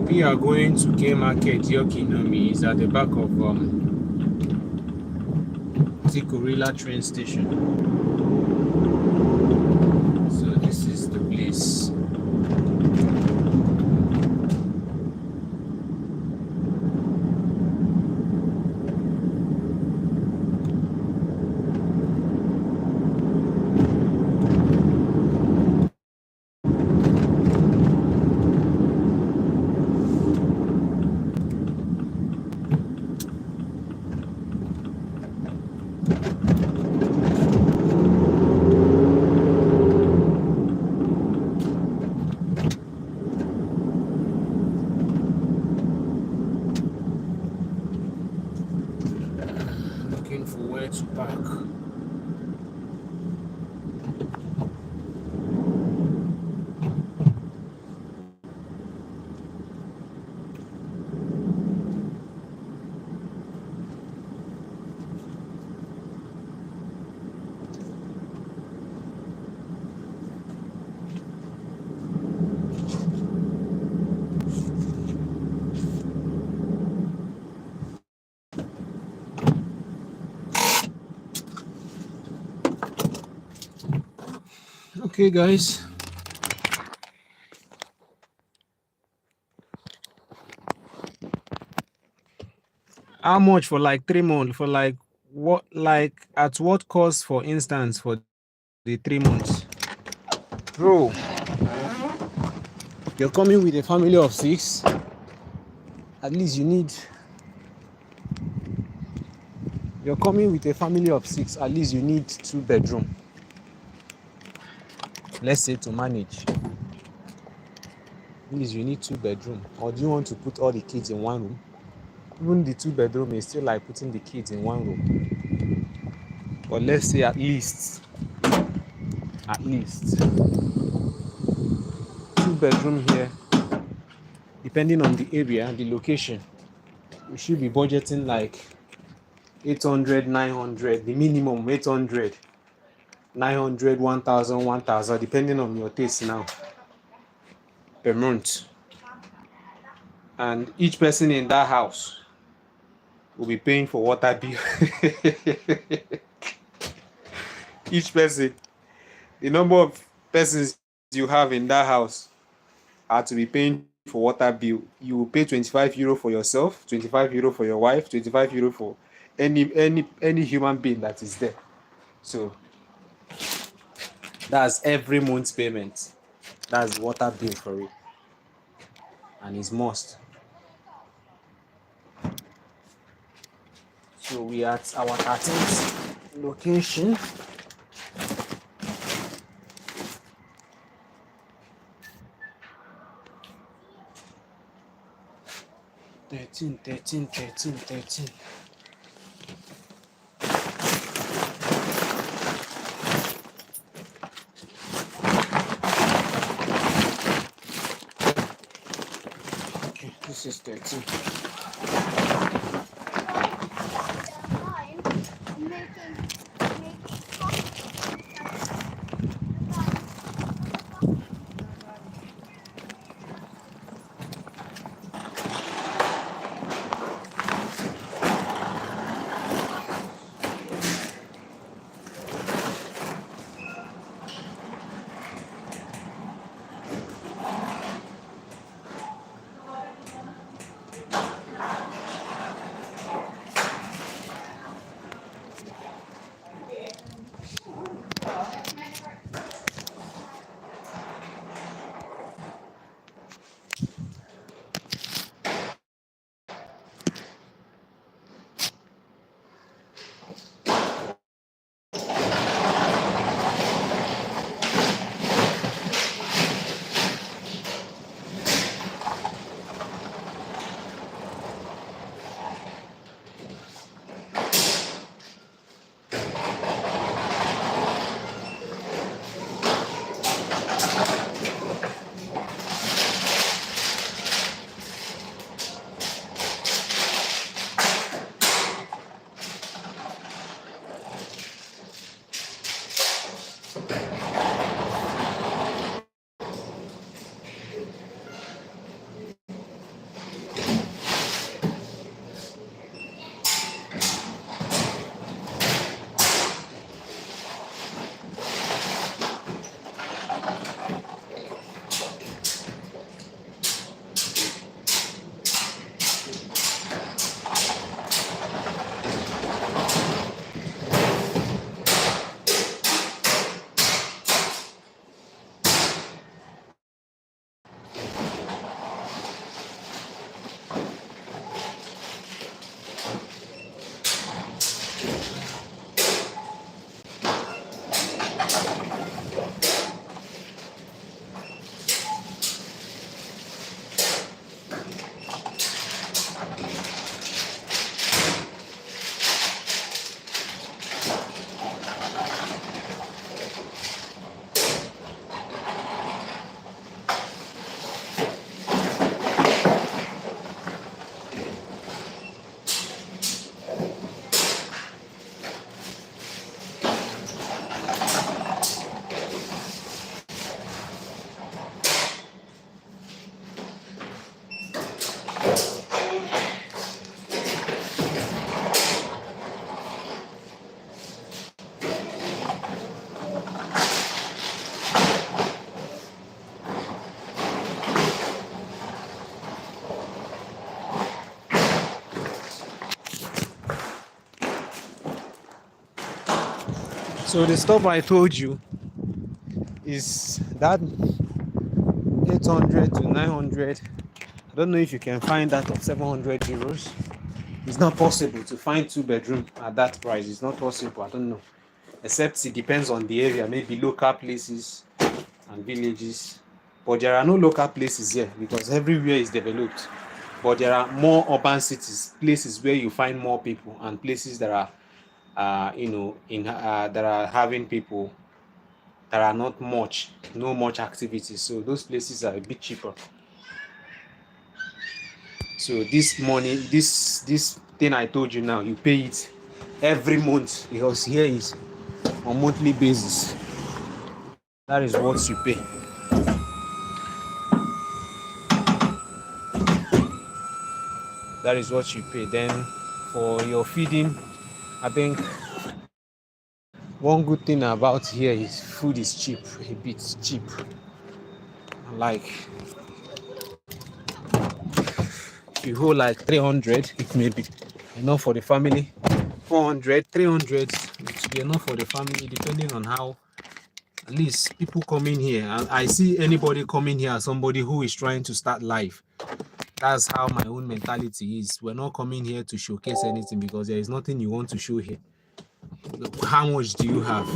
We are going to K Market Yokinomi. Is at the back of Ticorilla train station. So this is the place. Looking for where to park. Okay, guys. How much for like 3 months? For like what? Like at what cost, for instance, for the 3 months? Bro, you're coming with a family of 6. At least you need. You're coming with a family of 6. At least you need 2 bedroom. Let's say to manage. At least you need 2 bedroom. Or do you want to put all the kids in one room? Even the 2 bedroom is still like putting the kids in one room. But let's say at least 2 bedroom here, depending on the area, the location, we should be budgeting like 800, 900, the minimum 800, 900, 1000, 1000, depending on your taste now, per month. And each person in that house will be paying for water bill. Each person, the number of persons you have in that house are to be paying for water bill. You will pay 25 euro for yourself, 25 euro for your wife, 25 euro for any human being that is there. So that's every month's payment. That's water bill for it, and it's must. So we are at our 13th location. Thirteen. Okay, this is 13. So the stuff I told you is that 800 to 900. I don't know if you can find that of 700 euros. It's not possible to find 2 bedroom at that price. It's not possible. I don't know. Except it depends on the area, maybe local places and villages. But there are no local places here because everywhere is developed. But there are more urban cities, places where you find more people, and places that are that are having people that are not much, no much activity. So those places are a bit cheaper. So this money, this thing I told you now, you pay it every month because here is on monthly basis. That is what you pay. That is what you pay. Then for your feeding, I think one good thing about here is food is cheap, a bit cheap. Like if you hold like 300, it may be enough for the family. 400, 300, it will be enough for the family, depending on how. At least people coming here, and I see anybody coming here as somebody who is trying to start life. That's how my own mentality is. We're not coming here to showcase anything because there is nothing you want to show here. How much do you have?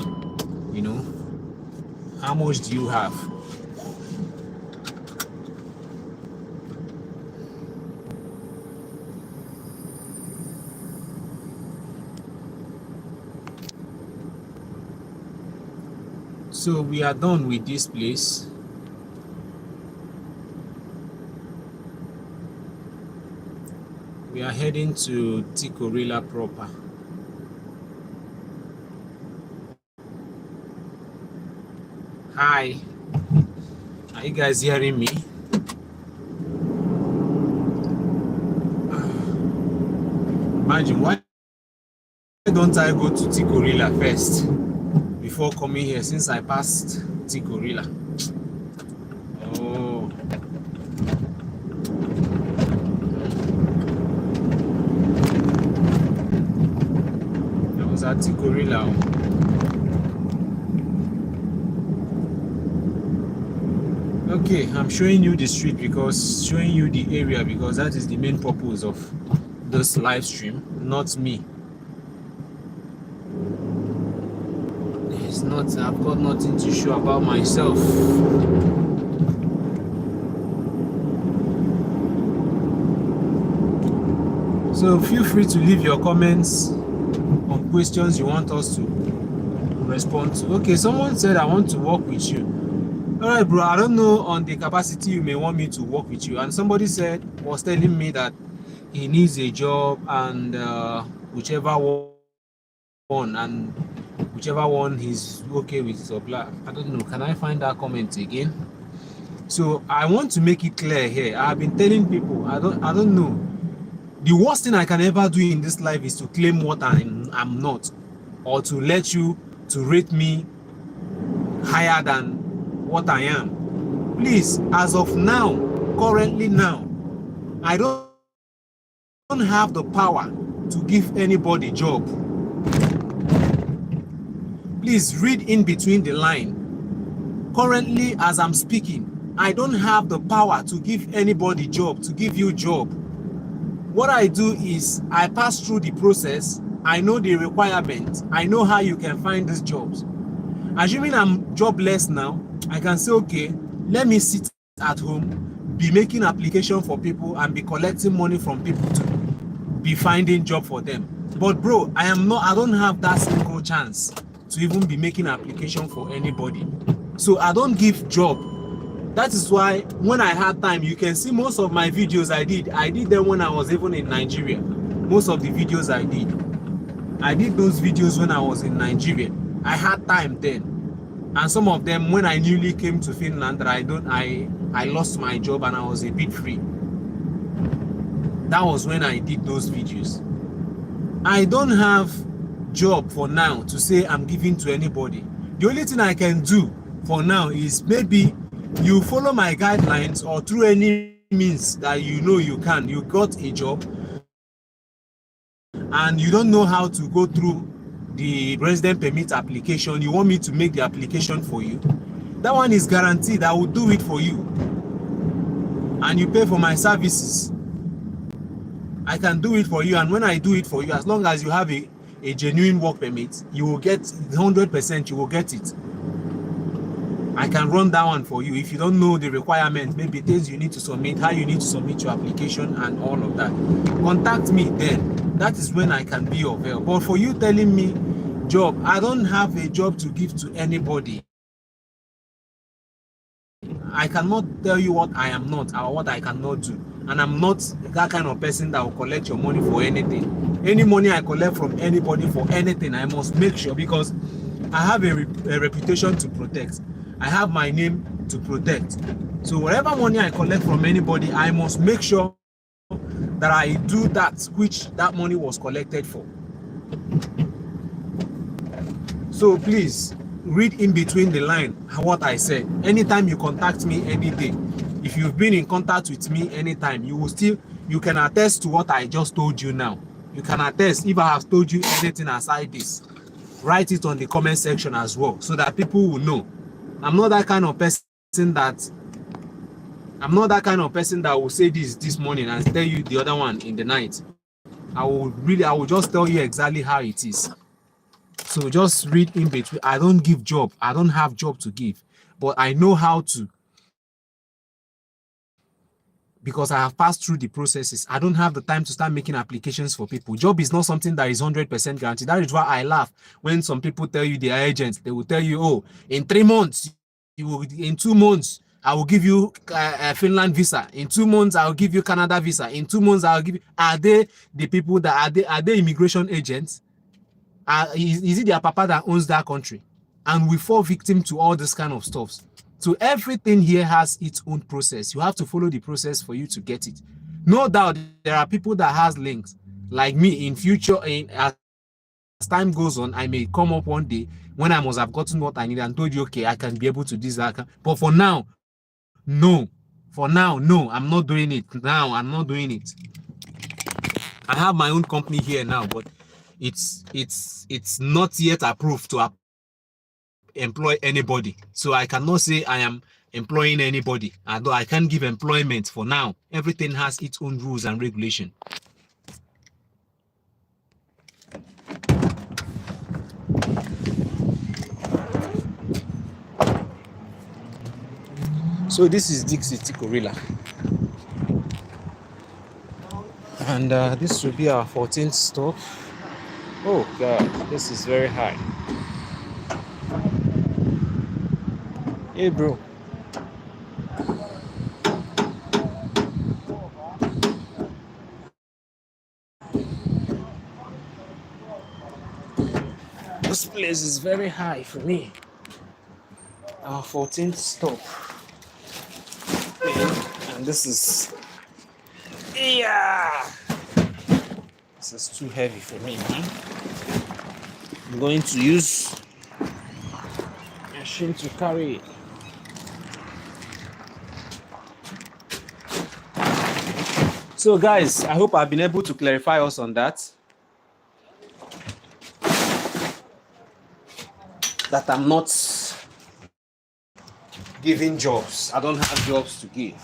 You know, how much do you have? So we are done with this place. We are heading to Tikorila proper. Hi, are you guys hearing me? Imagine, why don't I go to Tikorila first before coming here, since I passed Tikorila? Oh, I was at Tikorila. Okay, I'm showing you the street because showing you the area because that is the main purpose of this live stream, not me. It's not, I've got nothing to show about myself. So feel free to leave your comments on questions you want us to respond to. Okay, someone said I want to work with you. All right, bro, I don't know on the capacity you may want me to work with you. And somebody was telling me that he needs a job and whichever one, and whichever one he's okay with. So blah, I don't know. Can I find that comment again? So I want to make it clear here. I've been telling people, I don't know. The worst thing I can ever do in this life is to claim what I'm not, or to let you to rate me higher than what I am. Please, as of now, currently now, I don't have the power to give anybody job. Please read in between the line. Currently, as I'm speaking, I don't have the power to give anybody job, to give you job. What I do is I pass through the process. I know the requirements. I know how you can find these jobs. Assuming I'm jobless now, I can say, okay, let me sit at home, be making application for people and be collecting money from people to be finding job for them. But bro, I don't have that single chance to even be making application for anybody. So I don't give job. That is why when I had time, you can see most of my videos I did them when I was even in Nigeria. Most of the videos I did those videos when I was in Nigeria. I had time then. And some of them when I newly came to Finland, that I lost my job and I was a bit free. That was when I did those videos. I don't have job for now to say I'm giving to anybody. The only thing I can do for now is maybe you follow my guidelines, or through any means that you know you got a job and you don't know how to go through the resident permit application, you want me to make the application for you. That one is guaranteed. I will do it for you and you pay for my services. I can do it for you, and when I do it for you, as long as you have a genuine work permit, you will get 100%, you will get it. I can run that one for you. If you don't know the requirements, maybe things you need to submit, how you need to submit your application and all of that, contact me then. That is when I can be of help. But for you telling me job, I don't have a job to give to anybody. I cannot tell you what I am not or what I cannot do. And I'm not that kind of person that will collect your money for anything. Any money I collect from anybody for anything, I must make sure, because I have a reputation to protect. I have my name to protect. So whatever money I collect from anybody, I must make sure that I do that which that money was collected for. So please read in between the line what I said. Anytime you contact me any day, if you've been in contact with me anytime, you can attest to what I just told you now. You can attest if I have told you anything aside this. Write it on the comment section as well, so that people will know. I'm not that kind of person that will say this morning and tell you the other one in the night. I will just tell you exactly how it is. So just read in between. I don't give job. I don't have job to give, but I know how to, because I have passed through the processes. I don't have the time to start making applications for people. Job is not something that is 100% guaranteed. That is why I laugh when some people tell you they are agents. They will tell you, oh, in 3 months, in 2 months, I will give you a Finland visa. In 2 months, I will give you Canada visa. In 2 months, I will give you. Are they the people that are they immigration agents? Is it their papa that owns that country? And we fall victim to all this kind of stuff. So everything here has its own process. You have to follow the process for you to get it. No doubt there are people that has links, like me. In future, as time goes on, I may come up one day when I must have gotten what I need and told you, okay, I can be able to do that. But for now, no. For now, no, I'm not doing it. Now, I'm not doing it. I have my own company here now, but it's not yet approved to employ anybody. So I cannot say I am employing anybody. Although I can't give employment for now. Everything has its own rules and regulation. So this is Dixie Gorilla. And this will be our 14th stop. Oh God, this is very high. Hey bro. This place is very high for me. Our 14th stop. And this is, yeah, this is too heavy for me, man. I'm going to use machine to carry it. So guys, I hope I've been able to clarify us on that. That I'm not giving jobs. I don't have jobs to give.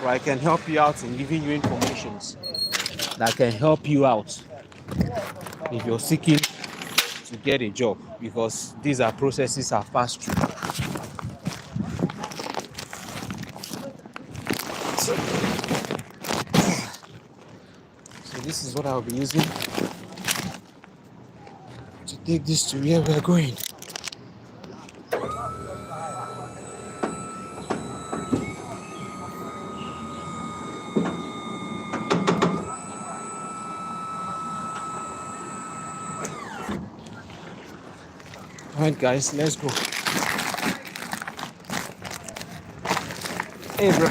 Or I can help you out in giving you information that can help you out if you're seeking to get a job, because these are processes I've passed through. So this is what I'll be using to take this to where we're going. Alright guys, let's go. Hey bro.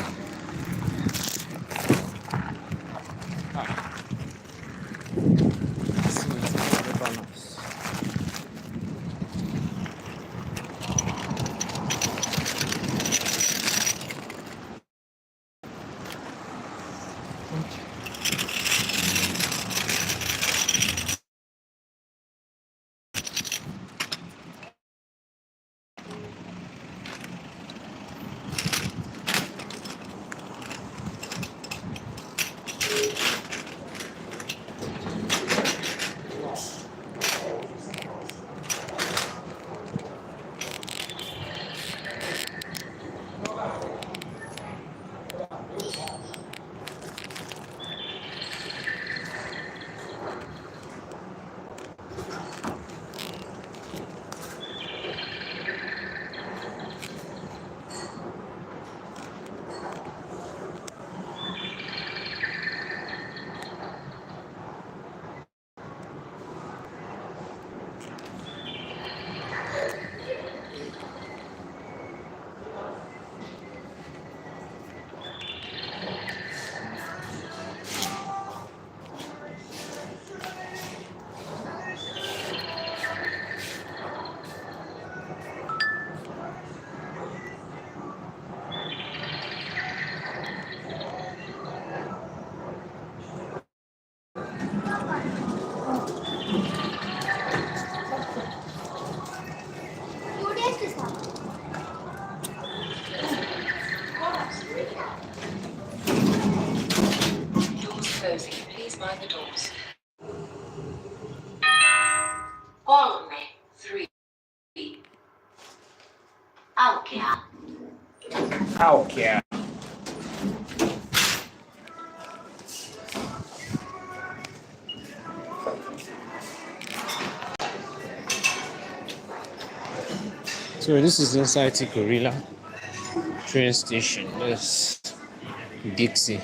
Closing. Please mind the doors. 3, 3. Aukea. Okay. So this is inside Gorilla train station. That's Dixie.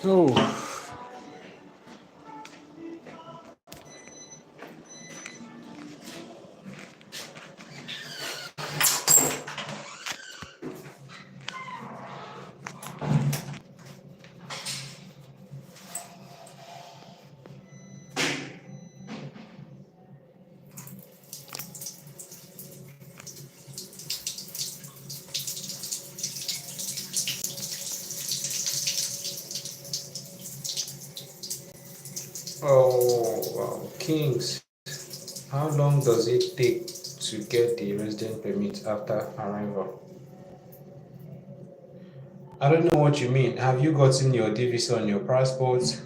Oh. Oh, wow. Kings, how long does it take to get the resident permit after arrival? I don't know what you mean. Have you gotten your D visa on your passport?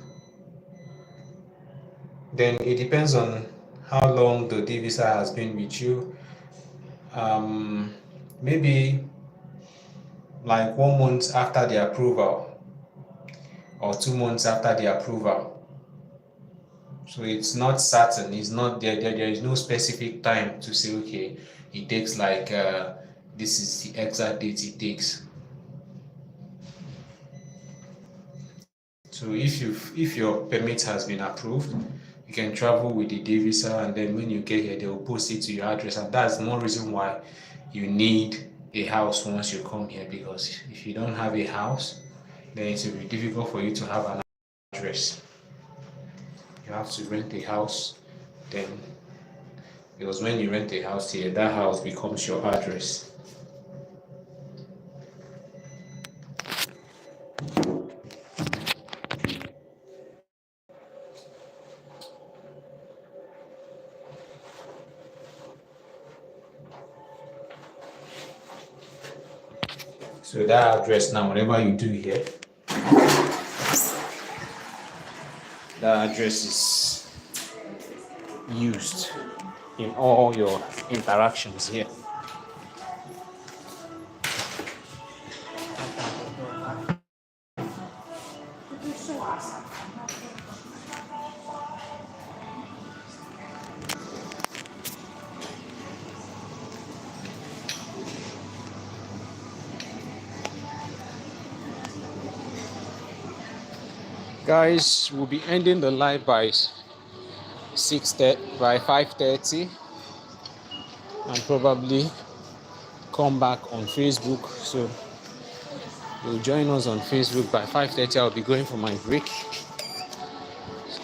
Then it depends on how long the D visa has been with you. Um, Maybe like 1 month after the approval or 2 months after the approval. So it's not certain. It's not there is no specific time to say, okay, it takes like this is the exact date it takes. So if your permit has been approved, you can travel with the day visa, and then when you get here, they will post it to your address, and that's one reason why you need a house once you come here, because if you don't have a house, then it will be difficult for you to have an address. You have to rent a house, then because when you rent a house here, that house becomes your address. So that address now, whatever you do here, that address is used in all your interactions here. Guys, we'll be ending the live by 5:30, and probably come back on Facebook. So you'll join us on Facebook by 5:30. I'll be going for my break.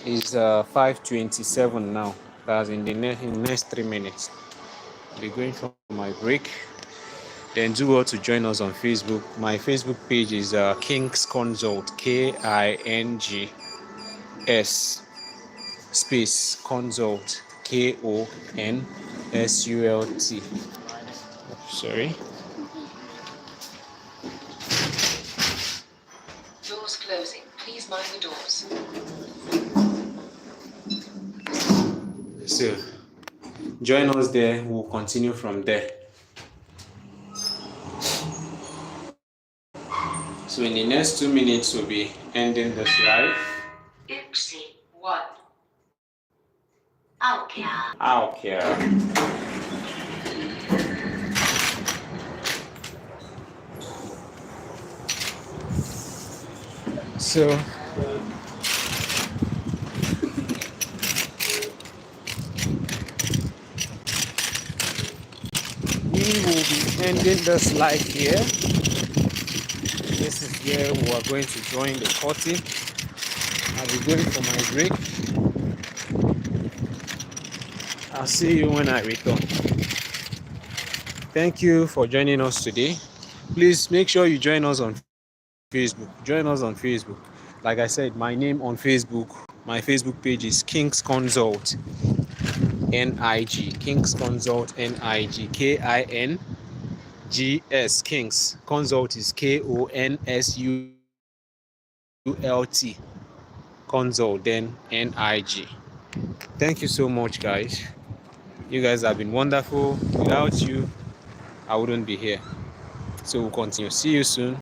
It's 5:27 now. That's in the next 3 minutes. I'll be going for my break. Then do well to join us on Facebook. My Facebook page is King's Consult, KINGS space Consult, KONSULT. Sorry. Doors closing. Please mind the doors. So join us there. We'll continue from there. So in the next 2 minutes, we'll be ending this live. Ipsy 1. Alkia. Okay. So we will be ending this live here. This is where we are going to join the curtain. I'll be going for my break. I'll see you when I return. Thank you for joining us today. Please make sure you join us on Facebook. Join us on Facebook. Like I said, my name on Facebook, my Facebook page is King's Consult NIG. King's Consult NIG. KINGS. King's Consult is KONSULT. Consult then NIG. Thank you so much, guys. You guys have been wonderful. Without you, I wouldn't be here. So we'll continue. See you soon.